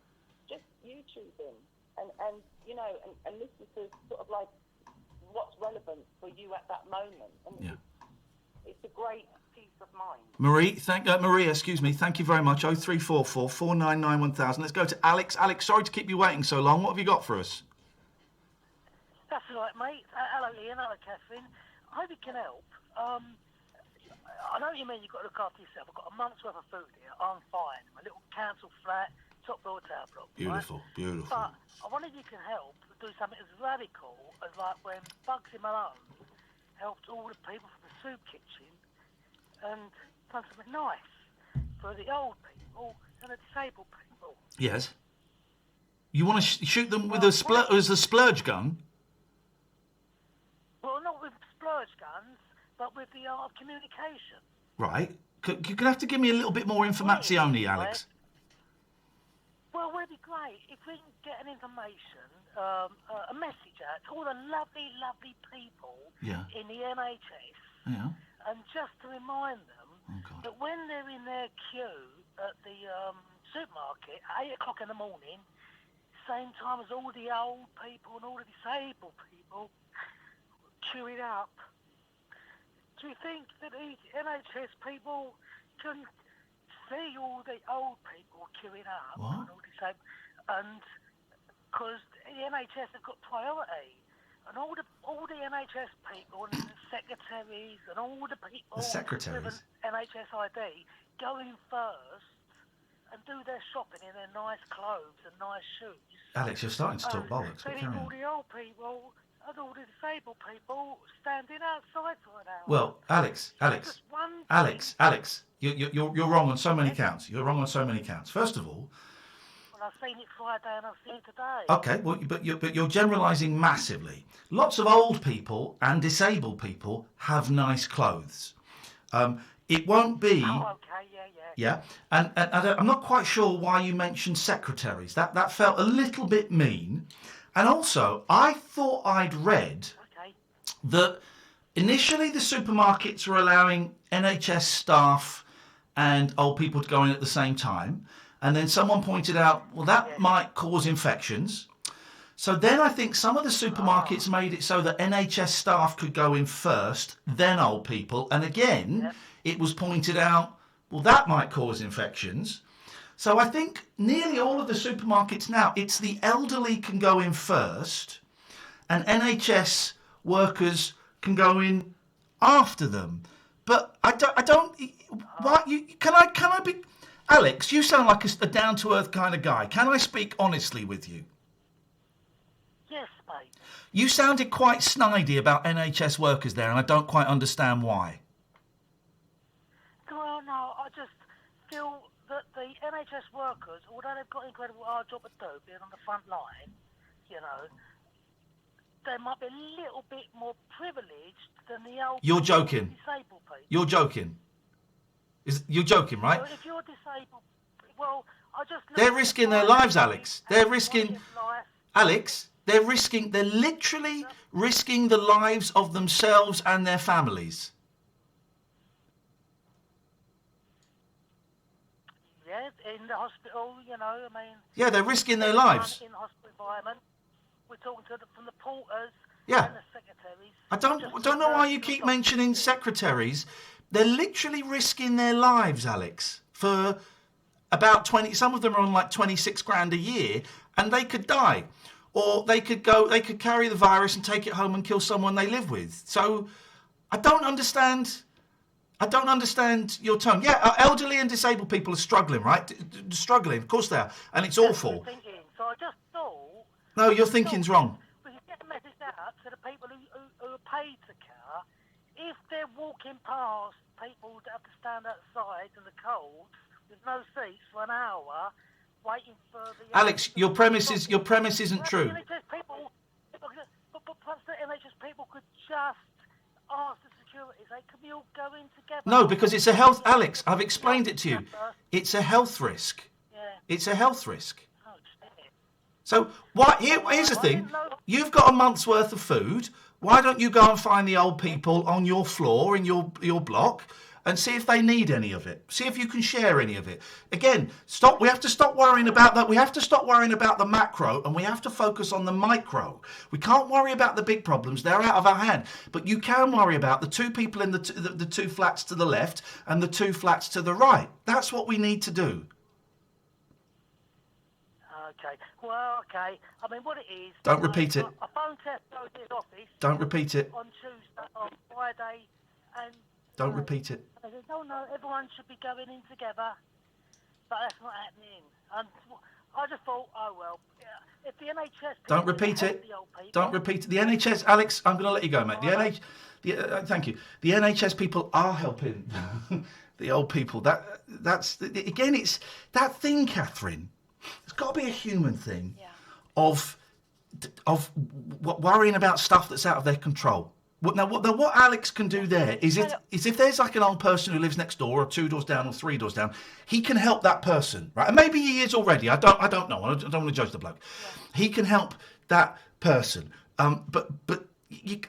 just YouTube him and you know, and listen to sort of like what's relevant for you at that moment. And it's a great peace of mind. Maria, excuse me, thank you very much. 0344 499 1000. Let's go to Alex. Alex, sorry to keep you waiting so long. What have you got for us? That's all right, mate. Hello, Ian. Hello, Catherine. I hope it can help. I know what you mean you've got to look after yourself. I've got a month's worth of food here. I'm fine. My little council flat, top floor tower block. Beautiful, right? beautiful. But I wonder if you can help do something as radical as like when Bugsy Malone helped all the people from the soup kitchen and done something nice for the old people and the disabled people. Yes. You want to shoot them with a splurge gun? Well, not with splurge guns, but with the art of communication. Right. You're going to have to give me a little bit more information, Alex. Well, would it be great if we can get an information, a message out to all the lovely, lovely people in the NHS, and just to remind them that when they're in their queue at the supermarket at 8 o'clock in the morning, same time as all the old people and all the disabled people, queuing up. Do you think that the NHS people can see all the old people queuing up? What? And because the NHS have got priority, and all the NHS people and the secretaries and all the people with an NHS ID go in first and do their shopping in their nice clothes and nice shoes. Alex, you're starting to talk bollocks. So leave all the old people and all the disabled people standing outside for an hour. Well, Alex, you're wrong on so many counts. You're wrong on so many counts. First of all, well, I've seen it Friday and I've seen it today. okay, well, but you're generalising massively. Lots of old people and disabled people have nice clothes. It won't be. Oh, okay, yeah. And I'm not quite sure why you mentioned secretaries. That felt a little bit mean. And also, I thought I'd read that initially the supermarkets were allowing NHS staff and old people to go in at the same time. And then someone pointed out, well, that might cause infections. So then I think some of the supermarkets made it so that NHS staff could go in first, then old people. And again, it was pointed out, well, that might cause infections. So I think nearly all of the supermarkets now, it's the elderly can go in first and NHS workers can go in after them. But I don't why, can I be... Alex, you sound like a down-to-earth kind of guy. Can I speak honestly with you? Yes, mate. You sounded quite snidey about NHS workers there, and I don't quite understand why. Well, no, I just feel that the NHS workers, although they've got an incredible hard job to do, being on the front line, you know, they might be a little bit more privileged than the old You're joking. disabled people. You're joking. You're joking, right? Well, if you're disabled, well, I just... They're risking their lives, Alex. They're risking... Alex, they're literally risking the lives of themselves and their families. Yeah, in the hospital, you know, I mean... Yeah, they're risking their lives. In the hospital environment, we're talking from the porters Yeah. and the secretaries. I don't know why you keep mentioning secretaries. They're literally risking their lives, Alex, for about 20... Some of them are on like 26 grand a year, and they could die. Or they could carry the virus and take it home and kill someone they live with. So I don't understand your tone. Yeah, elderly and disabled people are struggling, right? Struggling, of course they are. And it's awful. So I just thought... No, your thinking's wrong. We should get a message out to the people who are paid to care. If they're walking past people that have to stand outside in the cold with no seats for an hour, waiting for the... Alex, your premise isn't true. But perhaps the NHS people could just ask the security, say, can we all go in together? No, because it's a health... Alex, I've explained it to you. It's a health risk. Yeah. It's a health risk. Oh, shit. So here's the thing. You've got a month's worth of food. Why don't you go and find the old people on your floor in your block and see if they need any of it? See if you can share any of it. Again, we have to stop worrying about that. We have to stop worrying about the macro and we have to focus on the micro. We can't worry about the big problems. They're out of our hand. But you can worry about the two people in the two flats to the left and the two flats to the right. That's what we need to do. Okay. Well, okay. I mean, what it is... Don't repeat it. A phone test goes to his office... Don't repeat it. ...on Tuesday, on Friday, and... Don't repeat it. I said, no, everyone should be going in together. But that's not happening. And I just thought, oh, well, if the NHS... Don't repeat it. Don't repeat it. The NHS... Alex, I'm going to let you go, mate. Thank you. The NHS people are helping the old people. That's... Again, it's that thing, Catherine... There's got to be a human thing of worrying about stuff that's out of their control. Now, what Alex can do there is if there's like an old person who lives next door or 2 doors down or 3 doors down, he can help that person, right? And maybe he is already. I don't know. I don't want to judge the bloke. Yeah. He can help that person. But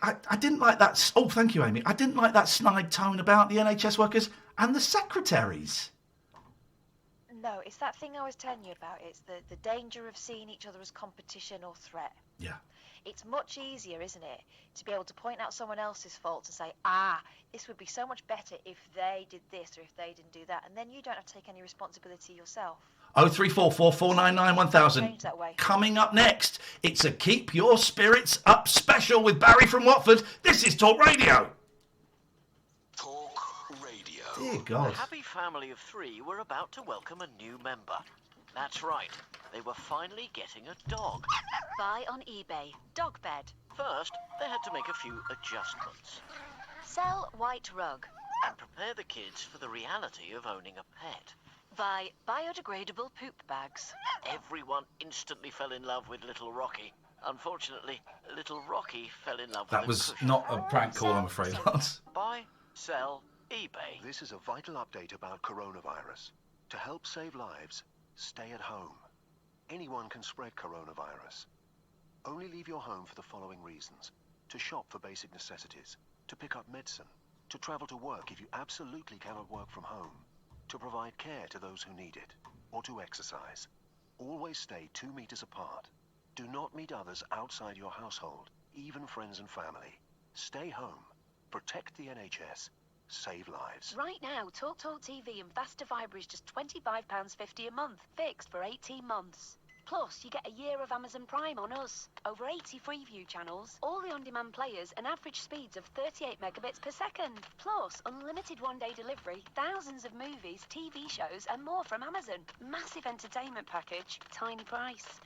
I didn't like that. Oh, thank you, Amy. I didn't like that snide tone about the NHS workers and the secretaries. No, it's that thing I was telling you about. It's the danger of seeing each other as competition or threat. Yeah. It's much easier, isn't it, to be able to point out someone else's faults and say, this would be so much better if they did this or if they didn't do that. And then you don't have to take any responsibility yourself. 0344 499 1000. Coming up next, it's a Keep Your Spirits Up special with Barry from Watford. This is Talk Radio. Dear God. A happy family of 3 were about to welcome a new member. That's right, they were finally getting a dog. Buy on eBay. Dog bed. First, they had to make a few adjustments. Sell white rug. And prepare the kids for the reality of owning a pet. Buy biodegradable poop bags. Everyone instantly fell in love with Little Rocky. Unfortunately, Little Rocky fell in love that with was not a prank call, I'm afraid, Lance. Buy, sell, eBay. This is a vital update about coronavirus. To help save lives, stay at home. Anyone can spread coronavirus. Only leave your home for the following reasons: to shop for basic necessities, to pick up medicine, to travel to work if you absolutely cannot work from home, to provide care to those who need it, or to exercise. Always stay 2 meters apart. Do not meet others outside your household, even friends and family. Stay home. Protect the NHS. Save lives. Right now, TalkTalk TV and Faster Fibre is just £25.50 a month, fixed for 18 months. Plus, you get a year of Amazon Prime on us. Over 80 Freeview channels, all the on-demand players, and average speeds of 38 megabits per second. Plus, unlimited one-day delivery, thousands of movies, TV shows, and more from Amazon. Massive entertainment package, tiny price.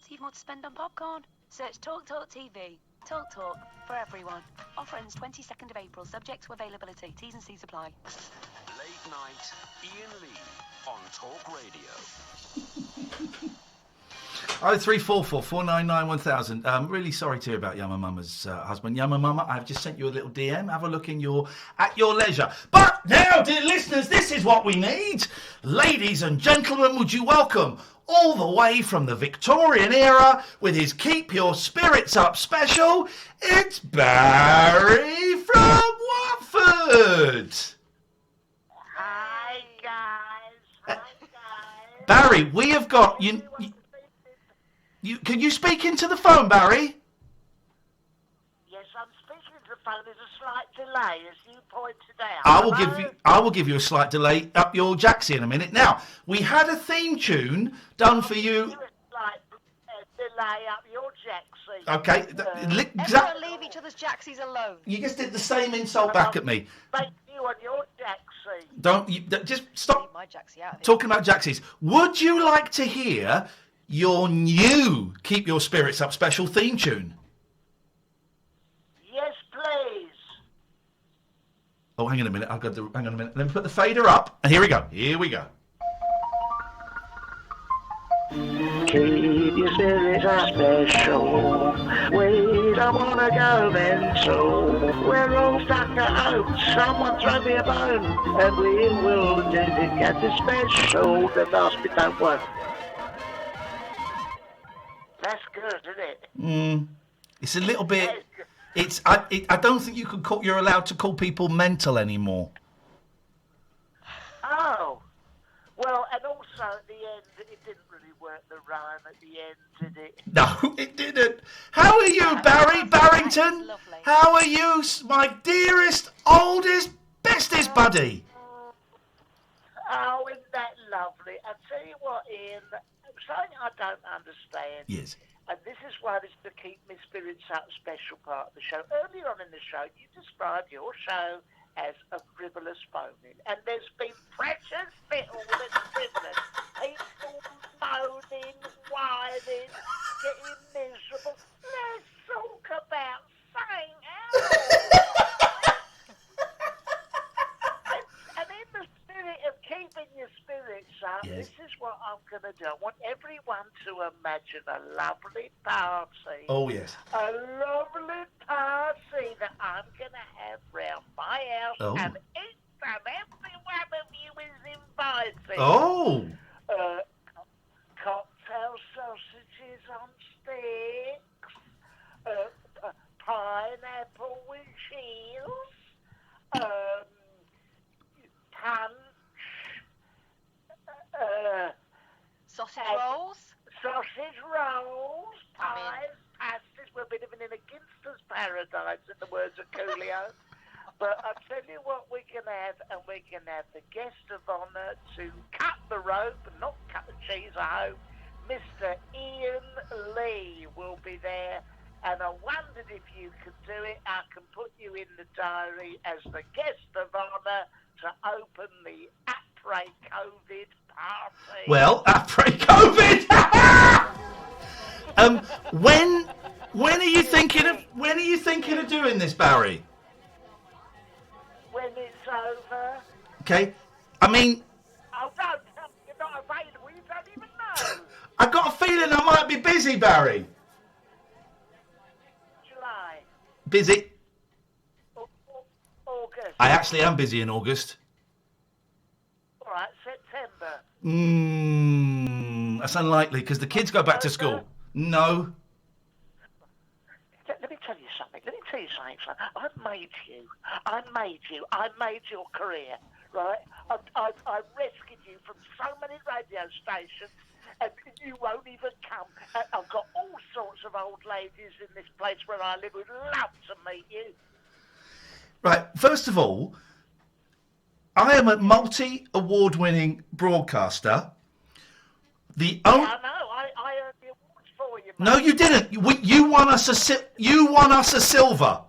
So you've more to spend on popcorn? Search TalkTalk TV. TalkTalk, for everyone. Offer ends 22nd of April, subject to availability. T's and C's apply. Late night, Ian Lee on Talk Radio. 0344 499 1000. Really sorry to hear about Yamamama's husband. Yamamama, I've just sent you a little DM. Have a look at your leisure. But now, dear listeners, this is what we need. Ladies and gentlemen, would you welcome, all the way from the Victorian era, with his Keep Your Spirits Up special, it's Barry from Watford. Hi, guys. Barry, we have got you. Can you speak into the phone, Barry? Yes, I'm speaking to the phone. There's a slight delay, as you pointed out. I will give you a slight delay up your Jaxie in a minute. Now, we had a theme tune done for you. A slight delay up your Jaxie. Okay, Everyone leave each other's Jaxies alone. You just did the same insult back at me. Thank you on your Jaxie. Just stop My Jaxie out. talking about Jaxies. Would you like to hear your new Keep Your Spirits Up special theme tune? Yes, please. Oh, hang on a minute. Hang on a minute. Let me put the fader up. And here we go. Here we go. Keep your spirits up special. We don't want to go mental. We're all stuck at home. Someone throw me a bone. And we will get the special. The last bit don't work. That's good, isn't it? It's a little bit. I don't think you're allowed to call people mental anymore. Oh. Well, and also at the end, it didn't really work the rhyme at the end, did it? No, it didn't. How are you, Barry Barrington? Lovely. How are you, my dearest, oldest, bestest buddy? Oh, isn't that lovely? I tell you what, Ian, something I don't understand. Yes. And this is why this is the Keep Me Spirits Up special part of the show. Earlier on in the show, you described your show as a frivolous phoning. And there's been precious little that's frivolous. People moaning, whining, getting miserable. Let's talk about something else. and in the spirit of keeping your spirits up, yes. This is what I'm going to do. I want everyone to imagine a lovely party. Oh, yes. A lovely party that I'm going to have round my house, and each and every one of you is invited. Oh. Cocktail sausages on sticks, pineapple with cheese, punch, sausage rolls, pies, pasties. We're living in a ginster's paradise, in the words of Coolio. But I'll tell you what we can have, and we can have the guest of honour to cut the rope, and not cut the cheese, I hope. Mr. Ian Lee will be there, and I wondered if you could do it. I can put you in the diary as the guest of honour to open the après-COVID party. Well, après-COVID. When are you thinking of doing this, Barry? When it's over. Okay. I mean, Oh, no, you're not available. You don't even know. I got a feeling I might be busy, Barry. July. Busy. August. I actually am busy in August. All right, September. That's unlikely because the kids go back to school. No. Let me tell you something. make fun. I made you. I made your career, right? I rescued you from so many radio stations, and you won't even come. And I've got all sorts of old ladies in this place where I live who'd love to meet you. Right, first of all, I am a multi-award-winning broadcaster. The I know. I earned the awards for you, mate. No, you didn't. You won us a silver.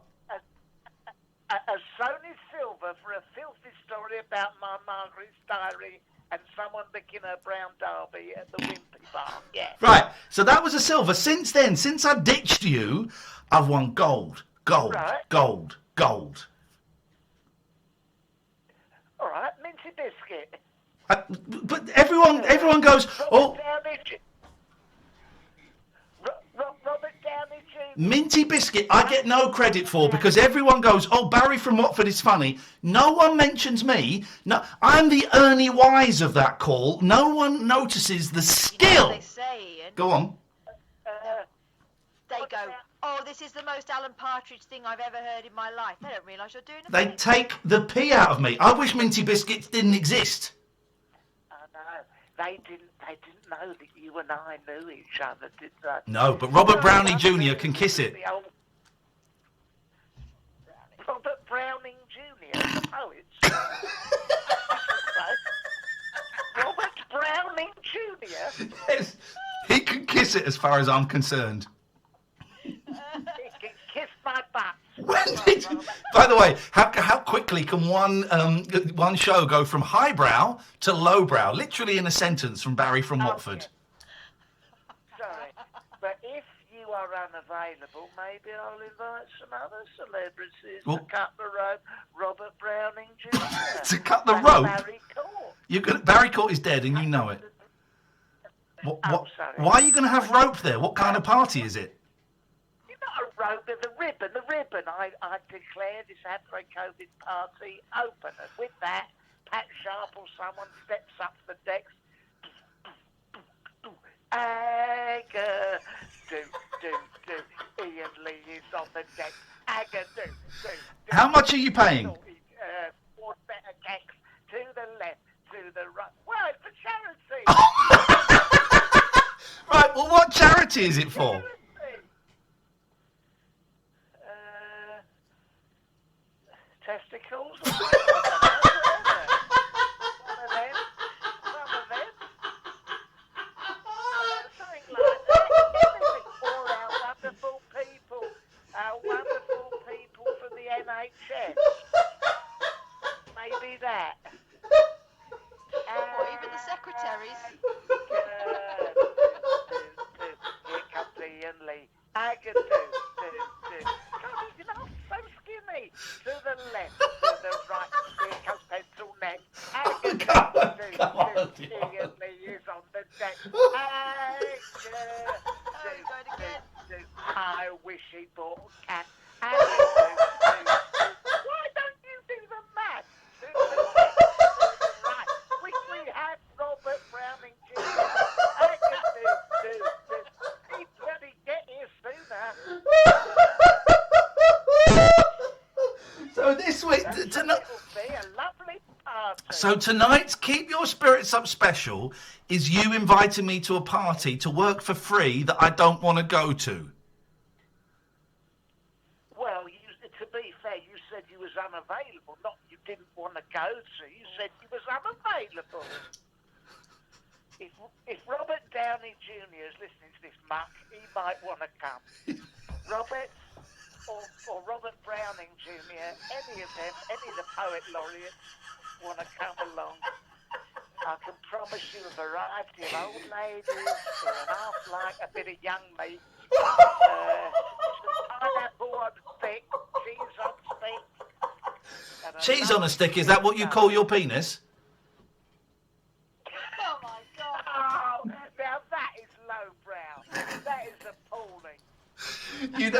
A Sony Silver for a filthy story about my Margaret's diary and someone licking her brown derby at the Wimpy Bar. Yeah. Right, so that was a silver. Since then, since I ditched you, I've won gold. Right. Gold. All right, Minty Biscuit. But everyone goes, oh, Robert Downey Jr. Minty Biscuit, I get no credit for because everyone goes, oh, Barry from Watford is funny. No one mentions me. No, I'm the Ernie Wise of that call. No one notices the skill. You know what they say, Ian? Go on. They go, oh, this is the most Alan Partridge thing I've ever heard in my life. They don't realise you're doing a They thing. take the pee out of me. I wish Minty Biscuits didn't exist. I know. They didn't know that you and I knew each other, did they? No, but Robert Browning Jr. can kiss it. The old Robert Browning Jr. the poet. Robert Browning Jr. Yes, he can kiss it as far as I'm concerned. He can kiss my butt. By the way, how quickly can one show go from highbrow to lowbrow, literally in a sentence from Barry from Watford? Sorry, but if you are unavailable, maybe I'll invite some other celebrities to cut the rope. Robert Browning Jr. To cut the and rope? Barry Court. Barry Court is dead, and you know it. Sorry. Why are you going to have rope there? What kind of party is it? Not a rope, but the ribbon. I declare this anti-COVID party open. And with that, Pat Sharp or someone steps up the decks. Aga, do. Ian Lee is on the deck. Aga, do. How much are you paying? Four better cakes to the left, to the right. Well, it's for charity. Right, well, what charity is it for? Testicles? Some of them. Something like that. Everything for our wonderful people from the NHS. Maybe that. Or even the secretaries. Here comes Ian Lee. I can do. God, you know, so skinny. To the left, to the right. Here comes Pencil Neck. I can do. Ian Lee is on the deck. I wish he bought a cat. Why don't you do the math? To the left, to the right. We have Robert Browning Jr. I can do. He'd bloody get here sooner. So this week, tonight. So tonight's Keep Your Spirits Up special is you inviting me to a party to work for free that I don't want to go to. Well, to be fair, you said you was unavailable, not you didn't want to go to. You said you was unavailable. If Robert Downey Jr. is listening to this muck, he might want to come. Robert or Robert Browning Jr., any of them, any of the poet laureates want to come along. I can promise you a variety of old ladies who are half like a bit of young meat. Pineapple on stick, cheese on stick. Cheese on a stick, is that what you call your penis? Oh my God! Oh, now that is lowbrow. That is appalling. You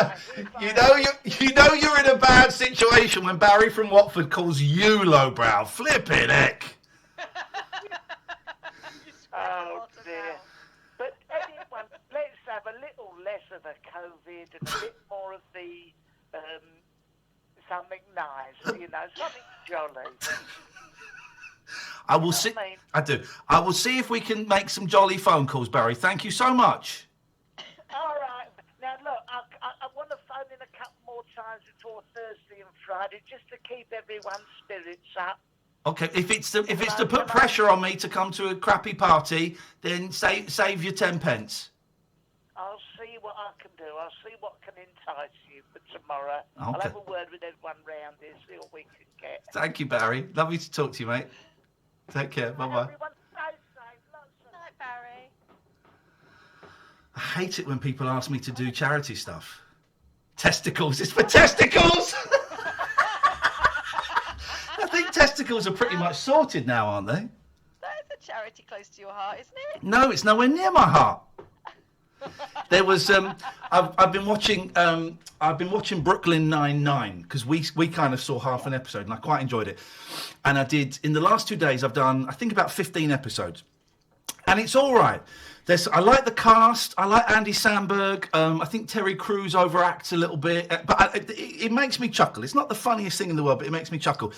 know you're in a bad situation when Barry from Watford calls you lowbrow. Flippin' heck. Oh dear. But anyone, let's have a little less of the COVID and a bit more of the something nice, you know, something jolly. I will see. I do. I will see if we can make some jolly phone calls, Barry. Thank you so much. All right. Now, look, I want to phone in a couple more times before Thursday and Friday just to keep everyone's spirits up. Okay, if it's to put pressure on me to come to a crappy party, then save your 10 pence. I'll see what I can do. I'll see what can entice you for tomorrow. I'll Okay. have a word with everyone round here, see what we can get. Thank you, Barry. Lovely to talk to you, mate. Take care. Bye-bye. Everyone stay safe. Lots of Night, Barry. I hate it when people ask me to do charity stuff. Testicles. It's for testicles! I think testicles are pretty much sorted now, aren't they? That is a charity close to your heart, isn't it? No, it's nowhere near my heart. There was I've been watching Brooklyn Nine-Nine because we kind of saw half an episode and I quite enjoyed it. And I did in the last 2 days I've done I think about 15 episodes. And it's all right. I like the cast. I like Andy Samberg. I think Terry Crews overacts a little bit, but it makes me chuckle. It's not the funniest thing in the world, but it makes me chuckle.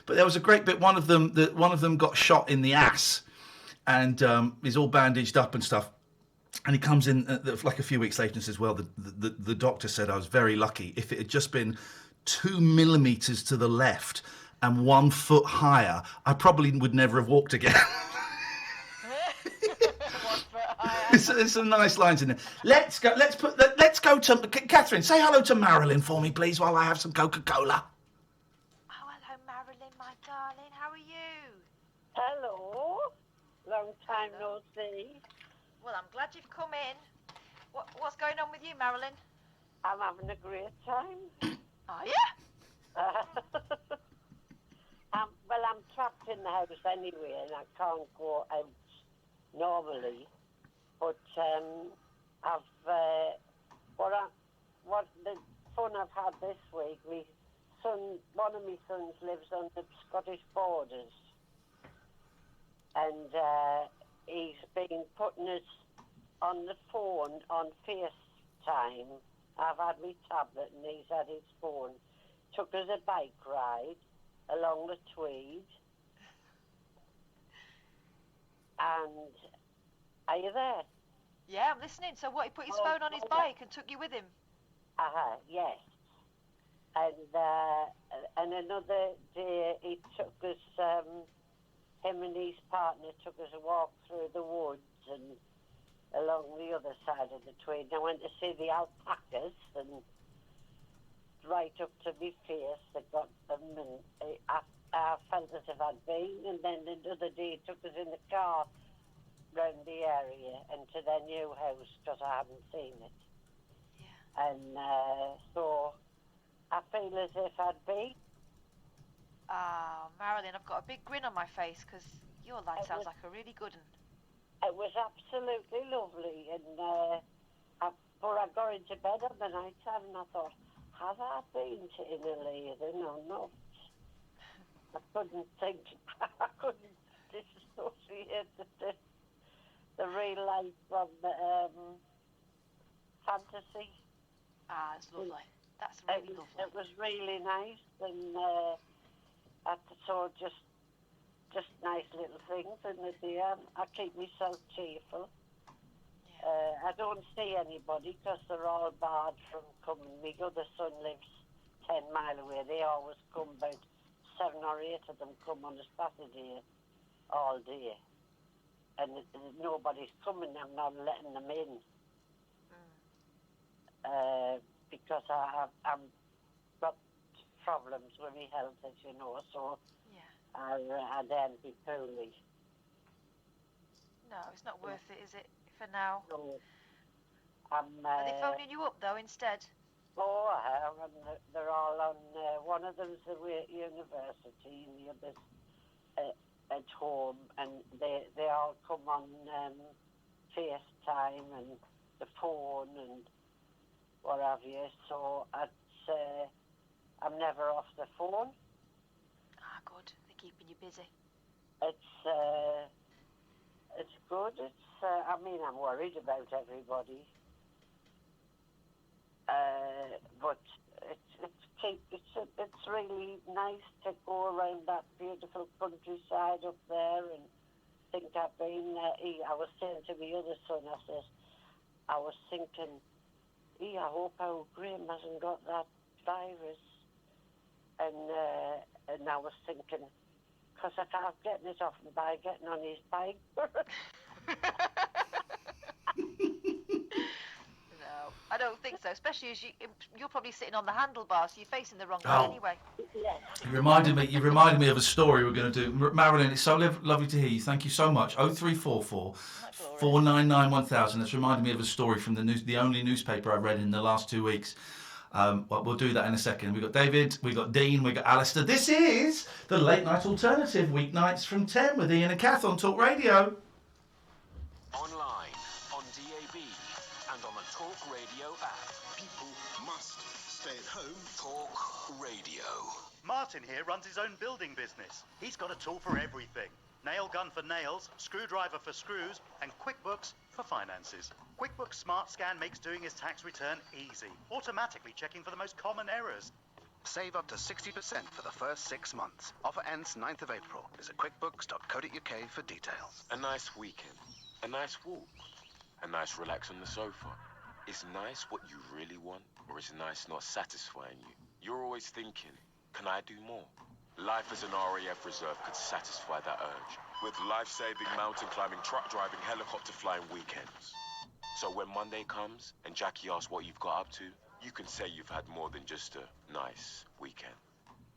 But there was a great bit. One of them got shot in the ass, and is all bandaged up and stuff. And he comes in like a few weeks later and says, "Well, the doctor said I was very lucky. If it had just been 2 millimeters to the left and 1 foot higher, I probably would never have walked again." There's some nice lines in there. Let's go to Catherine. Say hello to Marilyn for me, please, while I have some Coca-Cola. Oh, hello, Marilyn, my darling. How are you? Hello. Long time no see. Well, I'm glad you've come in. What's going on with you, Marilyn? I'm having a great time. Are you? Well, I'm trapped in the house anyway, and I can't go out normally. But what the fun I've had this week, one of my sons lives on the Scottish borders, and he's been putting us on the phone on FaceTime. I've had my tablet and he's had his phone. Took us a bike ride along the Tweed, and are you there? Yeah, I'm listening. So what, he put his phone on his bike and took you with him? Yes. And another day he took us, him and his partner took us a walk through the woods and along the other side of the Tweed. And I went to see the alpacas and right up to my face I got them, and I felt as if I'd been. And then another day he took us in the car round the area and to their new house because I hadn't seen it. Yeah. And so I feel as if I'd been. Oh, Marilyn, I've got a big grin on my face because your life sounds like a really good one. It was absolutely lovely, and before I got into bed on the night time, and I thought, have I been to Innerleithen or not? I couldn't think. I couldn't disassociate the real life from the fantasy. Ah, it's lovely. That's really lovely. It was really nice, and I saw just nice little things in the day. I keep myself cheerful. Yeah. I don't see anybody because they're all barred from coming. My other son lives 10 miles away. They always come, about 7 or 8 of them come on a Saturday all day. And nobody's coming. I'm not letting them in. Because I'm got problems with my health, as you know, so I daren't be poorly. No, it's not worth it, is it, for now? No. Are they phoning you up, though, instead? Oh, I have, and they're all on, one of them's away at university, and the other's at home, and they all come on FaceTime and the phone and what have you, so I'm never off the phone. Ah, good. They're keeping you busy. It's good. I mean, I'm worried about everybody, but it's it's really nice to go around that beautiful countryside up there and think I've been there. I was saying to my other son, I was thinking, I hope our Graham hasn't got that virus. And I was thinking, because I can't get it off him by getting on his bike. No, I don't think so. Especially as you're probably sitting on the handlebars, so you're facing the wrong way anyway. You reminded me of a story we're going to do. Marilyn, it's so lovely to hear you. Thank you so much. 0344 499 1000. That's reminded me of a story from the only newspaper I read in the last 2 weeks. Well, we'll do that in a second. We've got David, we've got Dean, we've got Alistair. This is the Late Night Alternative, weeknights from 10 with Ian and Kath on Talk Radio. Online, on DAB, and on the Talk Radio app. People must stay at home. Talk Radio. Martin here runs his own building business. He's got a tool for everything. Nail gun for nails, screwdriver for screws, and QuickBooks for finances. QuickBooks Smart Scan makes doing his tax return easy, automatically checking for the most common errors. Save up to 60% for the first 6 months. Offer ends 9th of April. Visit quickbooks.co.uk for details. A nice weekend, a nice walk, a nice relax on the sofa. Is nice what you really want, or is nice not satisfying you? You're always thinking, can I do more? Life as an RAF reserve could satisfy that urge. With life-saving mountain climbing, truck driving, helicopter flying weekends. So when Monday comes and Jackie asks what you've got up to, you can say you've had more than just a nice weekend.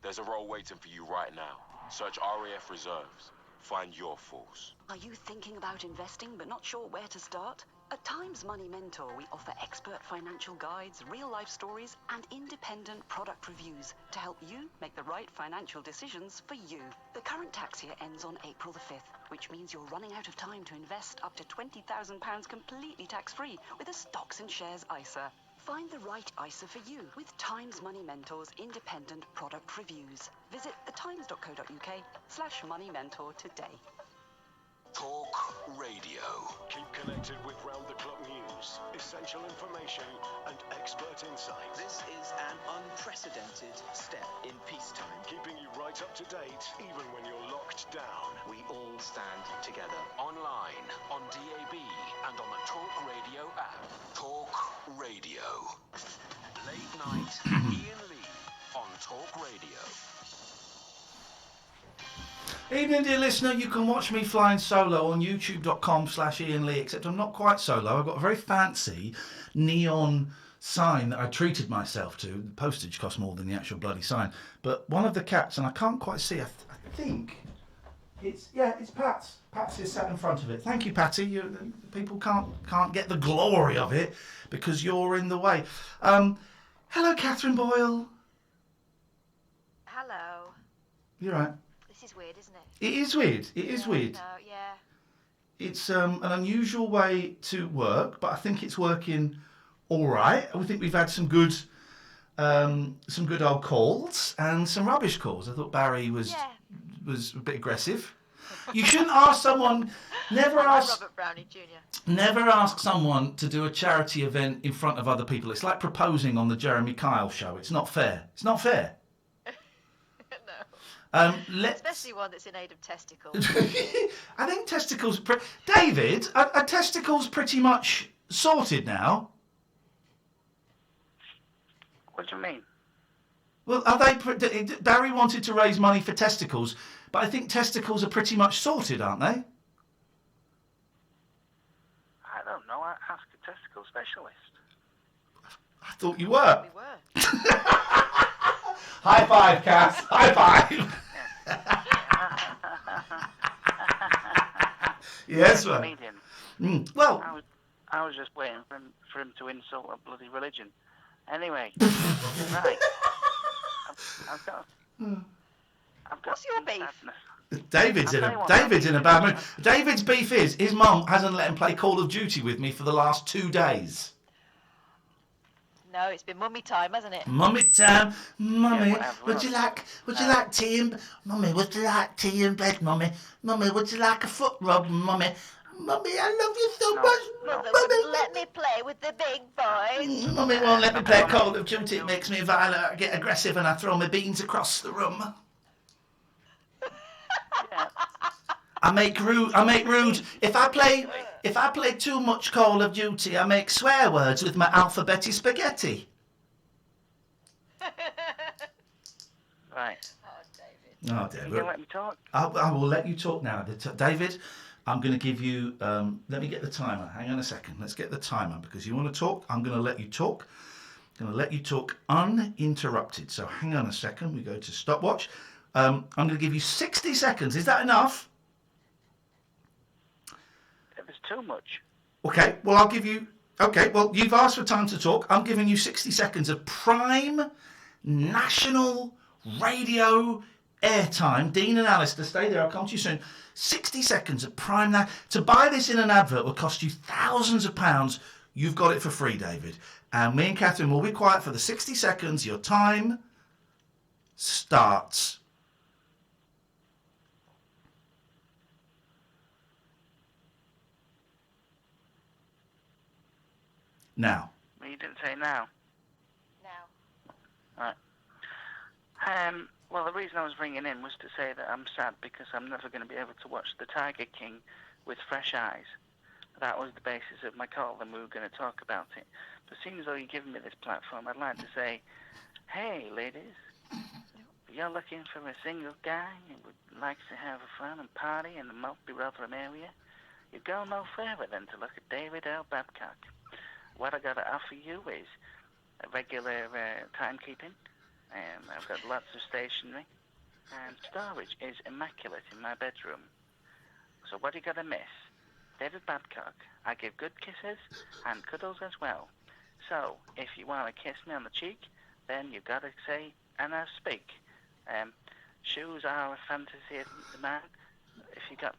There's a role waiting for you right now. Search RAF Reserves. Find your force. Are you thinking about investing but not sure where to start? At Times Money Mentor, we offer expert financial guides, real-life stories, and independent product reviews to help you make the right financial decisions for you. The current tax year ends on April the 5th, which means you're running out of time to invest up to £20,000 completely tax-free with a stocks and shares ISA. Find the right ISA for you with Times Money Mentor's independent product reviews. Visit thetimes.co.uk/Money Mentor today. Talk Radio. Keep connected with round-the-clock news, essential information, and expert insight. This is an unprecedented step in peacetime. Keeping you right up to date, even when you're locked down. We all stand together. Online, on DAB, and on the Talk Radio app. Talk Radio. Late night, Ian Lee on Talk Radio. Evening, dear listener. You can watch me flying solo on youtube.com/Ian Lee, except I'm not quite solo. I've got a very fancy neon sign that I treated myself to. The postage costs more than the actual bloody sign. But one of the cats, and I can't quite see, I think it's Pat's. Pat's is sat in front of it. Thank you, Patty. People can't get the glory of it because you're in the way. Hello, Catherine Boyle. Hello. You're right. This is weird, isn't it? It is weird. It is weird. No, yeah. It's an unusual way to work, but I think it's working all right. I think we've had some good old calls and some rubbish calls. I thought Barry was a bit aggressive. You shouldn't ask someone. Never ask. Robert Brownie Jr. Never ask someone to do a charity event in front of other people. It's like proposing on the Jeremy Kyle show. It's not fair. It's not fair. Especially one that's in aid of testicles. I think testicles... David, are testicles pretty much sorted now? What do you mean? Well, are they... Barry wanted to raise money for testicles, but I think testicles are pretty much sorted, aren't they? I don't know. I ask a testicle specialist. I thought you were. We were. High five, Cass. High five. Yes, man. Well, I was just waiting for him to insult a bloody religion. Anyway, right. I've got What's your beef? David's in a bad mood. David's beef is his mum hasn't let him play Call of Duty with me for the last 2 days. No, it's been mummy time, hasn't it? Mummy time, mummy. Would you like tea in? Mummy, would you like tea in bed, mummy? Mummy, would you like a foot rub, mummy? Mummy, I love you so much. Mother wouldn't let me play with the big boys. Mummy won't let me play Call of Duty. It makes me violent. I get aggressive and I throw my beans across the room. I make rude. If I play too much Call of Duty, I make swear words with my alphabety spaghetti. Right. Oh, David. You gonna let me talk? I will let you talk now. David, I'm going to give you... let me get the timer. Hang on a second. Let's get the timer because you want to talk. I'm going to let you talk. I'm going to let you talk uninterrupted. So hang on a second. We go to stopwatch. I'm going to give you 60 seconds. Is that enough? It was too much. Okay, well, I'll give you... Okay, well, you've asked for time to talk. I'm giving you 60 seconds of prime national radio airtime. Dean and Alistair, stay there. I'll come to you soon. 60 seconds of prime... To buy this in an advert will cost you thousands of pounds. You've got it for free, David. And me and Catherine will be quiet for the 60 seconds. Your time starts... now. Well, you didn't say now. Now. Right. Well, the reason I was ringing in was to say that I'm sad because I'm never going to be able to watch The Tiger King with fresh eyes. That was the basis of my call, and we were going to talk about it. But seeing as though you're giving me this platform, I'd like to say, hey, ladies, if you're looking for a single guy who would like to have a fun and party in the multi-Rotherham area, you go no further than to look at David L. Babcock. What I got to offer you is a regular timekeeping. I've got lots of stationery, and storage is immaculate in my bedroom. So what you got to miss? David Babcock. I give good kisses and cuddles as well. So if you want to kiss me on the cheek, then you've got to say, and I speak. Shoes are a fantasy of the man. If you got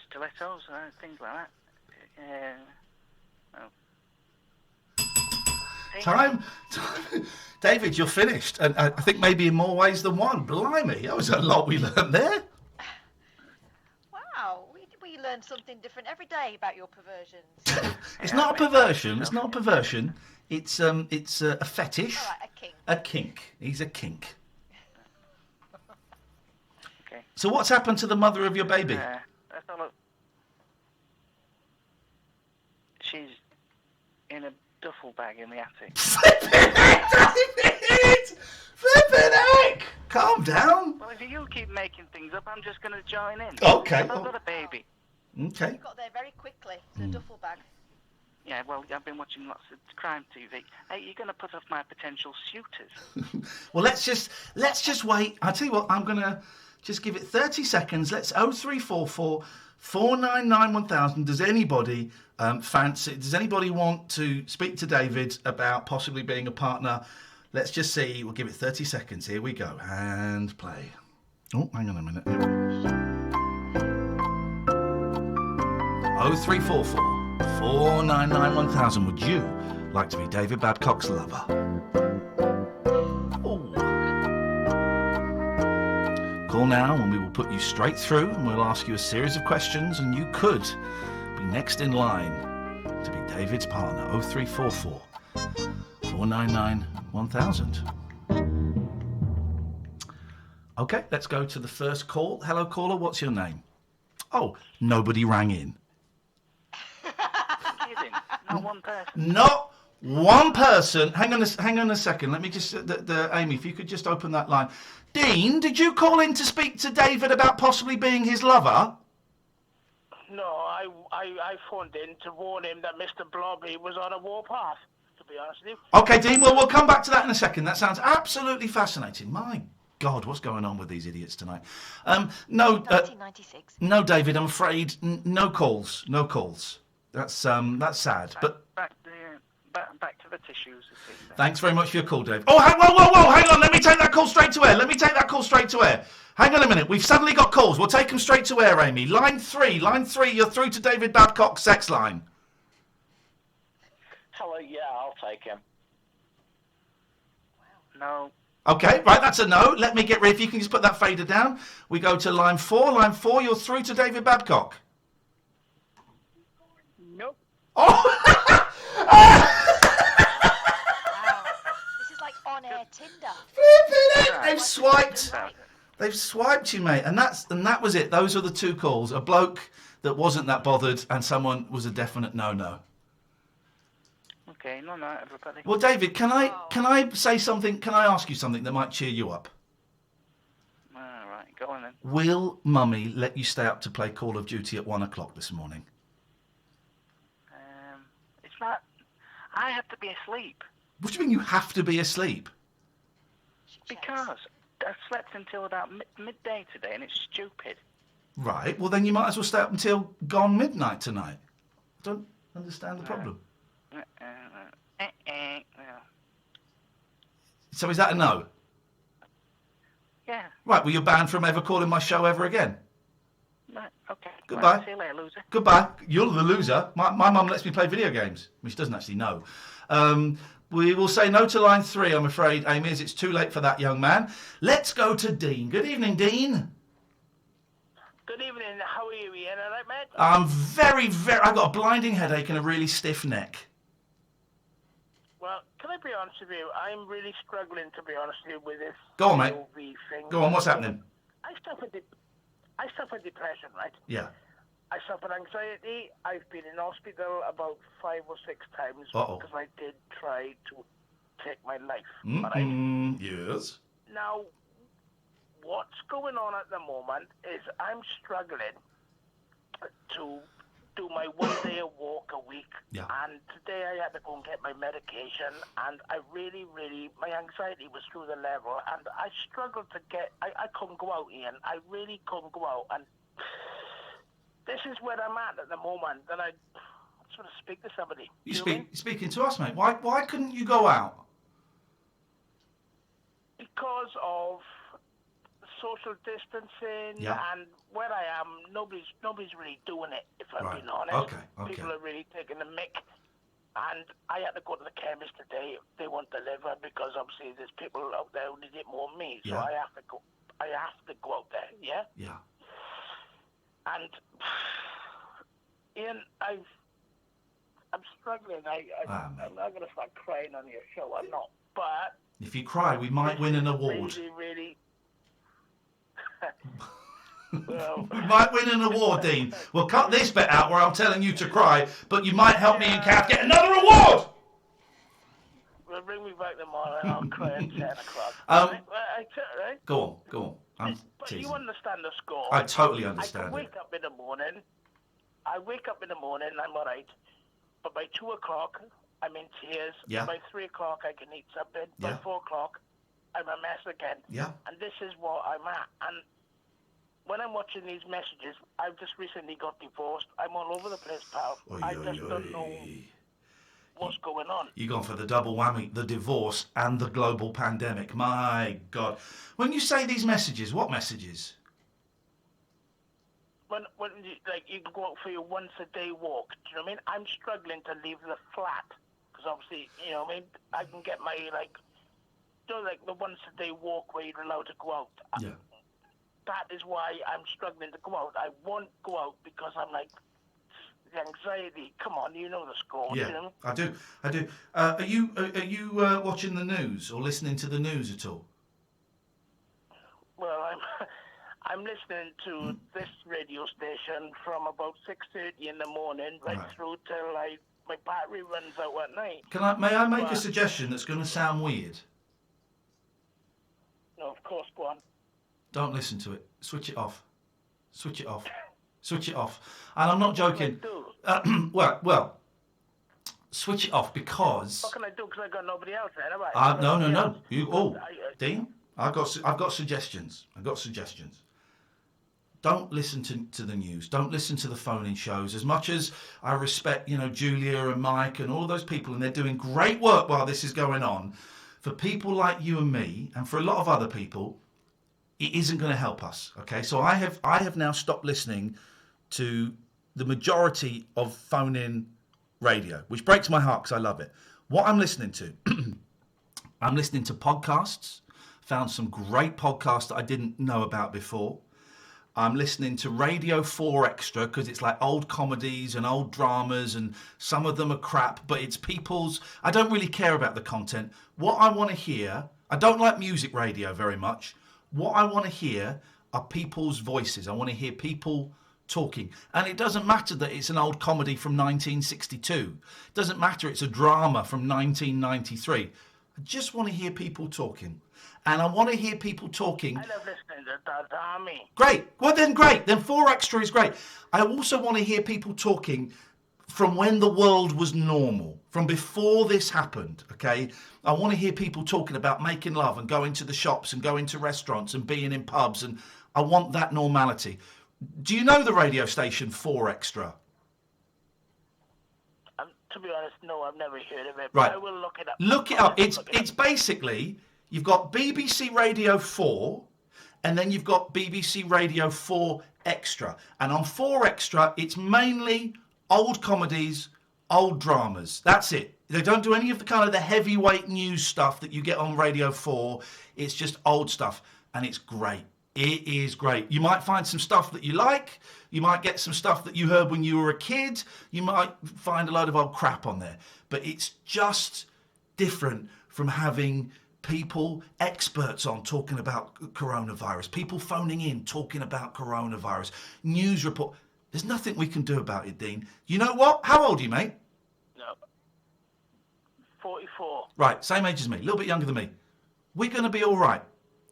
stilettos or things like that. Well. Time. David, you're finished. And I think maybe in more ways than one. Blimey, that was a lot we learned there. Wow, we learn something different every day about your perversions. It's not a perversion. It's not a perversion. It's a fetish. All right, a kink. A kink. He's a kink. Okay. So what's happened to the mother of your baby? Let's have a look. She's in a duffel bag in the attic. Flippin' heck! Calm down. Well, if you keep making things up, I'm just going to join in. Okay. I've got a baby. Okay. You got there very quickly. It's a duffel bag. Yeah, well, I've been watching lots of crime TV. Hey, you're going to put off my potential suitors. Well, let's just wait. I'll tell you what, I'm going to just give it 30 seconds. Let's 0344 499 1000. Does anybody does anybody want to speak to David about possibly being a partner? Let's just see. We'll give it 30 seconds. Here we go. And play. Oh, hang on a minute. 0344 499 1000. Would you like to be David Babcock's lover? Oh. Call now and we will put you straight through and we'll ask you a series of questions and you could be next in line to be David's partner. 0344 499 1000. Okay, let's go to the first call. Hello, caller. What's your name? Oh, nobody rang in. Kidding. Not one person. Not one person. Hang on a second. Let me just, Amy, if you could just open that line. Dean, did you call in to speak to David about possibly being his lover? No, I phoned in to warn him that Mr. Blobby was on a warpath, to be honest with you. Okay, Dean, well, we'll come back to that in a second. That sounds absolutely fascinating. My God, what's going on with these idiots tonight? No, 1996. No, David, I'm afraid no calls. No calls. That's sad. But Back to the tissues. thanks very much for your call, Dave. Oh, whoa, hang on. Let me take that call straight to air. Hang on a minute. We've suddenly got calls. We'll take them straight to air, Amy. Line 3, you're through to David Babcock's sex line. Hello, yeah, I'll take him. No. Okay, right, that's a no. Let me get rid. If you can just put that fader down. We go to line 4. Line 4, you're through to David Babcock. This is like on-air Tinder. Flipping it! They've swiped you, mate, and that was it. Those are the two calls: a bloke that wasn't that bothered, and someone was a definite no. Okay, no, everybody. Well, David, can I say something? Can I ask you something that might cheer you up? All right, go on then. Will Mummy let you stay up to play Call of Duty at 1 o'clock this morning? It's not. I have to be asleep. What do you mean you have to be asleep? Because I slept until about midday today, and it's stupid. Right. Well, then you might as well stay up until gone midnight tonight. I don't understand the problem. So is that a no? Yeah. Right. Well, you're banned from ever calling my show ever again. Right, okay. Goodbye. Well, see you later, loser. Goodbye. You're the loser. My mum lets me play video games, which doesn't actually know. We will say no to line 3, I'm afraid, Amy, as it's too late for that young man. Let's go to Dean. Good evening, Dean. Good evening. How are you, Ian? All right, mate? I'm I've got a blinding headache and a really stiff neck. Well, can I be honest with you? I'm really struggling, to be honest with you, with this Go on, mate. POV thing. Go on, what's happening? I suffer depression, right? Yeah. I suffer anxiety. I've been in hospital about 5 or 6 times because I did try to take my life. Right? Yes. Now, what's going on at the moment is I'm struggling to do my 1 day a walk a week. Yeah. And today I had to go and get my medication, and I really, my anxiety was through the level, and I struggled to I couldn't go out, Ian. I really couldn't go out, and this is where I'm at the moment, and I just want to speak to somebody. You're speaking to us, mate. Why couldn't you go out? Because of social distancing and where I am, nobody's really doing it, if I'm being honest. Okay. People are really taking the mick. And I had to go to the chemist today. They won't deliver because obviously there's people out there who need it more than me. So I have to go out there, yeah? Yeah. And Ian, I'm struggling. I'm not going to start crying on your show. I'm not. But if you cry, we might win an award. Really. We might win an award, Dean. We'll cut this bit out where I'm telling you to cry, but you might help me and Kath get another award. Well, bring me back tomorrow and I'll cry at 10 o'clock. Right? Go on. I'm but teasing. you understand the score. I totally understand I can wake up in the morning. I'm all right. But by 2 o'clock, I'm in tears. Yeah. By 3 o'clock, I can eat something. Yeah. By 4 o'clock, I'm a mess again. Yeah. And this is what I'm at. And when I'm watching these messages, I've just recently got divorced. I'm all over the place, pal. I just don't know what's going on. You've gone for the double whammy, the divorce and the global pandemic. My God. When you say these messages, what messages? When you go out for your once a day walk, do you know what I mean? I'm struggling to leave the flat because obviously, you know what I mean? I can get my the once a day walk where you're allowed to go out. Yeah. That is why I'm struggling to go out. I won't go out because I'm like, the anxiety. Come on, you know the score. Yeah, you know? I do. Are you watching the news or listening to the news at all? Well, I'm listening to this radio station from about 6:30 in the morning right through till my battery runs out at night. May I make a suggestion that's going to sound weird? No, of course, go on. Don't listen to it. Switch it off. And I'm not joking. Well, switch it off because. What can I do? Because I got nobody else there, have I? No. Dean, I've got suggestions. Don't listen to the news. Don't listen to the phone-in shows. As much as I respect, Julia and Mike and all those people, and they're doing great work while this is going on. For people like you and me, and for a lot of other people, it isn't going to help us. Okay, so I have now stopped listening to the majority of phone-in radio, which breaks my heart because I love it. What I'm listening to, I'm listening to podcasts. Found some great podcasts that I didn't know about before. I'm listening to Radio 4 Extra because it's like old comedies and old dramas, and some of them are crap, but it's people's... I don't really care about the content. What I want to hear... I don't like music radio very much. What I want to hear are people's voices. I want to hear people talking. And it doesn't matter that it's an old comedy from 1962. It doesn't matter it's a drama from 1993. I just want to hear people talking. And I want to hear people talking. I love listening to the Army. Great. Well, then great. Then 4 Extra is great. I also want to hear people talking from when the world was normal, from before this happened, okay? I want to hear people talking about making love and going to the shops and going to restaurants and being in pubs, and I want that normality. Do you know the radio station 4 Extra? To be honest, no, I've never heard of it. Right. But I will look it up. Look it up. It's basically, you've got BBC Radio 4, and then you've got BBC Radio 4 Extra. And on 4 Extra, it's mainly old comedies, old dramas. That's it. They don't do any of the kind of the heavyweight news stuff that you get on Radio 4. It's just old stuff, and it's great. It is great. You might find some stuff that you like. You might get some stuff that you heard when you were a kid. You might find a load of old crap on there. But it's just different from having people, experts on talking about coronavirus, people phoning in talking about coronavirus, news report. There's nothing we can do about it, Dean. You know what? How old are you, mate? No. 44. Right, same age as me, a little bit younger than me. We're going to be all right.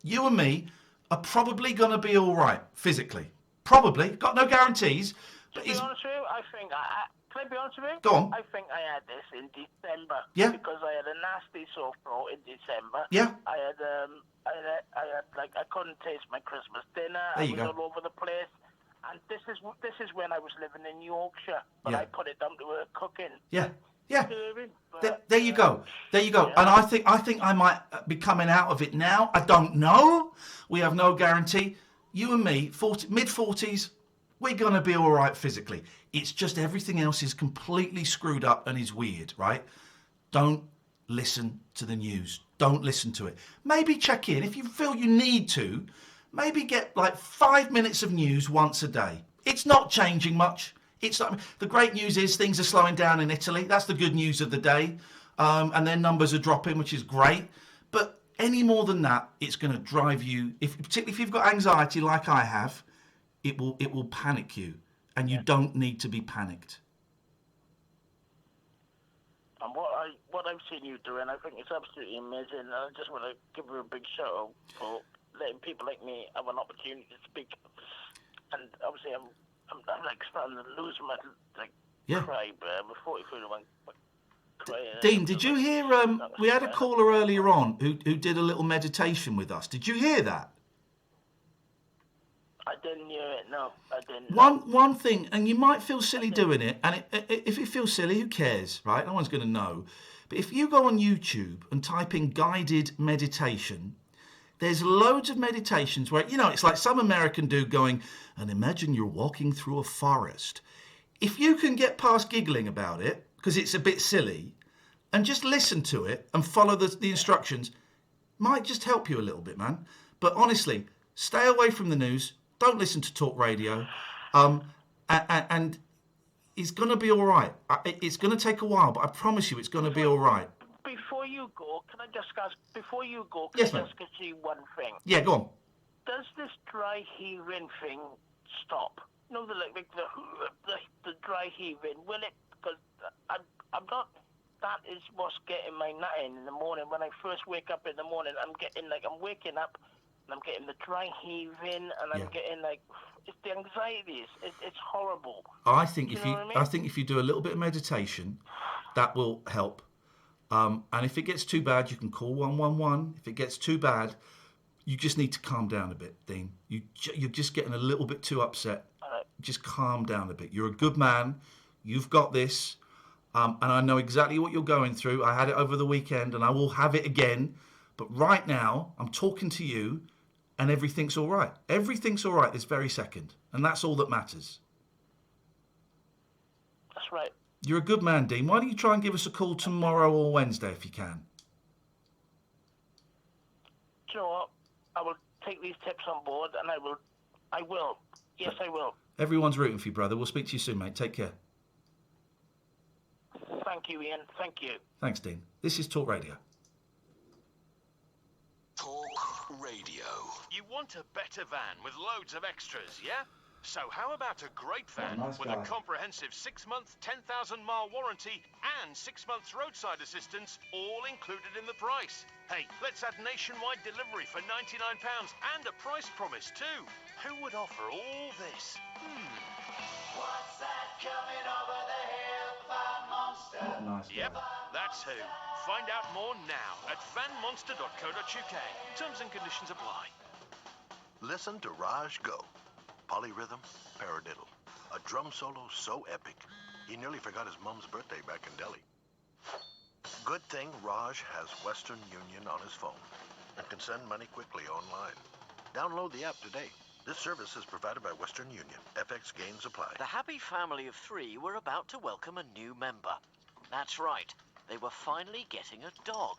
You and me are probably going to be all right, physically. Probably. Got no guarantees. But To be honest with you, I think... Can I be honest with you? Go on. I think I had this in December. Yeah. Because I had a nasty sore throat in December. Yeah. I had like, I couldn't taste my Christmas dinner. There you I was go. all over the place. And this is when I was living in Yorkshire. But Yeah. I put it down to her cooking. Yeah. Yeah. But, There you go. There you go. And I think I might be coming out of it now. I don't know. We have no guarantee. You and me, mid-40s, we're going to be all right physically. It's just everything else is completely screwed up and is weird, right? Don't listen to the news. Don't listen to it. Maybe check in. If you feel you need to, maybe get like 5 minutes of news once a day. It's not changing much. It's not, the great news is things are slowing down in Italy. That's the good news of the day. And their numbers are dropping, which is great. But any more than that, it's going to drive you, particularly if you've got anxiety like I have, it will panic you. And you don't need to be panicked. And what I've seen you doing, I think it's absolutely amazing. And I just want to give you a big shout out for letting people like me have an opportunity to speak. And obviously, I'm like starting to lose my cry, but I'm 44 and I'm crying. Dean, did you hear? We had a caller earlier on who did a little meditation with us. Did you hear that? I didn't hear it. No, I didn't. One thing, and you might feel silly doing it, and if you feel silly, who cares, right? No one's going to know. But if you go on YouTube and type in guided meditation, there's loads of meditations where, it's like some American dude going, and imagine you're walking through a forest. If you can get past giggling about it, because it's a bit silly, and just listen to it and follow the instructions, might just help you a little bit, man. But honestly, stay away from the news. Don't listen to talk radio. And it's going to be all right. It's going to take a while, but I promise you it's going to be all right. Before you go, can I just ask, Yes, I ma'am. just ask you one thing? Yeah, go on. Does this dry heaving thing stop? No, the dry heaving, will it? Because I'm not, that is what's getting my nutting in the morning. When I first wake up in the morning, I'm waking up, and I'm getting the dry heaving, and I'm getting it's the anxieties. It's horrible. I think I mean? if you do a little bit of meditation, that will help. And if it gets too bad, you can call 111. If it gets too bad, you just need to calm down a bit, Dean. You're just getting a little bit too upset. Just calm down a bit. You're a good man. You've got this. And I know exactly what you're going through. I had it over the weekend, and I will have it again. But right now, I'm talking to you, and everything's all right. Everything's all right this very second. And that's all that matters. That's right. You're a good man, Dean. Why don't you try and give us a call tomorrow or Wednesday if you can? Do you know what? I will take these tips on board, and I will I will. Yes, I will. Everyone's rooting for you, brother. We'll speak to you soon, mate. Take care. Thank you, Ian. Thank you. Thanks, Dean. This is Talk Radio. Talk Radio. You want a better van with loads of extras, yeah? So how about a great van nice with guy. a comprehensive 6-month, 10,000-mile warranty and 6 months roadside assistance, all included in the price? Hey, let's add nationwide delivery for £99 and a price promise too. Who would offer all this? What's that coming over the hill, Van Monster? Nice guy. Yep, that's who. Find out more now at vanmonster.co.uk. Terms and conditions apply. Listen to Raj go. Polyrhythm, paradiddle. A drum solo so epic, he nearly forgot his mum's birthday back in Delhi. Good thing Raj has Western Union on his phone and can send money quickly online. Download the app today. This service is provided by Western Union. FX gains apply. The happy family of 3 were about to welcome a new member. That's right. They were finally getting a dog.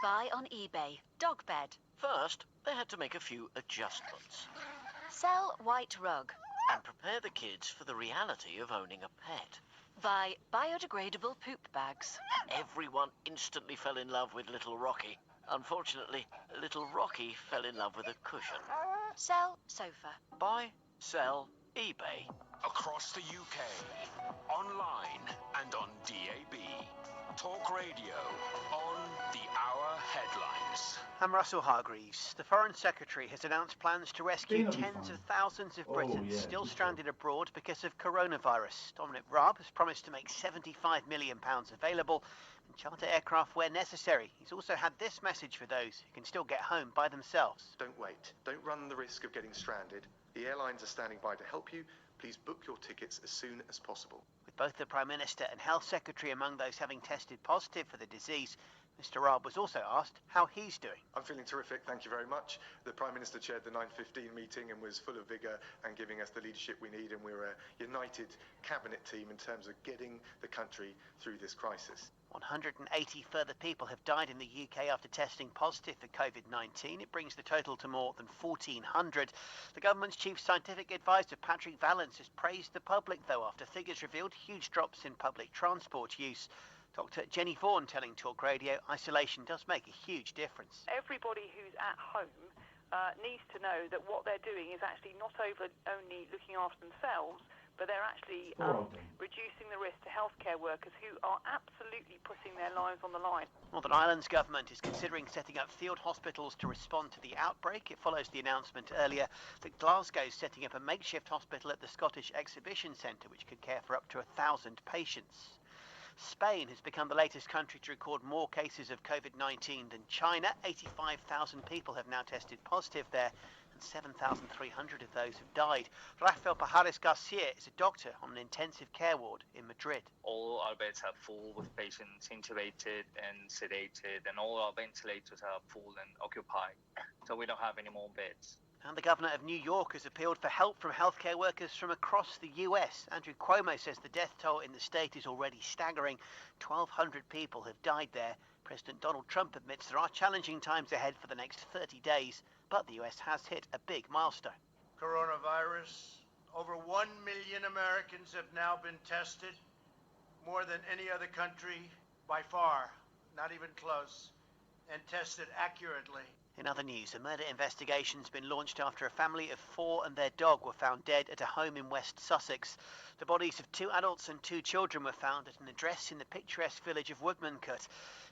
Buy on eBay. Dog bed. First, they had to make a few adjustments. Sell white rug. And prepare the kids for the reality of owning a pet. Buy biodegradable poop bags. Everyone instantly fell in love with Little Rocky. Unfortunately, Little Rocky fell in love with a cushion. Sell sofa. Buy, sell, eBay. Across the UK, online and on DAB. Talk Radio on the Hour headlines. I'm Russell Hargreaves. The Foreign Secretary has announced plans to rescue tens of thousands of Britons still stranded abroad because of coronavirus. Dominic Raab has promised to make £75 million available and charter aircraft where necessary. He's also had this message for those who can still get home by themselves. Don't wait. Don't run the risk of getting stranded. The airlines are standing by to help you. Please book your tickets as soon as possible. With both the Prime Minister and Health Secretary among those having tested positive for the disease, Mr Raab was also asked how he's doing. I'm feeling terrific, thank you very much. The Prime Minister chaired the 9:15 meeting and was full of vigour and giving us the leadership we need, and we're a united cabinet team in terms of getting the country through this crisis. 180 further people have died in the UK after testing positive for COVID-19. It brings the total to more than 1,400. The government's chief scientific advisor, Patrick Vallance, has praised the public, though, after figures revealed huge drops in public transport use. Dr. Jenny Vaughan telling Talk Radio isolation does make a huge difference. Everybody who's at home needs to know that what they're doing is actually not only looking after themselves, but they're actually reducing the risk to healthcare workers who are absolutely putting their lives on the line. Northern Ireland's government is considering setting up field hospitals to respond to the outbreak. It follows the announcement earlier that Glasgow is setting up a makeshift hospital at the Scottish Exhibition Centre, which could care for up to 1,000 patients. Spain has become the latest country to record more cases of COVID-19 than China. 85,000 people have now tested positive there, and 7,300 of those have died. Rafael Pajares Garcia is a doctor on an intensive care ward in Madrid. All our beds are full with patients intubated and sedated, and all our ventilators are full and occupied, so we don't have any more beds. And the governor of New York has appealed for help from healthcare workers from across the US. Andrew Cuomo says the death toll in the state is already staggering. 1,200 people have died there. President Donald Trump admits there are challenging times ahead for the next 30 days, but the US has hit a big milestone. Coronavirus. Over 1 million Americans have now been tested, more than any other country by far, not even close, and tested accurately. In other news, a murder investigation's been launched after a family of 4 and their dog were found dead at a home in West Sussex. The bodies of 2 adults and 2 children were found at an address in the picturesque village of Woodmancote.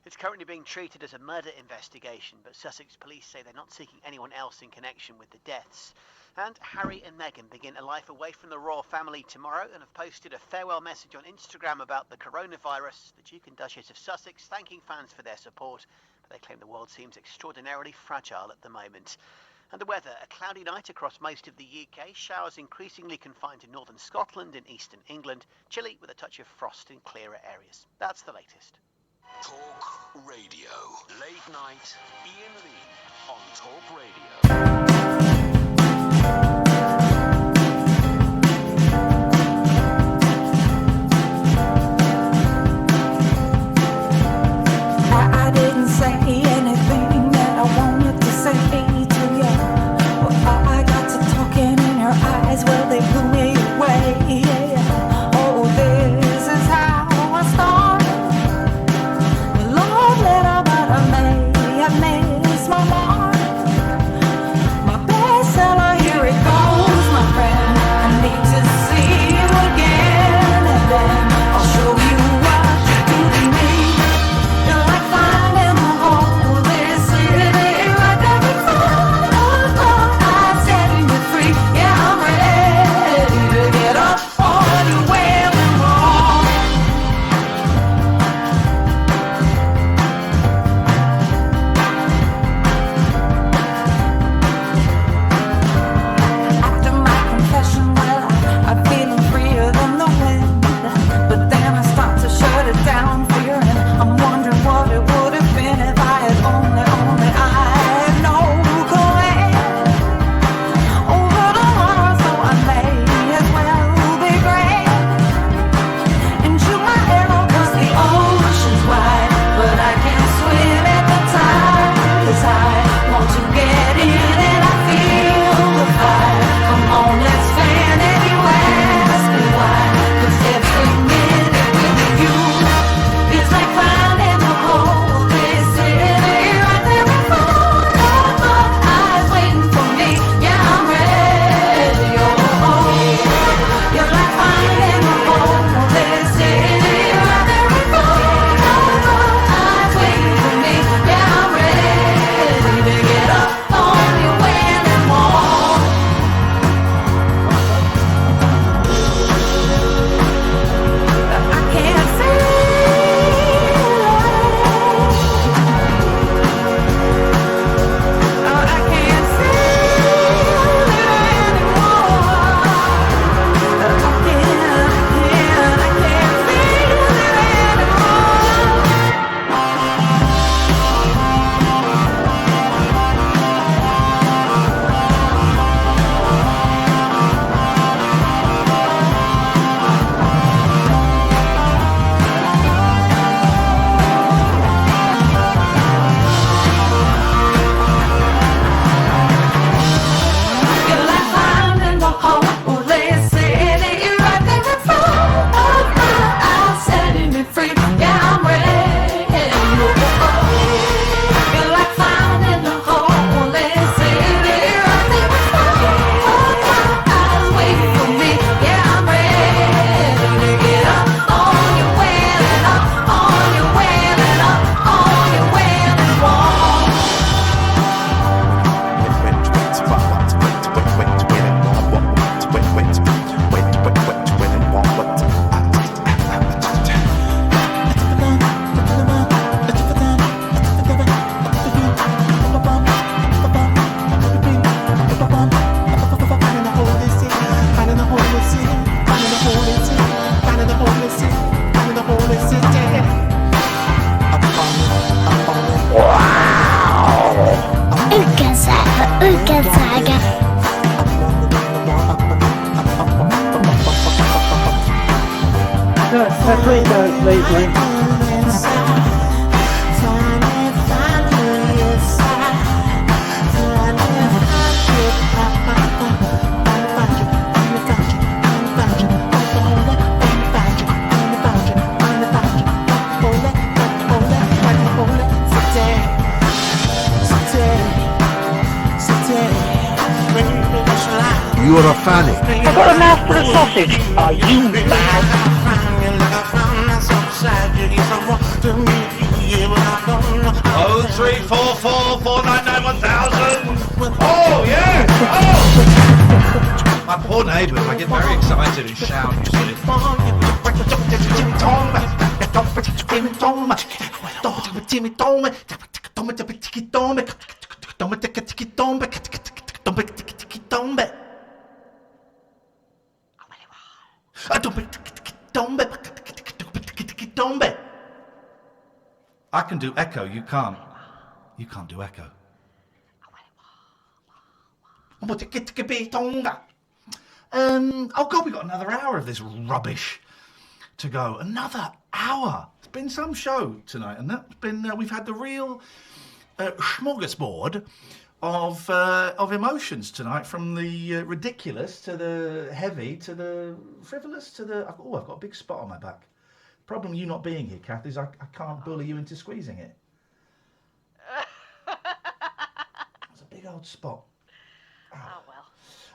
It's currently being treated as a murder investigation, but Sussex police say they're not seeking anyone else in connection with the deaths. And Harry and Meghan begin a life away from the royal family tomorrow and have posted a farewell message on Instagram about the coronavirus. The Duke and Duchess of Sussex thanking fans for their support, but they claim the world seems extraordinarily fragile at the moment. And the weather, a cloudy night across most of the UK, showers increasingly confined to northern Scotland and eastern England, chilly with a touch of frost in clearer areas. That's the latest. Talk Radio. Late night, Ian Lee on Talk Radio. I didn't say anything that I wanted to say to you. Well, I got to talking in her Please don't, please, mate. You're a fanny. I've got a mouth full of sausage. Are you mad? 0344 499 1000. Oh yeah! Oh! My poor neighbours, I get very excited and shout, you I can do echo, you can't. You can't do echo. Oh God, we've got another hour of this rubbish to go. Another hour. It's been some show tonight, and that's been. We've had the real smorgasbord of emotions tonight, from the ridiculous to the heavy to the frivolous to the. Oh, I've got a big spot on my back. Problem with you not being here, Kath, is I can't bully you into squeezing it. It's a big old spot. Oh well.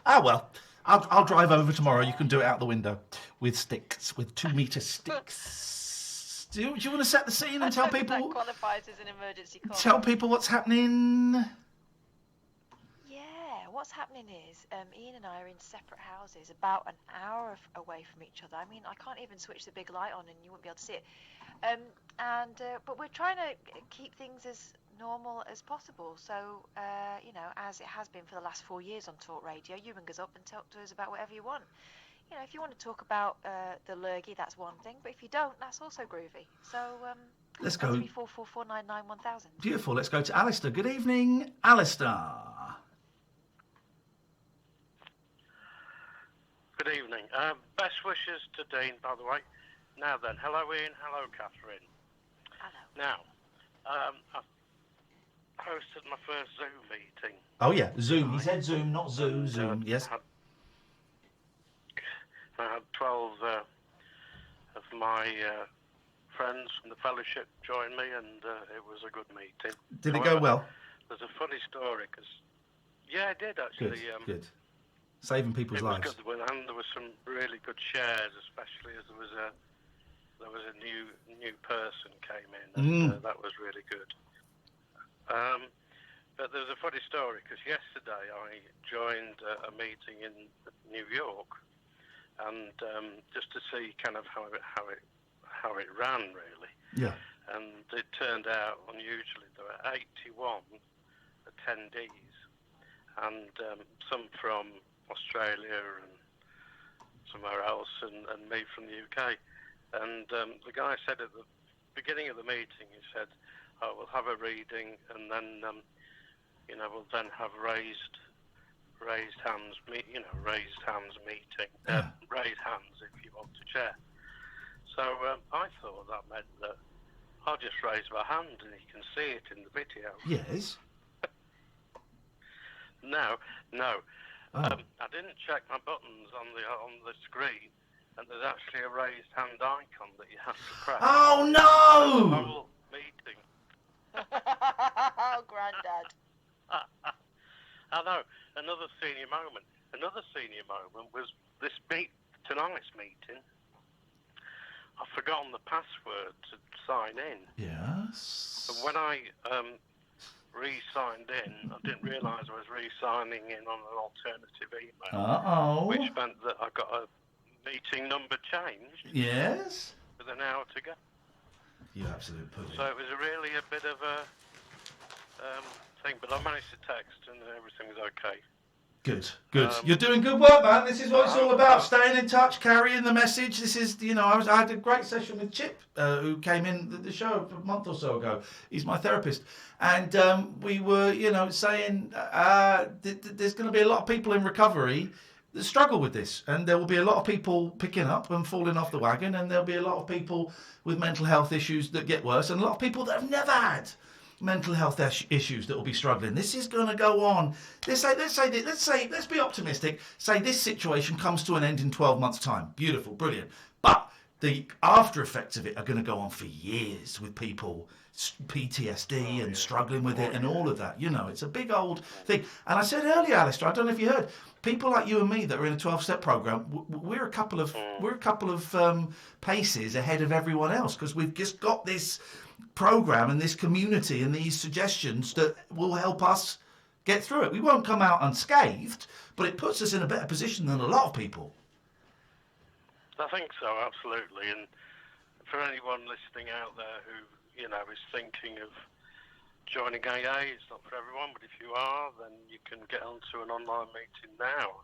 Ah well. I'll drive over tomorrow. You can do it out the window with sticks, with 2-meter sticks. Do you want to set the scene and tell people? That qualifies as an emergency call. Tell people what's happening. Yeah, what's happening is Ian and I are in separate houses, about an hour away from each other. I mean, I can't even switch the big light on, and you won't be able to see it. But we're trying to keep things as normal as possible. So, you know, as it has been for the last 4 years on Talk Radio, you ring us up and talk to us about whatever you want. You know, if you want to talk about the lurgy, that's one thing. But if you don't, that's also groovy. So, let's go. 344 1000. Beautiful. Let's go to Alistair. Good evening, Alistair. Good evening. Best wishes to Dean, by the way. Now then, hello Ian, hello Catherine. Hello. Now, I hosted my first Zoom meeting. Oh yeah, Zoom. He said Zoom, not Zoo. Zoom. Yes. I had 12 of my friends from the fellowship join me, and it was a good meeting. Did it go well? There's a funny story, because yeah, it did actually. Good. Saving people's lives. It was good, and there was some really good shares, especially as there was a new person came in, and that was really good. But there's a funny story, because yesterday I joined a meeting in New York, and just to see kind of how it ran really. Yeah. And it turned out unusually there were 81 attendees, and some from Australia and somewhere else, and me from the UK. And the guy said at the beginning of the meeting, he said, "Oh, we'll have a reading, and then we'll then have raised hands meeting, raised hands if you want to chair." So I thought that meant that I'll just raise my hand and you can see it in the video. Yes. No. Oh. I didn't check my buttons on the screen, and there's actually a raised hand icon that you have to press. Oh no! The whole meeting. Oh, Grandad. I know. Another senior moment was tonight's meeting. I've forgotten the password to sign in. Yes. And when I re-signed in, I didn't realise I was re-signing in on an alternative email. Uh-oh. Which meant that I got a meeting number changed. Yes. With an hour to go. You absolute pudding. So it was really a bit of a thing, but I managed to text and everything was okay. Good. You're doing good work, man. This is what it's all about. Staying in touch, carrying the message. This is, I had a great session with Chip, who came in the show a month or so ago. He's my therapist. And we were, saying there's going to be a lot of people in recovery that struggle with this, and there will be a lot of people picking up and falling off the wagon, and there'll be a lot of people with mental health issues that get worse, and a lot of people that have never had mental health issues that will be struggling. This is going to go on. Let's be optimistic. Say this situation comes to an end in 12 months' time. Beautiful, brilliant. But the after effects of it are going to go on for years with people PTSD and struggling with it and all of that. You know, it's a big old thing. And I said earlier, Alistair, I don't know if you heard, people like you and me that are in a 12-step program, we're a couple of paces ahead of everyone else, because we've just got this program and this community and these suggestions that will help us get through it. We won't come out unscathed, but it puts us in a better position than a lot of people. I think so, absolutely. And for anyone listening out there who, you know, is thinking of joining AA, it's not for everyone, but if you are, then you can get onto an online meeting now.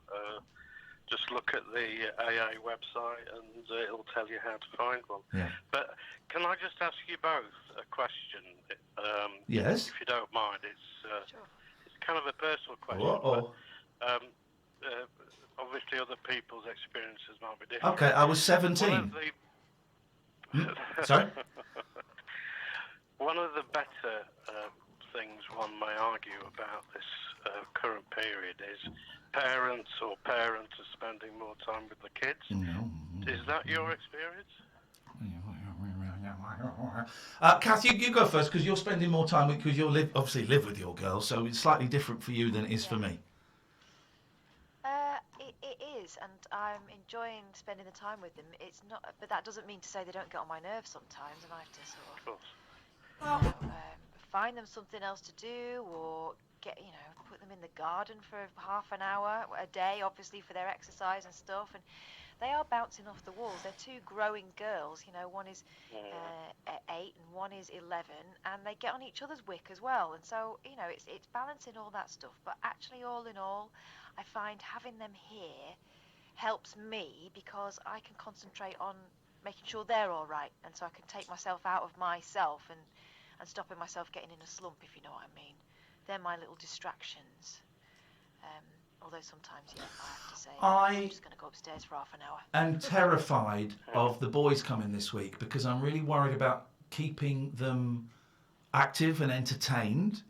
Just look at the AA website and it'll tell you how to find one. Yeah. But can I just ask you both a question? Yes. If you don't mind. It's kind of a personal question. Uh-oh. But, obviously other people's experiences might be different. Okay, I was 17. Sorry? One of the better things one may argue about this current period is parents are spending more time with the kids. No. Is that your experience? Kath, you go first, because you're spending more time because you obviously live with your girls, so it's slightly different for you than it is for me. It is, and I'm enjoying spending the time with them. It's not, but that doesn't mean to say they don't get on my nerves sometimes, and I have to sort of find them something else to do, or put them in the garden for half an hour a day, obviously for their exercise and stuff. And they are bouncing off the walls. They're two growing girls. You know, one is 8 and one is 11, and they get on each other's wick as well. And so, you know, it's balancing all that stuff. But actually, all in all, I find having them here helps me, because I can concentrate on making sure they're all right, and so I can take myself out of myself and stopping myself getting in a slump, if you know what I mean. They're my little distractions. Although sometimes, I have to say, I'm just going to go upstairs for half an hour. I'm terrified of the boys coming this week, because I'm really worried about keeping them active and entertained,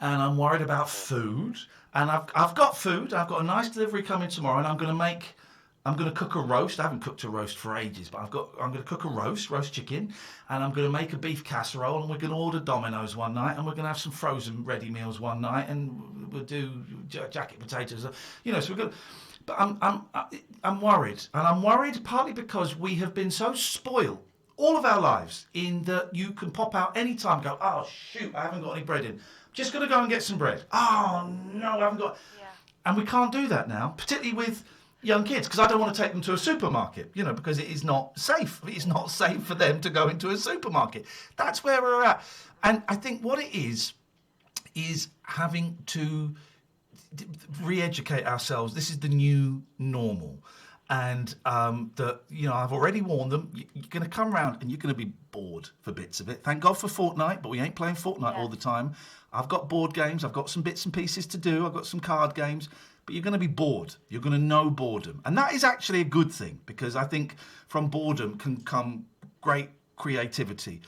and I'm worried about food. And I've got food. I've got a nice delivery coming tomorrow, and I'm going to cook a roast. I haven't cooked a roast for ages, but I'm going to cook a roast chicken, and I'm going to make a beef casserole, and we're going to order Domino's one night, and we're going to have some frozen ready meals one night, and we'll do jacket potatoes. You know, so we're going. But I'm worried, and I'm worried partly because we have been so spoiled all of our lives in that you can pop out any time, go, oh shoot, I haven't got any bread in. Just going to go and get some bread. Oh no, I haven't got. Yeah. And we can't do that now, particularly with young kids, because I don't want to take them to a supermarket, you know, because it is not safe. It's not safe for them to go into a supermarket. That's where we're at. And I think what it is having to re-educate ourselves. This is the new normal. And that, you know, I've already warned them, you're going to come round and you're going to be bored for bits of it. Thank God for Fortnite, but we ain't playing Fortnite all the time. I've got board games. I've got some bits and pieces to do. I've got some card games. But you're going to be bored. You're going to know boredom. And that is actually a good thing, because I think from boredom can come great creativity.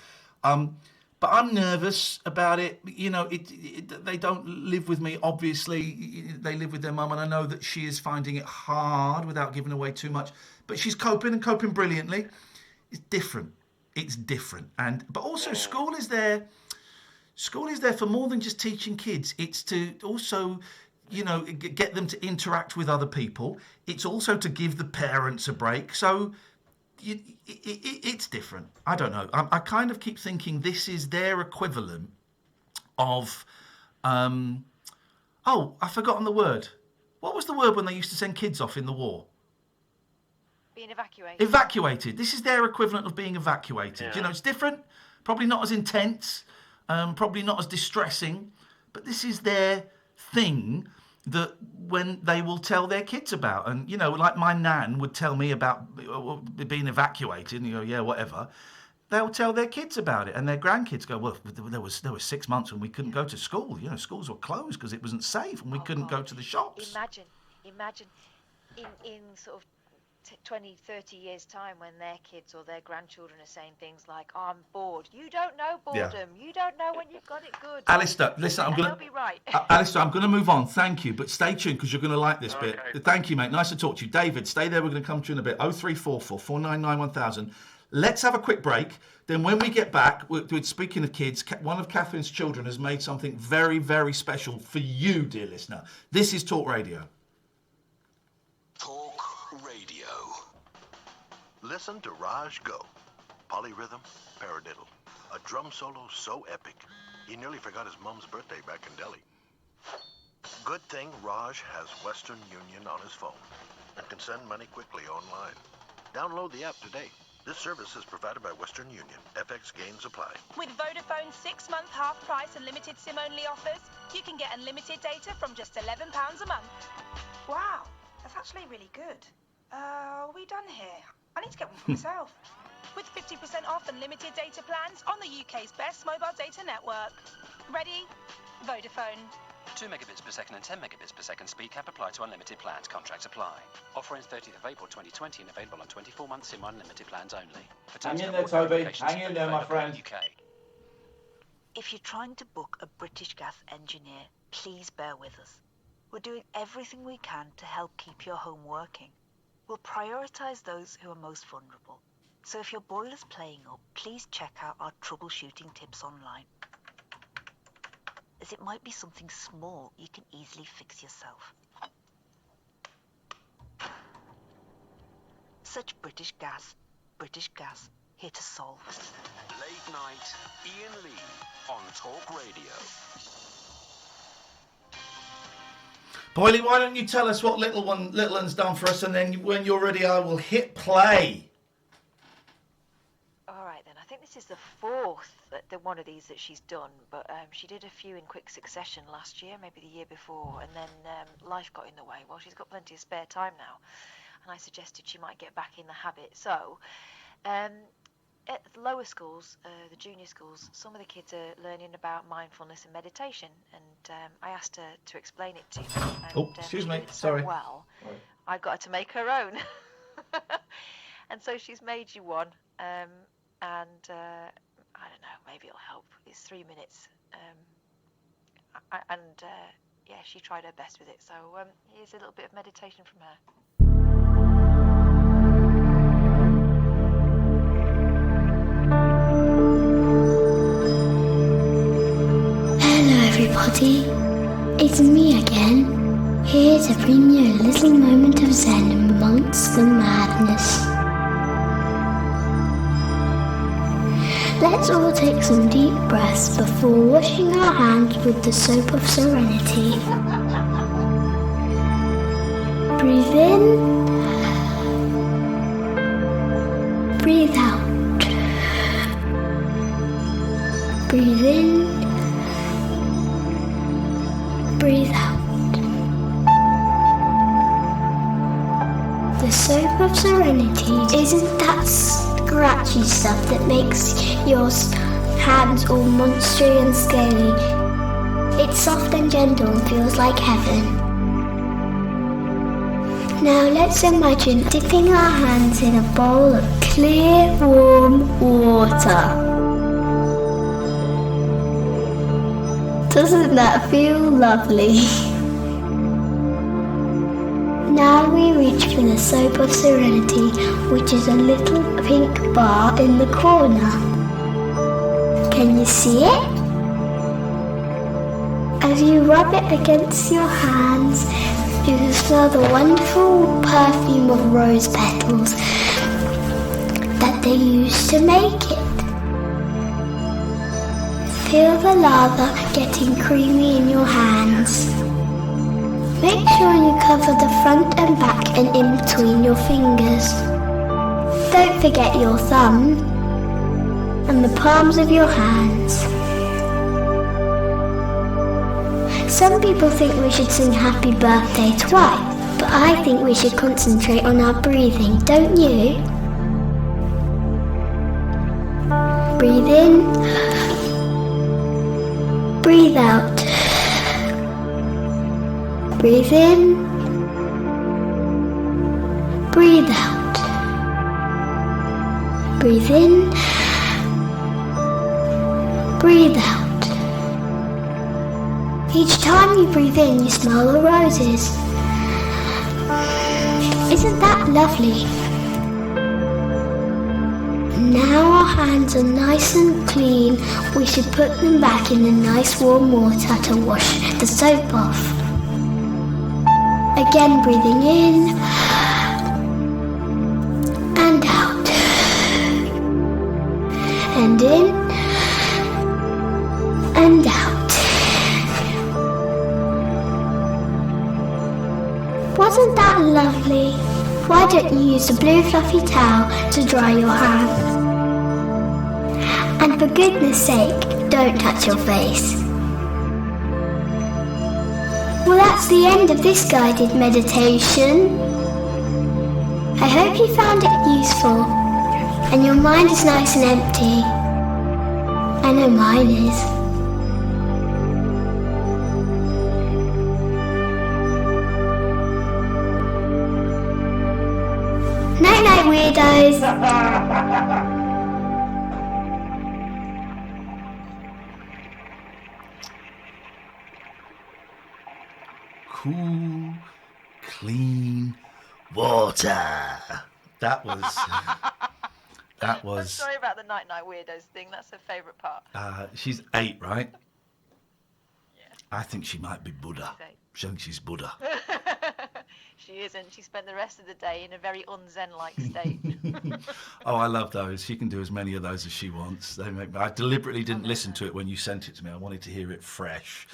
But I'm nervous about it. You know, they don't live with me, obviously. They live with their mum, and I know that she is finding it hard without giving away too much. But she's coping brilliantly. It's different. But also school is there. School is there for more than just teaching kids. It's to also, you know, get them to interact with other people. It's also to give the parents a break. So it's different. I don't know. I kind of keep thinking this is their equivalent of, I've forgotten the word. What was the word when they used to send kids off in the war? Being evacuated. Evacuated. This is their equivalent of being evacuated. Yeah. You know, it's different. Probably not as intense. Probably not as distressing. But this is their thing that when they will tell their kids about. And, you know, like my nan would tell me about being evacuated, and you go, yeah, whatever. They'll tell their kids about it, and their grandkids go, well, there was 6 months when we couldn't go to school. You know, schools were closed because it wasn't safe, and we couldn't go to the shops. Imagine in sort of 20, 30 years' time, when their kids or their grandchildren are saying things like, oh, I'm bored. You don't know boredom. You don't know when you've got it good. Alistair, listen, They'll be right. Alistair, I'm going to move on. Thank you, but stay tuned because you're going to like this bit. Thank you, mate. Nice to talk to you. David, stay there. We're going to come to you in a bit. 0344 499 1000. Let's have a quick break. Then when we get back, speaking of kids, one of Catherine's children has made something very, very special for you, dear listener. This is Talk Radio. Talk Radio. Listen to Raj go. Polyrhythm, paradiddle. A drum solo so epic, he nearly forgot his mum's birthday back in Delhi. Good thing Raj has Western Union on his phone and can send money quickly online. Download the app today. This service is provided by Western Union. FX gains apply. With Vodafone's 6-month half-price and limited SIM-only offers, you can get unlimited data from just £11 a month. Wow, that's actually really good. What are we done here? I need to get one for myself. With 50% off unlimited data plans on the UK's best mobile data network. Ready? Vodafone. 2 megabits per second and 10 megabits per second speed cap apply to unlimited plans. Contracts apply. Offer ends 30th of April 2020 and available on 24-month SIM unlimited plans only. For Hang in there, Toby. Hang in there, my friend. If you're trying to book a British Gas engineer, please bear with us. We're doing everything we can to help keep your home working. We'll prioritise those who are most vulnerable. So if your boiler's playing up, please check out our troubleshooting tips online. As it might be something small you can easily fix yourself. Such British Gas, here to solve. Late night, Ian Lee on Talk Radio. Boyley, why don't you tell us what Little One's done for us, and then when you're ready, I will hit play. All right, then. I think this is the fourth one of these that she's done, but she did a few in quick succession last year, maybe the year before, and then life got in the way. Well, she's got plenty of spare time now, and I suggested she might get back in the habit. So, at the lower schools, the junior schools, some of the kids are learning about mindfulness and meditation, and I asked her to explain it to me. And, excuse she me, did it sorry. So well, I got her to make her own. And so she's made you one, and I don't know, maybe it'll help. It's 3 minutes, yeah, she tried her best with it. So here's a little bit of meditation from her. Hello everybody, it's me again, here to bring you a little moment of zen amongst the madness. Let's all take some deep breaths before washing our hands with the soap of serenity. Breathe in, breathe out. Breathe in, breathe out. The soap of serenity isn't that scratchy stuff that makes your hands all monstery and scaly. It's soft and gentle and feels like heaven. Now let's imagine dipping our hands in a bowl of clear, warm water. Doesn't that feel lovely? Now we reach for the soap of serenity, which is a little pink bar in the corner. Can you see it? As you rub it against your hands, you can smell the wonderful perfume of rose petals that they use to make it. Feel the lather getting creamy in your hands. Make sure you cover the front and back and in between your fingers. Don't forget your thumb and the palms of your hands. Some people think we should sing happy birthday twice, but I think we should concentrate on our breathing, don't you? Breathe in, breathe out. Breathe in, Breathe out. Breathe in. Breathe out. Each time you breathe in, you smell the roses. Isn't that lovely? Now our hands are nice and clean. We should put them back in the nice warm water to wash the soap off. Again, breathing in and out. And in and out. Wasn't that lovely? Why don't you use a blue fluffy towel to dry your hands? And for goodness sake, don't touch your face. Well, that's the end of this guided meditation. I hope you found it useful and your mind is nice and empty. I know mine is. Night night, weirdos. Cool, clean water. That was. I'm sorry about the night weirdos thing. That's her favourite part. She's 8, right? Yeah. I think she might be Buddha. I think she's Buddha. She isn't. She spent the rest of the day in a very un-zen-like state. Oh, I love those. She can do as many of those as she wants. They make me, I deliberately didn't listen to it when you sent it to me. I wanted to hear it fresh.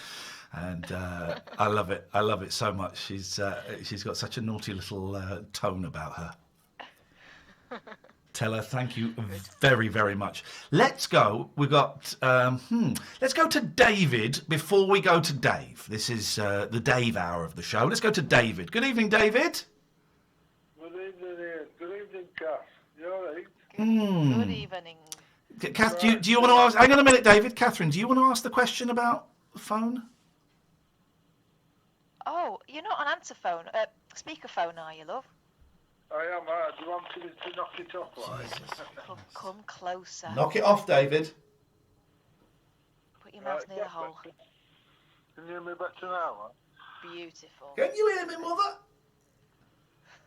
And I love it. I love it so much. She's got such a naughty little tone about her. Tell her thank you very, very much. Let's go. We've got... let's go to David before we go to Dave. This is the Dave hour of the show. Let's go to David. Good evening, David. Good evening, Ian. Good evening, Kath. You all right? Good evening. Kath, do you want to ask... Hang on a minute, David. Catherine, do you want to ask the question about the phone? Oh, you're not on answer phone. Speakerphone, are you, love? I am. Do you want me to knock it off? Come closer. Knock it off, David. Put your mouth near the hole. Can you hear me better now? Beautiful. Can you hear me, mother?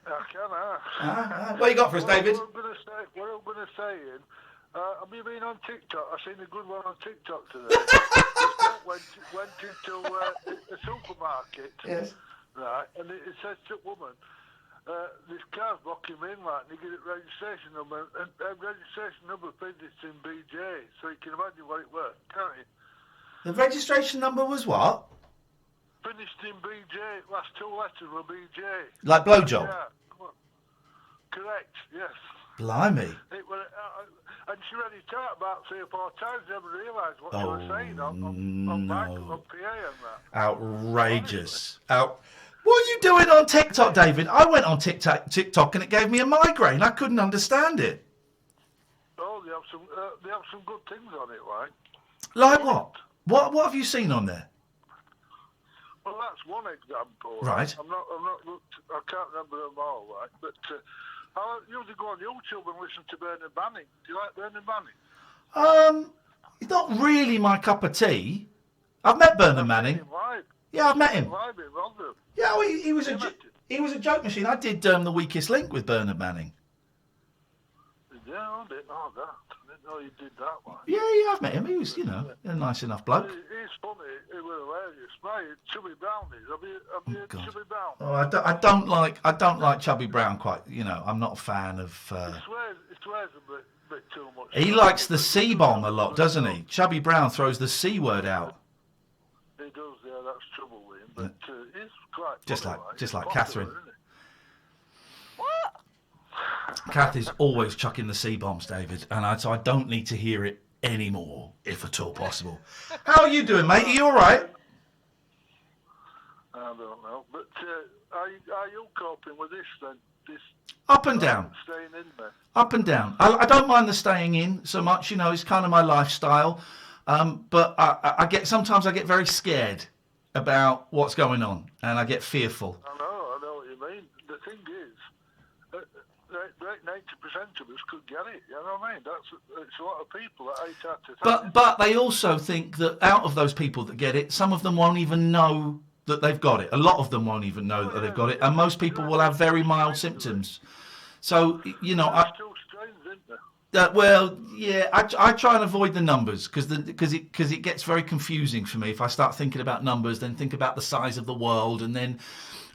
I can, What you got for us, David? What I'm going to say, Ian, have you been on TikTok? I've seen a good one on TikTok today. went into a supermarket. Yes. Right, and it says to a woman, this car's blocking me in, right, and you get a registration number, and registration number finished in BJ, so you can imagine what it was, can't you? The registration number was what? Finished in BJ, last 2 letters were BJ. Like blowjob? Yeah, correct, yes. Blimey. It was, and she read it out about 3 or 4 times, never realised what she was saying on PA and that. Outrageous. What are you doing on TikTok, David? I went on TikTok and it gave me a migraine. I couldn't understand it. Oh, they have some good things on it, right? Like what? What have you seen on there? Well, that's one example. Right. I'm not looked. I can't remember them all, right? But I usually go on YouTube and listen to Bernard Manning. Do you like Bernard Manning? It's not really my cup of tea. I've met Bernard Manning. Yeah, I've met him. Yeah, well, he was a joke machine. I did The Weakest Link with Bernard Manning. Yeah, I didn't know that. I didn't know you did that one. Yeah, I've met him. He was, a nice enough bloke. He's funny. He was hilarious. Mate, Chubby Brown is. Have you Chubby Brown? Oh, I don't like Chubby Brown quite. I'm not a fan of. He swears a bit too much. He likes the C-bomb a lot, doesn't he? Chubby Brown throws the C word out. He does, yeah. That's trouble with him. But he's quite Just like popular, Catherine. isn't he? Kath is always chucking the C-bombs, David, and so I don't need to hear it anymore, if at all possible. How are you doing, mate? Are you all right? I don't know. But are you coping with this then? Up and down. Staying in there? Up and down. I don't mind the staying in so much, it's kind of my lifestyle. But sometimes I get very scared about what's going on, and I get fearful. I know what you mean. The thing is, 90% of us could get it. You know what I mean? It's a lot of people. That 8 out of 10. But they also think that out of those people that get it, some of them won't even know that they've got it. A lot of them won't even know that they've got it, and most people will have very mild symptoms. So, you know, well, yeah, I try and avoid the numbers because it gets very confusing for me if I start thinking about numbers, then think about the size of the world, and then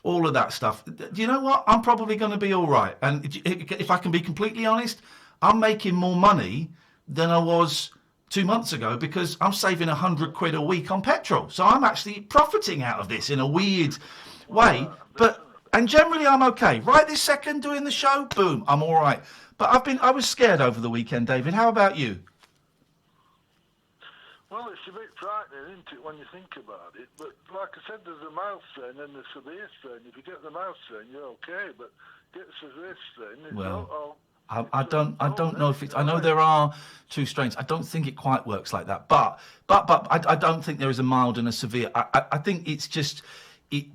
all of that stuff. Do you know what? I'm probably going to be all right. And if I can be completely honest, I'm making more money than I was 2 months ago because I'm saving £100 a week on petrol. So I'm actually profiting out of this in a weird way. And generally I'm okay. Right this second doing the show, boom, I'm all right. But I was scared over the weekend, David. How about you? Well, it's a bit frightening, isn't it, when you think about it? But like I said, there's a mild strain and the severe strain. If you get the mild strain, you're okay. But get the severe strain, it's I don't know if it's. I know there are 2 strains. I don't think it quite works like that. But I don't think there is a mild and a severe. I think it's just. It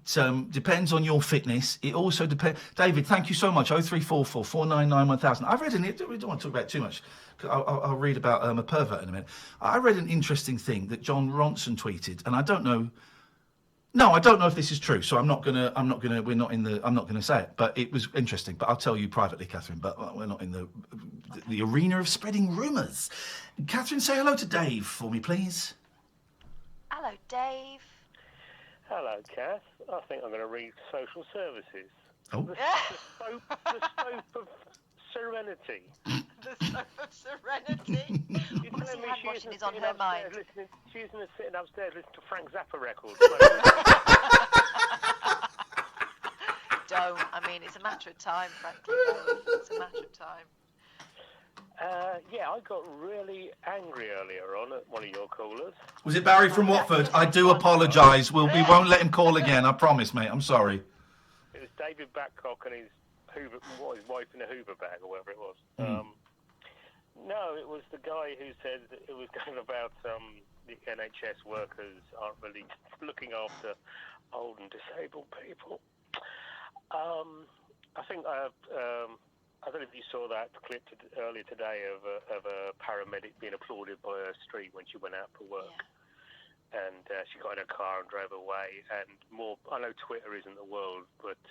depends on your fitness. It also depends. David, thank you so much. 0344 499 1000. I read we don't want to talk about it too much. I'll read about a pervert in a minute. I read an interesting thing that John Ronson tweeted, and I don't know. No, I don't know if this is true. So I'm not gonna. I'm not gonna say it. But it was interesting. But I'll tell you privately, Catherine. But we're not in the arena of spreading rumours. Catherine, say hello to Dave for me, please. Hello, Dave. Hello, Kath. I think I'm going to read social services. Oh. The soap of serenity. The soap of serenity. You're telling me washing is on her mind. She's sitting upstairs listening to Frank Zappa records. Don't. I mean, it's a matter of time, frankly. It's a matter of time. Yeah, I got really angry earlier on at one of your callers. Was it Barry from Watford? I do apologise. We won't let him call again. I promise, mate. I'm sorry. It was David Babcock and his wife in a Hoover bag or whatever it was. No, it was the guy who said that it was going about the NHS workers aren't really looking after old and disabled people. I think I don't know if you saw that clip earlier today of a paramedic being applauded by a street when she went out for work. Yeah. And she got in her car and drove away. And I know Twitter isn't the world, but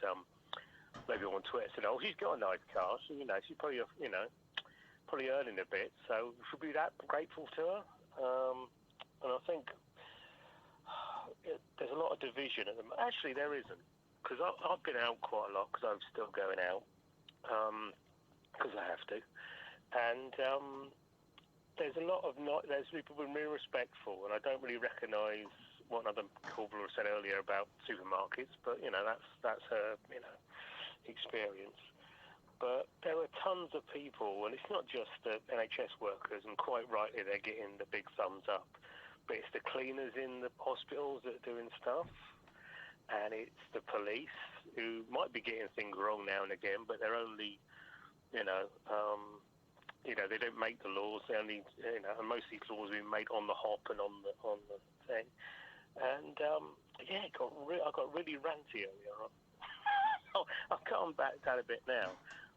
maybe on Twitter said, "Oh, she's got a nice car. So, she's probably probably earning a bit. So we should be that grateful to her." And I think there's a lot of division at the moment. Actually, there isn't, because I've been out quite a lot because I'm still going out. Because I have to, and there's a lot of there's people being really respectful, and I don't really recognise what another caller said earlier about supermarkets, but that's her experience. But there are tons of people, and it's not just the NHS workers, and quite rightly they're getting the big thumbs up, but it's the cleaners in the hospitals that are doing stuff, and it's the police who might be getting things wrong now and again, but they're only, they don't make the laws. They only, and most of these laws have been made on the hop and on the thing. And I got really ranty earlier on. I've calmed back down a bit now,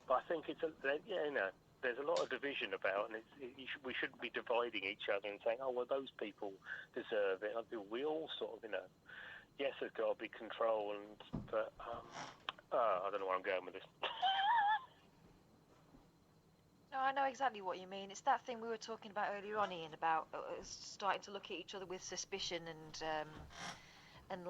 but I think there's a lot of division about, and we shouldn't be dividing each other and saying, "Oh, well, those people deserve it." We all sort of, yes, there's got to be control, but I don't know where I'm going with this. No, I know exactly what you mean. It's that thing we were talking about earlier on, Ian, about starting to look at each other with suspicion and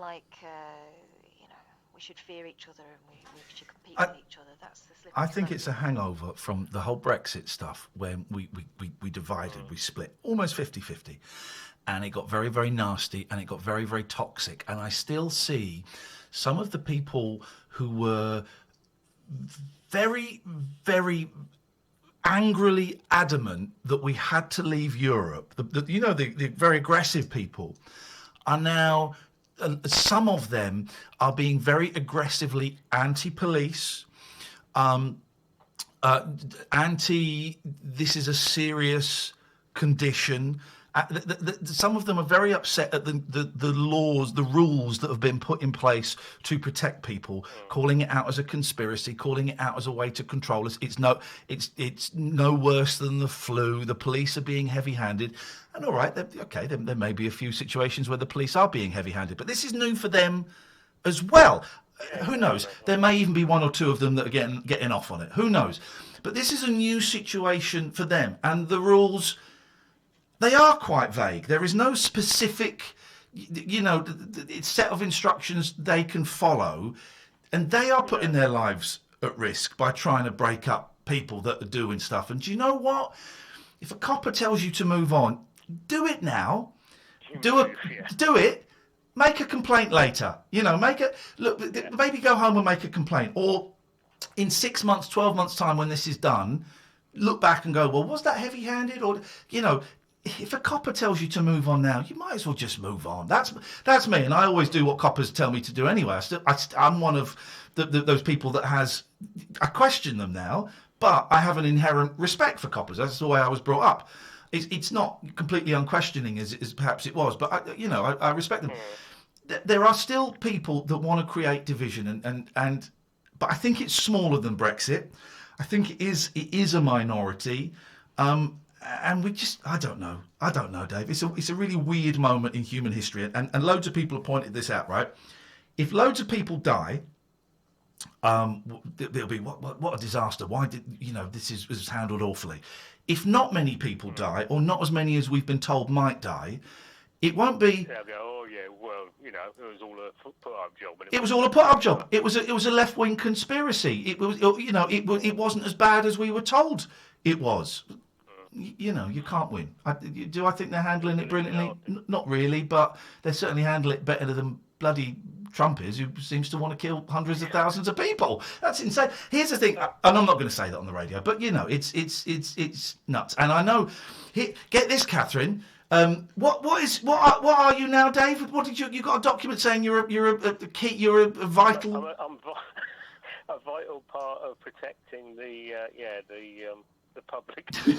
we should fear each other and we should compete with each other. That's the slippery I think slope. it's a hangover from the whole Brexit stuff when we divided, we split almost 50-50. And it got very, very nasty and it got very, very toxic. And I still see some of the people who were very, very angrily adamant that we had to leave Europe. The very aggressive people are now, some of them are being very aggressively anti-police, this is a serious condition, Some of them are very upset at the laws, the rules that have been put in place to protect people, calling it out as a conspiracy, calling it out as a way to control us. It's no worse than the flu. The police are being heavy-handed. And all right, there may be a few situations where the police are being heavy-handed, but this is new for them as well. Who knows? There may even be one or two of them that are getting off on it. Who knows? But this is a new situation for them, and the rules, they are quite vague. There is no specific, set of instructions they can follow, and they are putting their lives at risk by trying to break up people that are doing stuff. And do you know what? If a copper tells you to move on, do it now. Do it. Make a complaint later. Maybe go home and make a complaint. Or in 6 months, 12 months' time when this is done, look back and go, well, was that heavy-handed? Or, if a copper tells you to move on now, you might as well just move on. That's me, and I always do what coppers tell me to do anyway. I'm one of those people that I question them now, but I have an inherent respect for coppers. That's the way I was brought up. It's not completely unquestioning as perhaps it was, but I respect them. There are still people that want to create division, but I think it's smaller than Brexit. I think it is a minority, and I don't know, Dave. It's a really weird moment in human history, and loads of people have pointed this out, right? If loads of people die, it'll be what a disaster. Why did this was handled awfully? If not many people die, or not as many as we've been told might die, it won't be. They'll go, oh yeah, well, it was all a put-up job. It was all a put-up job. It was a left-wing conspiracy. It was, it wasn't as bad as we were told it was. You can't win. Do I think they're handling it brilliantly? Not really, but they certainly handle it better than bloody Trump is, who seems to want to kill hundreds of thousands of people. That's insane. Here's the thing, and I'm not going to say that on the radio, but it's nuts. And I know. Get this, Catherine. What are you now, David? What did you got a document saying you're a vital. I'm a vital part of protecting the public service.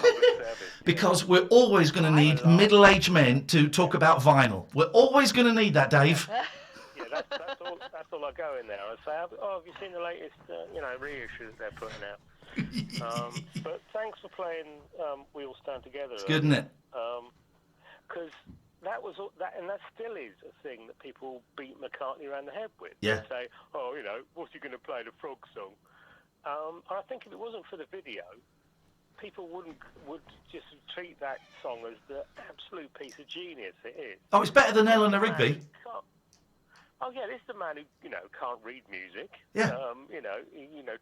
Because we're always going to need middle-aged men to talk about vinyl. We're always going to need that, Dave. Yeah, that's all I go in there. I say, oh, have you seen the latest, reissue that they're putting out? But thanks for playing We All Stand Together. It's good, isn't it? Because that was that, and that still is a thing that people beat McCartney around the head with. Yeah. They say, oh, what's he going to play, the Frog song? And I think if it wasn't for the video, people would just treat that song as the absolute piece of genius it is. Oh, it's better than Eleanor Rigby. Oh yeah, this is the man who can't read music. Yeah.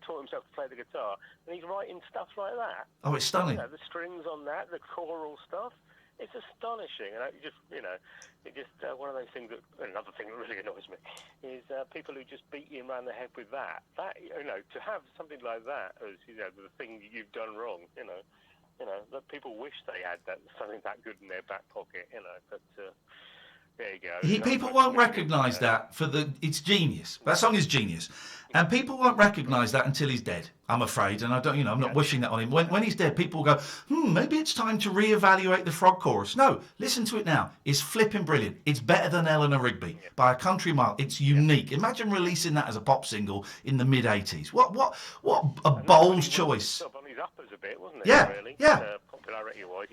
Taught himself to play the guitar, and he's writing stuff like that. Oh, it's stunning. The strings on that, the choral stuff. It's astonishing, and it's just one of those things that. Another thing that really annoys me is people who just beat you around the head with that. That to have something like that as the thing you've done wrong. That people wish they had something that good in their back pocket. But. There you go. People won't recognise that it's genius. That song is genius, and people won't recognise that until he's dead. I'm afraid, and I don't. I'm not wishing that on him. When he's dead, people will go, maybe it's time to reevaluate the Frog Chorus. No, listen to it now. It's flipping brilliant. It's better than Eleanor Rigby by a country mile. It's unique. Imagine releasing that as a pop single in the mid '80s. What a bold choice. On his uppers a bit, wasn't it? Yeah, really. Yeah. Popularity-wise,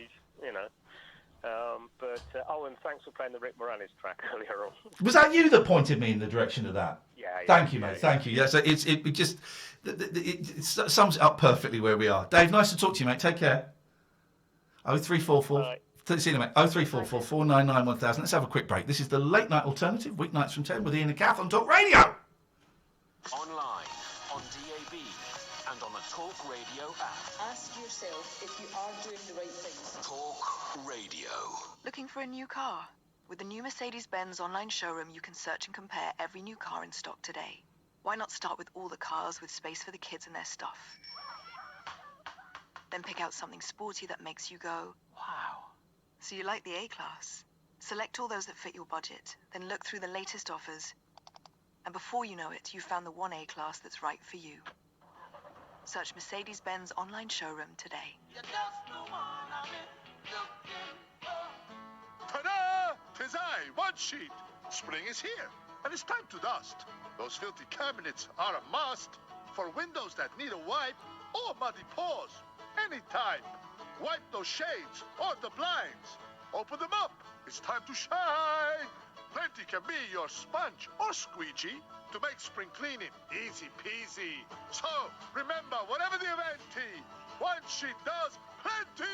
and thanks for playing the Rick Moranis track earlier on. Was that you that pointed me in the direction of that? Yeah. Thank you, mate. Thank you. Yeah, so it sums it up perfectly where we are. Dave, nice to talk to you, mate. Take care. 0344. See you, mate. 0344 499 1000. Let's have a quick break. This is the Late Night Alternative, weeknights from 10 with Ian and Kath on Talk Radio. Online, on DAB, and on the Talk Radio app. Ask yourself if you are doing the right things. Talk Radio. Looking for a new car? With the new Mercedes-Benz online showroom, you can search and compare every new car in stock today. Why not start with all the cars with space for the kids and their stuff? Then pick out something sporty that makes you go, wow. So you like the A-Class? Select all those that fit your budget, then look through the latest offers. And before you know it, you've found the one A-Class that's right for you. Search Mercedes-Benz online showroom today. You're just the one I've been looking for. 'Tis I, One Sheet. Spring is here, and it's time to dust. Those filthy cabinets are a must. For windows that need a wipe, or muddy paws, anytime. Wipe those shades or the blinds. Open them up. It's time to shine. Plenty can be your sponge or squeegee to make spring cleaning easy peasy. So, remember, whatever the event, One Sheet does plenty!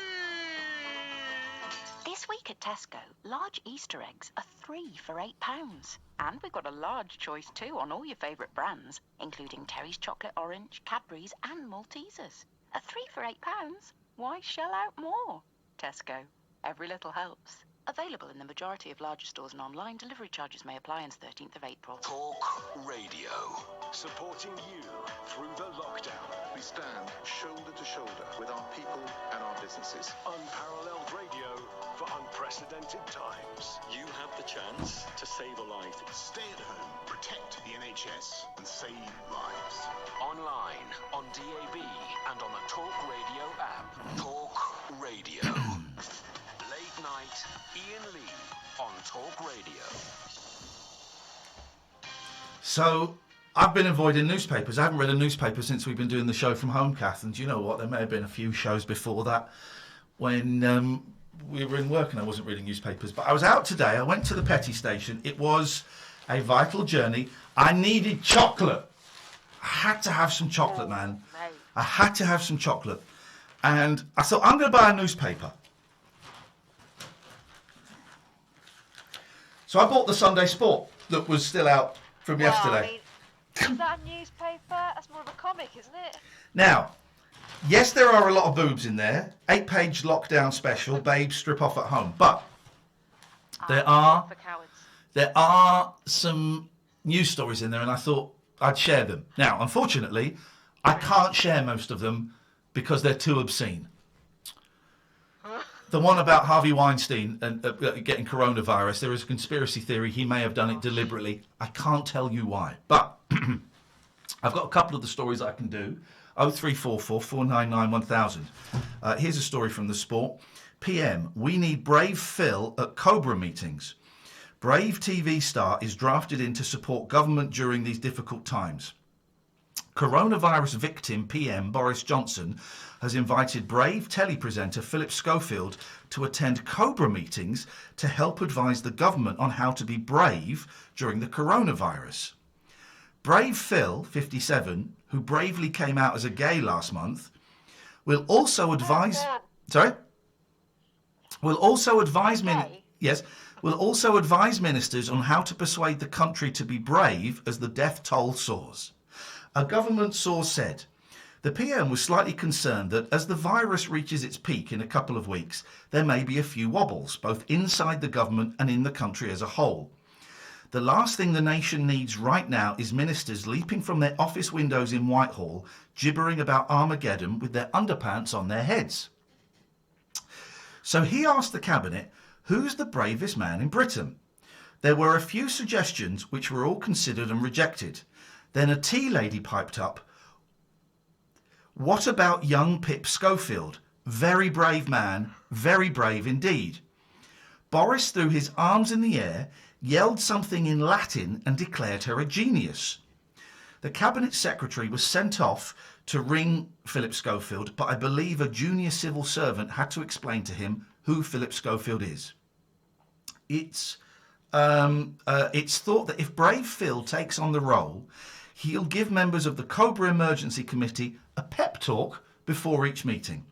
This week at Tesco, large Easter eggs are 3 for £8. And we've got a large choice too on all your favourite brands, including Terry's Chocolate Orange, Cadbury's and Maltesers. A 3 for £8? Why shell out more? Tesco. Every little helps. Available in the majority of larger stores and online. Delivery charges may apply until 13th of April. Talk Radio. Supporting you through the lockdown. We stand shoulder to shoulder with our people and our businesses. Unparalleled radio for unprecedented times. You have the chance to save a life. Stay at home, protect the NHS and save lives. Online, on DAB and on the Talk Radio app. Talk Radio. Late night, Ian Lee on Talk Radio. So, I've been avoiding newspapers. I haven't read a newspaper since we've been doing the show from home, Kath. And do you know what? There may have been a few shows before that when we were in work and I wasn't reading newspapers. But I was out today. I went to the petty station. It was a vital journey. I needed chocolate. I had to have some chocolate, man. I had to have some chocolate. And I thought, I'm going to buy a newspaper. So I bought the Sunday Sport that was still out from yesterday. Is that a newspaper? That's more of a comic, isn't it? Now, yes, there are a lot of boobs in there. 8-page lockdown special, babes strip off at home. But there are some news stories in there, and I thought I'd share them. Now, unfortunately, I can't share most of them because they're too obscene. The one about Harvey Weinstein and getting coronavirus, there is a conspiracy theory he may have done it deliberately. I can't tell you why. But I've got a couple of the stories I can do. 0344 499 1000. Here's a story from the Sport. PM, we need Brave Phil at Cobra meetings. Brave TV star is drafted in to support government during these difficult times. Coronavirus victim PM Boris Johnson has invited Brave telepresenter Philip Schofield to attend Cobra meetings to help advise the government on how to be brave during the coronavirus. Brave Phil, 57, who bravely came out as a gay last month, will also advise... Will also advise ministers on how to persuade the country to be brave as the death toll soars. A government source said, the PM was slightly concerned that as the virus reaches its peak in a couple of weeks, there may be a few wobbles, both inside the government and in the country as a whole. The last thing the nation needs right now is ministers leaping from their office windows in Whitehall, gibbering about Armageddon with their underpants on their heads. So he asked the cabinet, who's the bravest man in Britain? There were a few suggestions which were all considered and rejected. Then a tea lady piped up, what about young Pip Schofield? Very brave man, very brave indeed. Boris threw his arms in the air, yelled something in Latin and declared her a genius. The cabinet secretary was sent off to ring Philip Schofield, but I believe a junior civil servant had to explain to him who Philip Schofield is. It's thought that if Brave Phil takes on the role, he'll give members of the Cobra Emergency Committee a pep talk before each meeting.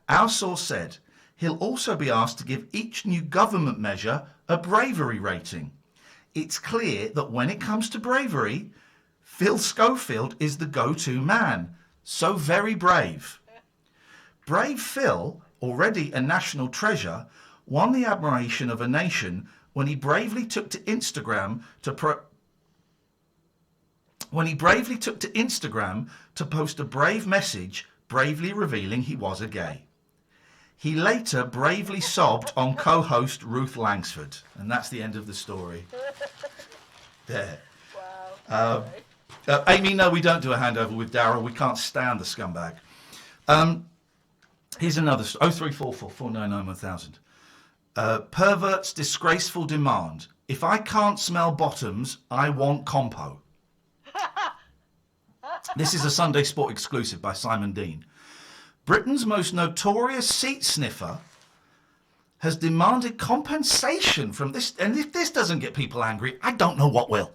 Our source said he'll also be asked to give each new government measure a bravery rating. It's clear that when it comes to bravery, Phil Schofield is the go-to man. So very brave. Brave Phil, already a national treasure, won the admiration of a nation when he bravely took to Instagram to post a brave message, bravely revealing he was a gay. He later bravely sobbed on co-host Ruth Langsford. And that's the end of the story. There. Wow. Amy, no, we don't do a handover with Darryl. We can't stand the scumbag. Here's another 0344 499 1000. Pervert's disgraceful demand. If I can't smell bottoms, I want compo. This is a Sunday Sport exclusive by Simon Dean. Britain's most notorious seat sniffer has demanded compensation from this, and if this doesn't get people angry, I don't know what will.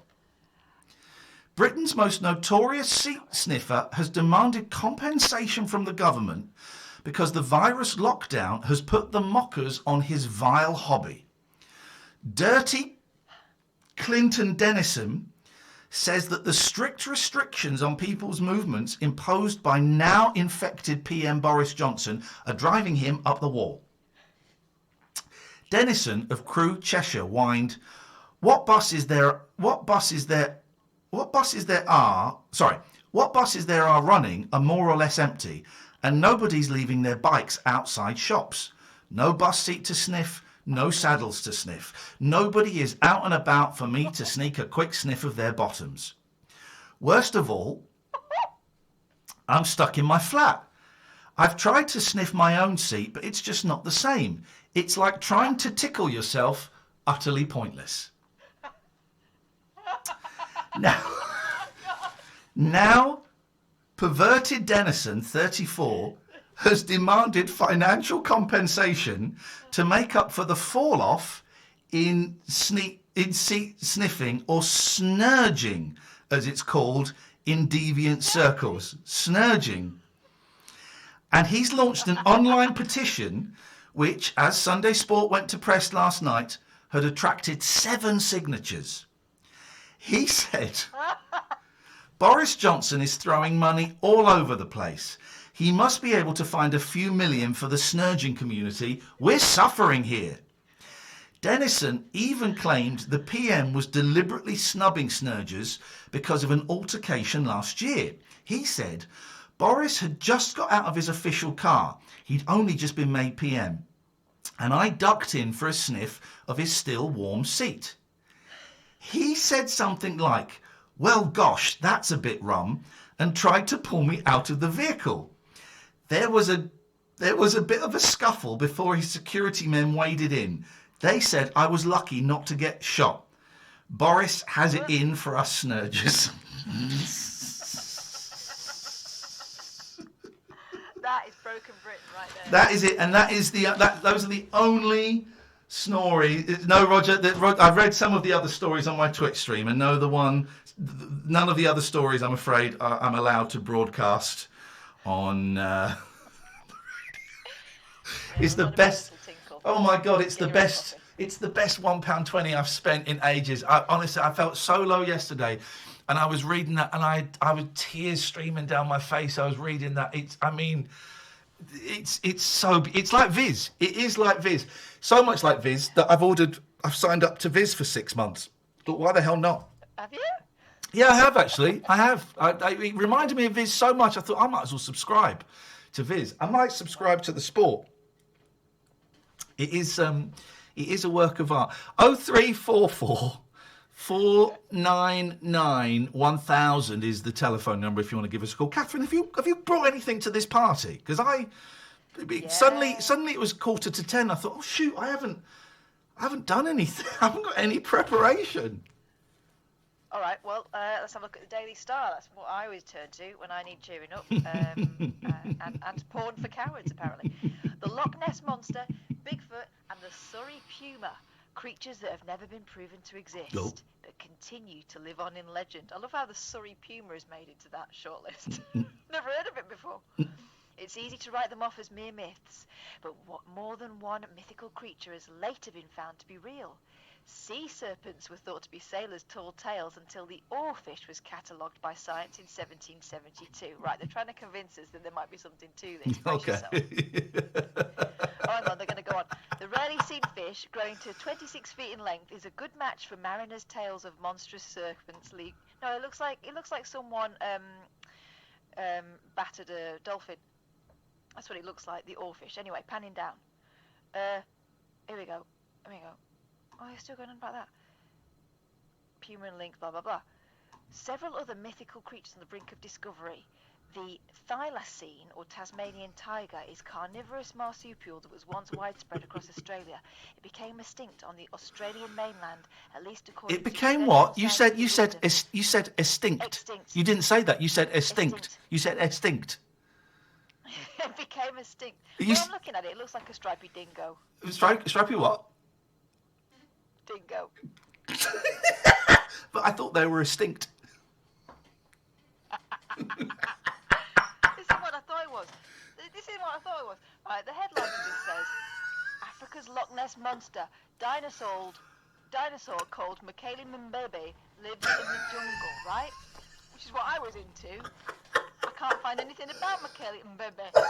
Britain's most notorious seat sniffer has demanded compensation from the government because the virus lockdown has put the mockers on his vile hobby. Dirty Clinton Dennison says that the strict restrictions on people's movements imposed by now infected PM Boris Johnson are driving him up the wall. Dennison of Crewe, Cheshire, whined, what buses there are running are more or less empty, and nobody's leaving their bikes outside shops. No bus seat to sniff, no saddles to sniff. Nobody is out and about for me to sneak a quick sniff of their bottoms. Worst of all, I'm stuck in my flat. I've tried to sniff my own seat, but it's just not the same. It's like trying to tickle yourself, utterly pointless. Now, perverted Dennison, 34, has demanded financial compensation to make up for the fall-off in seat sniffing, or snurging, as it's called in deviant circles. Snurging. And he's launched an online petition which, as Sunday Sport went to press last night, had attracted 7 signatures. He said, Boris Johnson is throwing money all over the place. He must be able to find a few million for the snurging community. We're suffering here. Dennison even claimed the PM was deliberately snubbing snurgers because of an altercation last year. He said Boris had just got out of his official car. He'd only just been made PM. And I ducked in for a sniff of his still warm seat. He said something like, well, gosh, that's a bit rum, and tried to pull me out of the vehicle. There was a bit of a scuffle before his security men waded in. They said I was lucky not to get shot. Boris has it in for us snurgers. That is broken Britain right there. That is it, and that is those are the only stories. No, Roger, I've read some of the other stories on my Twitch stream, and none of the other stories, I'm afraid, I'm allowed to broadcast on. It's the best. Oh my God, it's the best. It's the best £1.20 I've spent in ages. Honestly, I felt so low yesterday, and I was reading that, and I was tears streaming down my face. I was reading that. It's like Viz. It is like Viz. So much like Viz that I've signed up to Viz for 6 months. Thought, why the hell not? Have you? Yeah, I have actually. I have. It reminded me of Viz so much. I thought I might as well subscribe to Viz. I might subscribe to the Sport. It is a work of art. 0344 499 1000 is the telephone number if you want to give us a call. Catherine, have you brought anything to this party? Because suddenly it was 9:45. I thought, oh shoot, I haven't done anything. I haven't got any preparation. All right, well, let's have a look at the Daily Star. That's what I always turn to when I need cheering up. And porn for cowards, apparently. The Loch Ness Monster, Bigfoot, and the Surrey Puma. Creatures that have never been proven to exist, but continue to live on in legend. I love how the Surrey Puma is made into that shortlist. Never heard of it before. It's easy to write them off as mere myths, but what more than one mythical creature has later been found to be real. Sea serpents were thought to be sailors' tall tales until the oarfish was catalogued by science in 1772. Right, they're trying to convince us that there might be something to this. Okay. Oh, hang on, they're going to go on. The rarely seen fish, growing to 26 feet in length, is a good match for mariners' tales of monstrous serpents. No, it looks like someone battered a dolphin. That's what it looks like, the oarfish. Anyway, panning down. Here we go. Oh, you're still going on about that. Puma and lynx, blah, blah, blah. Several other mythical creatures on the brink of discovery. The thylacine, or Tasmanian tiger, is carnivorous marsupial that was once widespread across Australia. It became extinct on the Australian mainland, at least according to... It became what? You said extinct. Extinct. You didn't say that. You said extinct. You said extinct. It became extinct. You When I'm looking at it, it looks like a stripy dingo. Stripey what? Dingo. But I thought they were extinct. This is what I thought it was. Right, the headline of this says, Africa's Loch Ness Monster, dinosaur called Mekele Mbebe, lives in the jungle, right? Which is what I was into. I can't find anything about Mekele Mbebe. If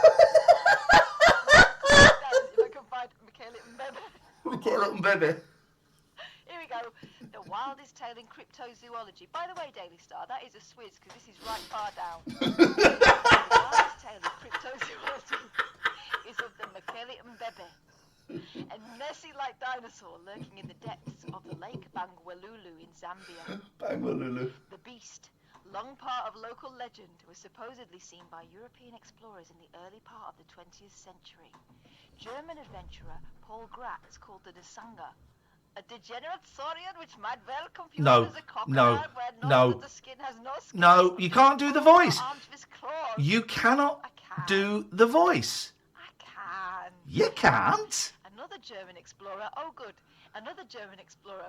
I can find Mekele Mbebe. Mekele Mbebe. Here we go. The wildest tale in cryptozoology. By the way, Daily Star, that is a swizz because this is right far down. The wildest tale in cryptozoology is of the Mekele Mbebe, a Nessie-like dinosaur lurking in the depths of the Lake Bangwelulo in Zambia. Bangwelulo. The beast, long part of local legend, was supposedly seen by European explorers in the early part of the 20th century. German adventurer Paul Gratz called the Dasanga a degenerate saurian which might well confuse as a crocodile where the skin has no skin. No, you can't do the voice. Armed with claws. You cannot do the voice. I can. You can't. Another German explorer of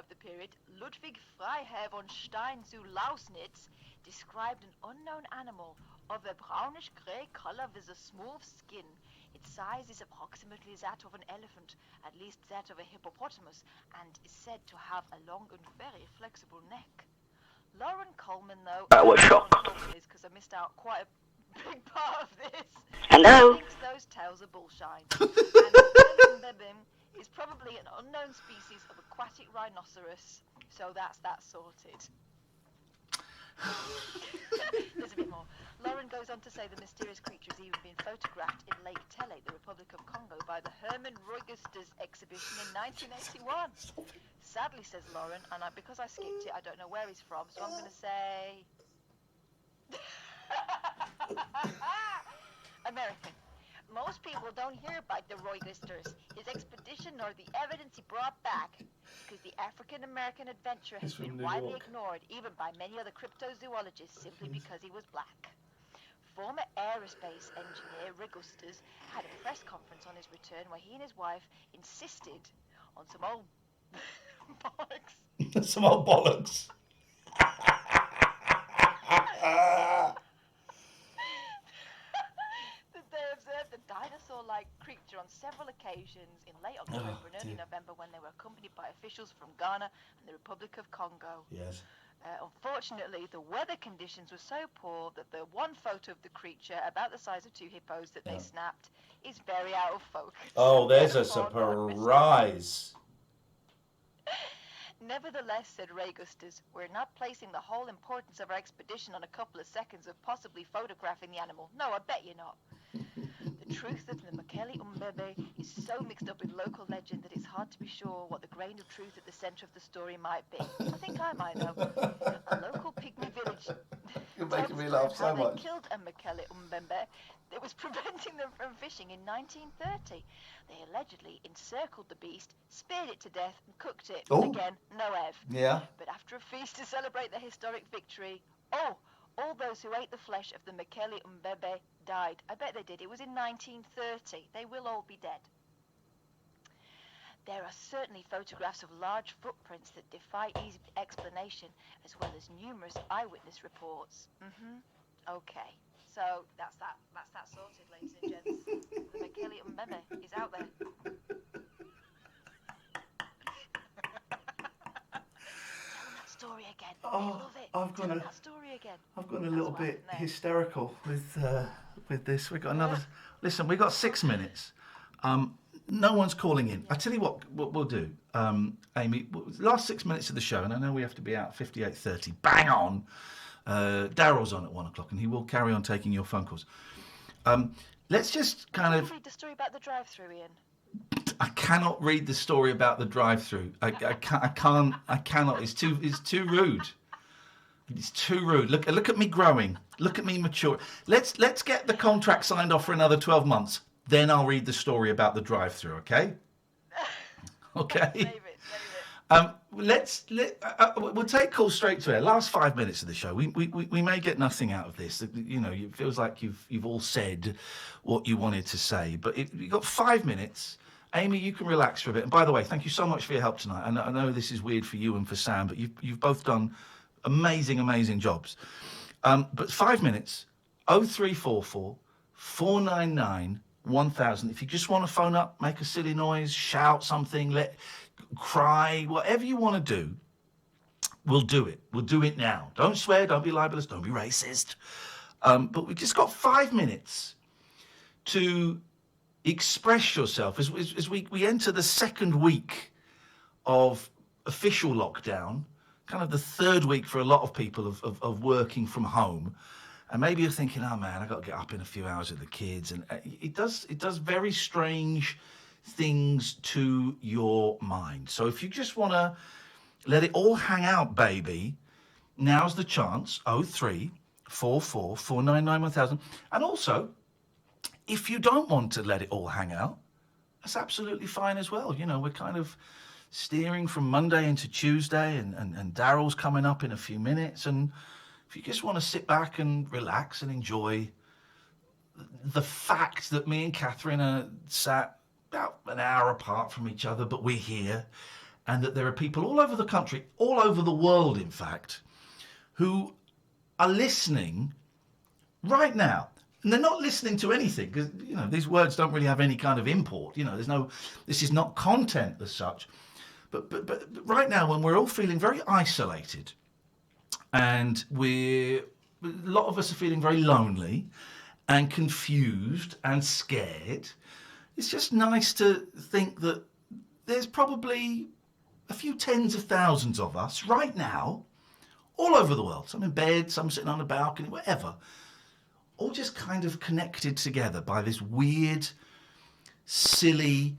the period, Ludwig Freiherr von Stein zu Lausnitz, described an unknown animal of a brownish-grey color with a smooth skin. Its size is approximately that of an elephant, at least that of a hippopotamus, and is said to have a long and very flexible neck. Lauren Coleman, though, because I missed out quite a big part of this. Hello. Thinks those tales are bullshine. And Mbebim is probably an unknown species of aquatic rhinoceros, so that's that sorted. There's a bit more. Lauren goes on to say the mysterious creature has even been photographed in Lake Tele, the Republic of Congo, by the Herman Registres exhibition in 1981. Sadly, says Lauren, and because I skipped it, I don't know where he's from, so I'm going to say... American. Most people don't hear about the Registres, his expedition, nor the evidence he brought back, because the African-American adventurer has been widely ignored, even by many other cryptozoologists, simply because he was black. Former aerospace engineer Registres had a press conference on his return where he and his wife insisted on some old bollocks. Some old bollocks. They observed a dinosaur-like creature on several occasions in late October and early November when they were accompanied by officials from Ghana and the Republic of Congo. Yes. Unfortunately, the weather conditions were so poor that the one photo of the creature, about the size of two hippos, that they snapped is very out of focus. Oh, there's a surprise. Nevertheless, said Registres, we're not placing the whole importance of our expedition on a couple of seconds of possibly photographing the animal. No, I bet you're not. The truth of the Mekele Mbebe is so mixed up with local legend that it's hard to be sure what the grain of truth at the centre of the story might be. I think I might know. A local pygmy village You're making me laugh so much. They killed a Mekele Mbebe that was preventing them from fishing in 1930. They allegedly encircled the beast, speared it to death, and cooked it. Oh. Again, no ev. Yeah. But after a feast to celebrate the historic victory, all those who ate the flesh of the Mekele Mbebe died. I bet they did. It was in 1930. They will all be dead. There are certainly photographs of large footprints that defy easy explanation, as well as numerous eyewitness reports. Okay. So that's that sorted, ladies and gents. The Mekele Mbebe is out there. Story again. I love it. That story again. I've gone a little bit hysterical with this. We've got another. Listen, we've got 6 minutes. No one's calling in. I tell you what we'll do, Amy. Last 6 minutes of the show, and I know we have to be out at 58:30. Bang on. Daryl's on at 1 o'clock, and he will carry on taking your phone calls. Let's just kind of. Read the story about the drive-through, Ian. I cannot read the story about the drive-through. I cannot. It's too rude. It's too rude. Look at me growing. Look at me mature. Let's get the contract signed off for another 12 months. Then I'll read the story about the drive-through. Okay. Okay. We'll take calls straight to air. Last 5 minutes of the show. We may get nothing out of this. You know, it feels like you've all said what you wanted to say, but you've got 5 minutes. Amy, you can relax for a bit. And by the way, thank you so much for your help tonight. I know this is weird for you and for Sam, but you've both done amazing jobs. But 5 minutes. 0344 499 1000. If you just want to phone up, make a silly noise, shout something, cry, whatever you want to do, we'll do it. We'll do it now. Don't swear, don't be libelous, don't be racist. But we've just got 5 minutes to express yourself as we enter the second week of official lockdown, kind of the third week for a lot of people of working from home. And maybe you're thinking, oh man, I've got to get up in a few hours with the kids. And it does very strange things to your mind. So if you just want to let it all hang out, baby, now's the chance. 0344 499 1000. And also, if you don't want to let it all hang out, that's absolutely fine as well. You know, we're kind of steering from Monday into Tuesday, and Daryl's coming up in a few minutes. And if you just want to sit back and relax and enjoy the fact that me and Catherine are sat about an hour apart from each other, but we're here, and that there are people all over the country, all over the world, in fact, who are listening right now. And they're not listening to anything, because, you know, these words don't really have any kind of import. You know, this is not content as such. But right now, when we're all feeling very isolated, and a lot of us are feeling very lonely and confused and scared, it's just nice to think that there's probably a few tens of thousands of us right now, all over the world. Some in bed, some sitting on a balcony, whatever, all just kind of connected together by this weird, silly,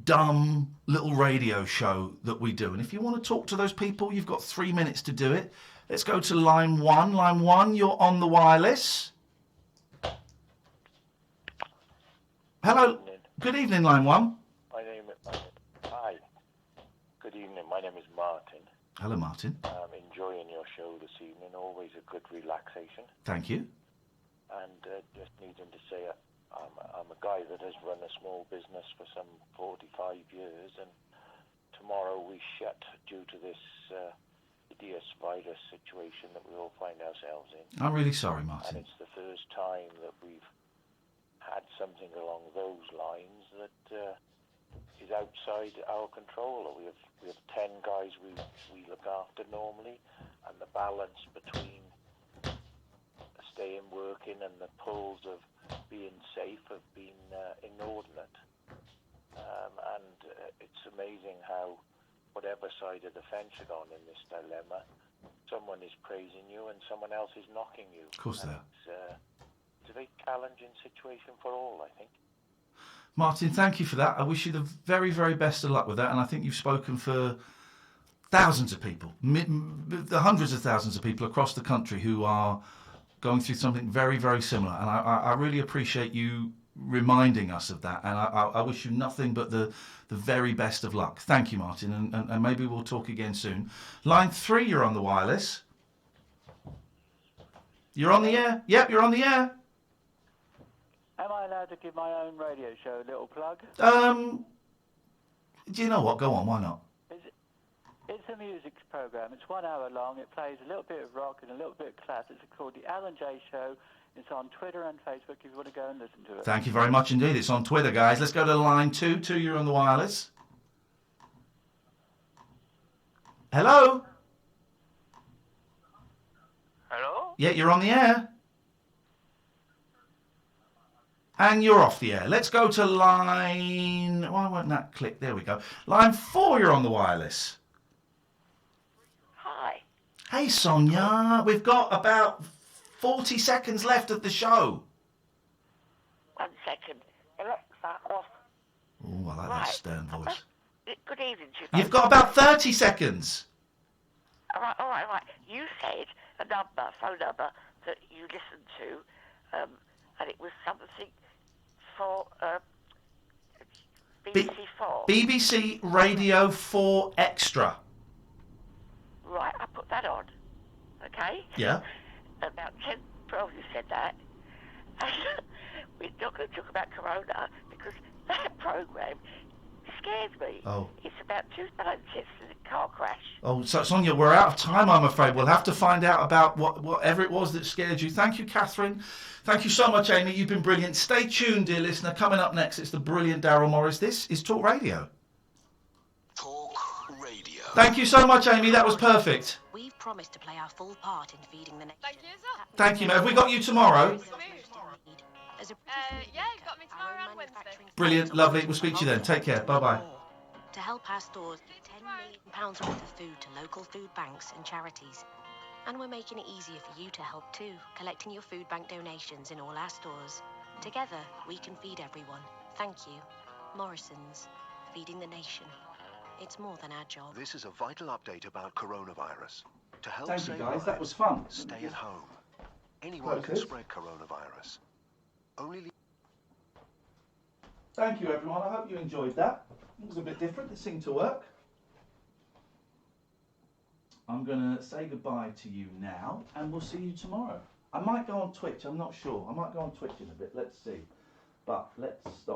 dumb little radio show that we do. And if you want to talk to those people, you've got 3 minutes to do it. Let's go to line one. Line one, you're on the wireless. Hello. Good evening, line one. Hi. Good evening. My name is Martin. Hello, Martin. I'm enjoying your show this evening. Always a good relaxation. Thank you. And just needing to say, I'm a guy that has run a small business for some 45 years, and tomorrow we shut due to this hideous virus situation that we all find ourselves in. I'm really sorry, Martin. And it's the first time that we've had something along those lines that is outside our control. We have 10 guys we look after normally, and the balance between staying working and the pulls of being safe have been inordinate. And it's amazing how whatever side of the fence you're on in this dilemma, someone is praising you and someone else is knocking you. Of course they are. It's a very challenging situation for all, I think. Martin, thank you for that. I wish you the very, very best of luck with that. And I think you've spoken for thousands of people, the hundreds of thousands of people across the country who are going through something very, very similar. And I really appreciate you reminding us of that. And I wish you nothing but the very best of luck. Thank you, Martin. And maybe we'll talk again soon. Line 3, you're on the wireless. You're on the air? Yep, you're on the air. Am I allowed to give my own radio show a little plug? Do you know what? Go on, why not? It's a music program. It's 1 hour long. It plays a little bit of rock and a little bit of classics. It's called The Alan J Show. It's on Twitter and Facebook if you want to go and listen to it. Thank you very much indeed. It's on Twitter, guys. Let's go to line 2. 2, you're on the wireless. Hello? Hello? Yeah, you're on the air. And you're off the air. Let's go to line... Why won't that click? There we go. Line 4, you're on the wireless. Hi. Hey, Sonia. We've got about 40 seconds left of the show. 1 second. Alexa off. Oh, I like that stern voice. Good evening to you. You've got about 30 seconds. All right. You said phone number that you listened to, and it was something for BBC 4. BBC Radio 4 Extra. Right, I put that on. Okay? Yeah. About 10-12 you said that. And we're not going to talk about Corona because that programme scares me. Oh. It's about 2 scientists in a car crash. Oh, so Sonia, we're out of time, I'm afraid. We'll have to find out about whatever it was that scared you. Thank you, Catherine. Thank you so much, Amy. You've been brilliant. Stay tuned, dear listener. Coming up next, it's the brilliant Daryl Morris. This is Talk Radio. Talk Radio. Thank you so much, Amy. That was perfect. We've promised to play our full part in feeding the nation. Thank you, sir. Thank you, mate. Have we got you tomorrow? Yeah, you got me tomorrow and Wednesday. Brilliant, lovely. We'll speak to you then. Take care. Bye-bye. To help our stores give £10 million worth of food to local food banks and charities. And we're making it easier for you to help too, collecting your food bank donations in all our stores. Together, we can feed everyone. Thank you. Morrison's, feeding the nation. It's more than our job. This is a vital update about coronavirus. To help Thank you, save guys. lives, That was fun. Stay at home. Anyone can Focus. spread coronavirus. Only Thank you, everyone. I hope you enjoyed that. It was a bit different. It seemed to work. I'm going to say goodbye to you now, and we'll see you tomorrow. I might go on Twitch. I'm not sure. I might go on Twitch in a bit. Let's see. But let's stop.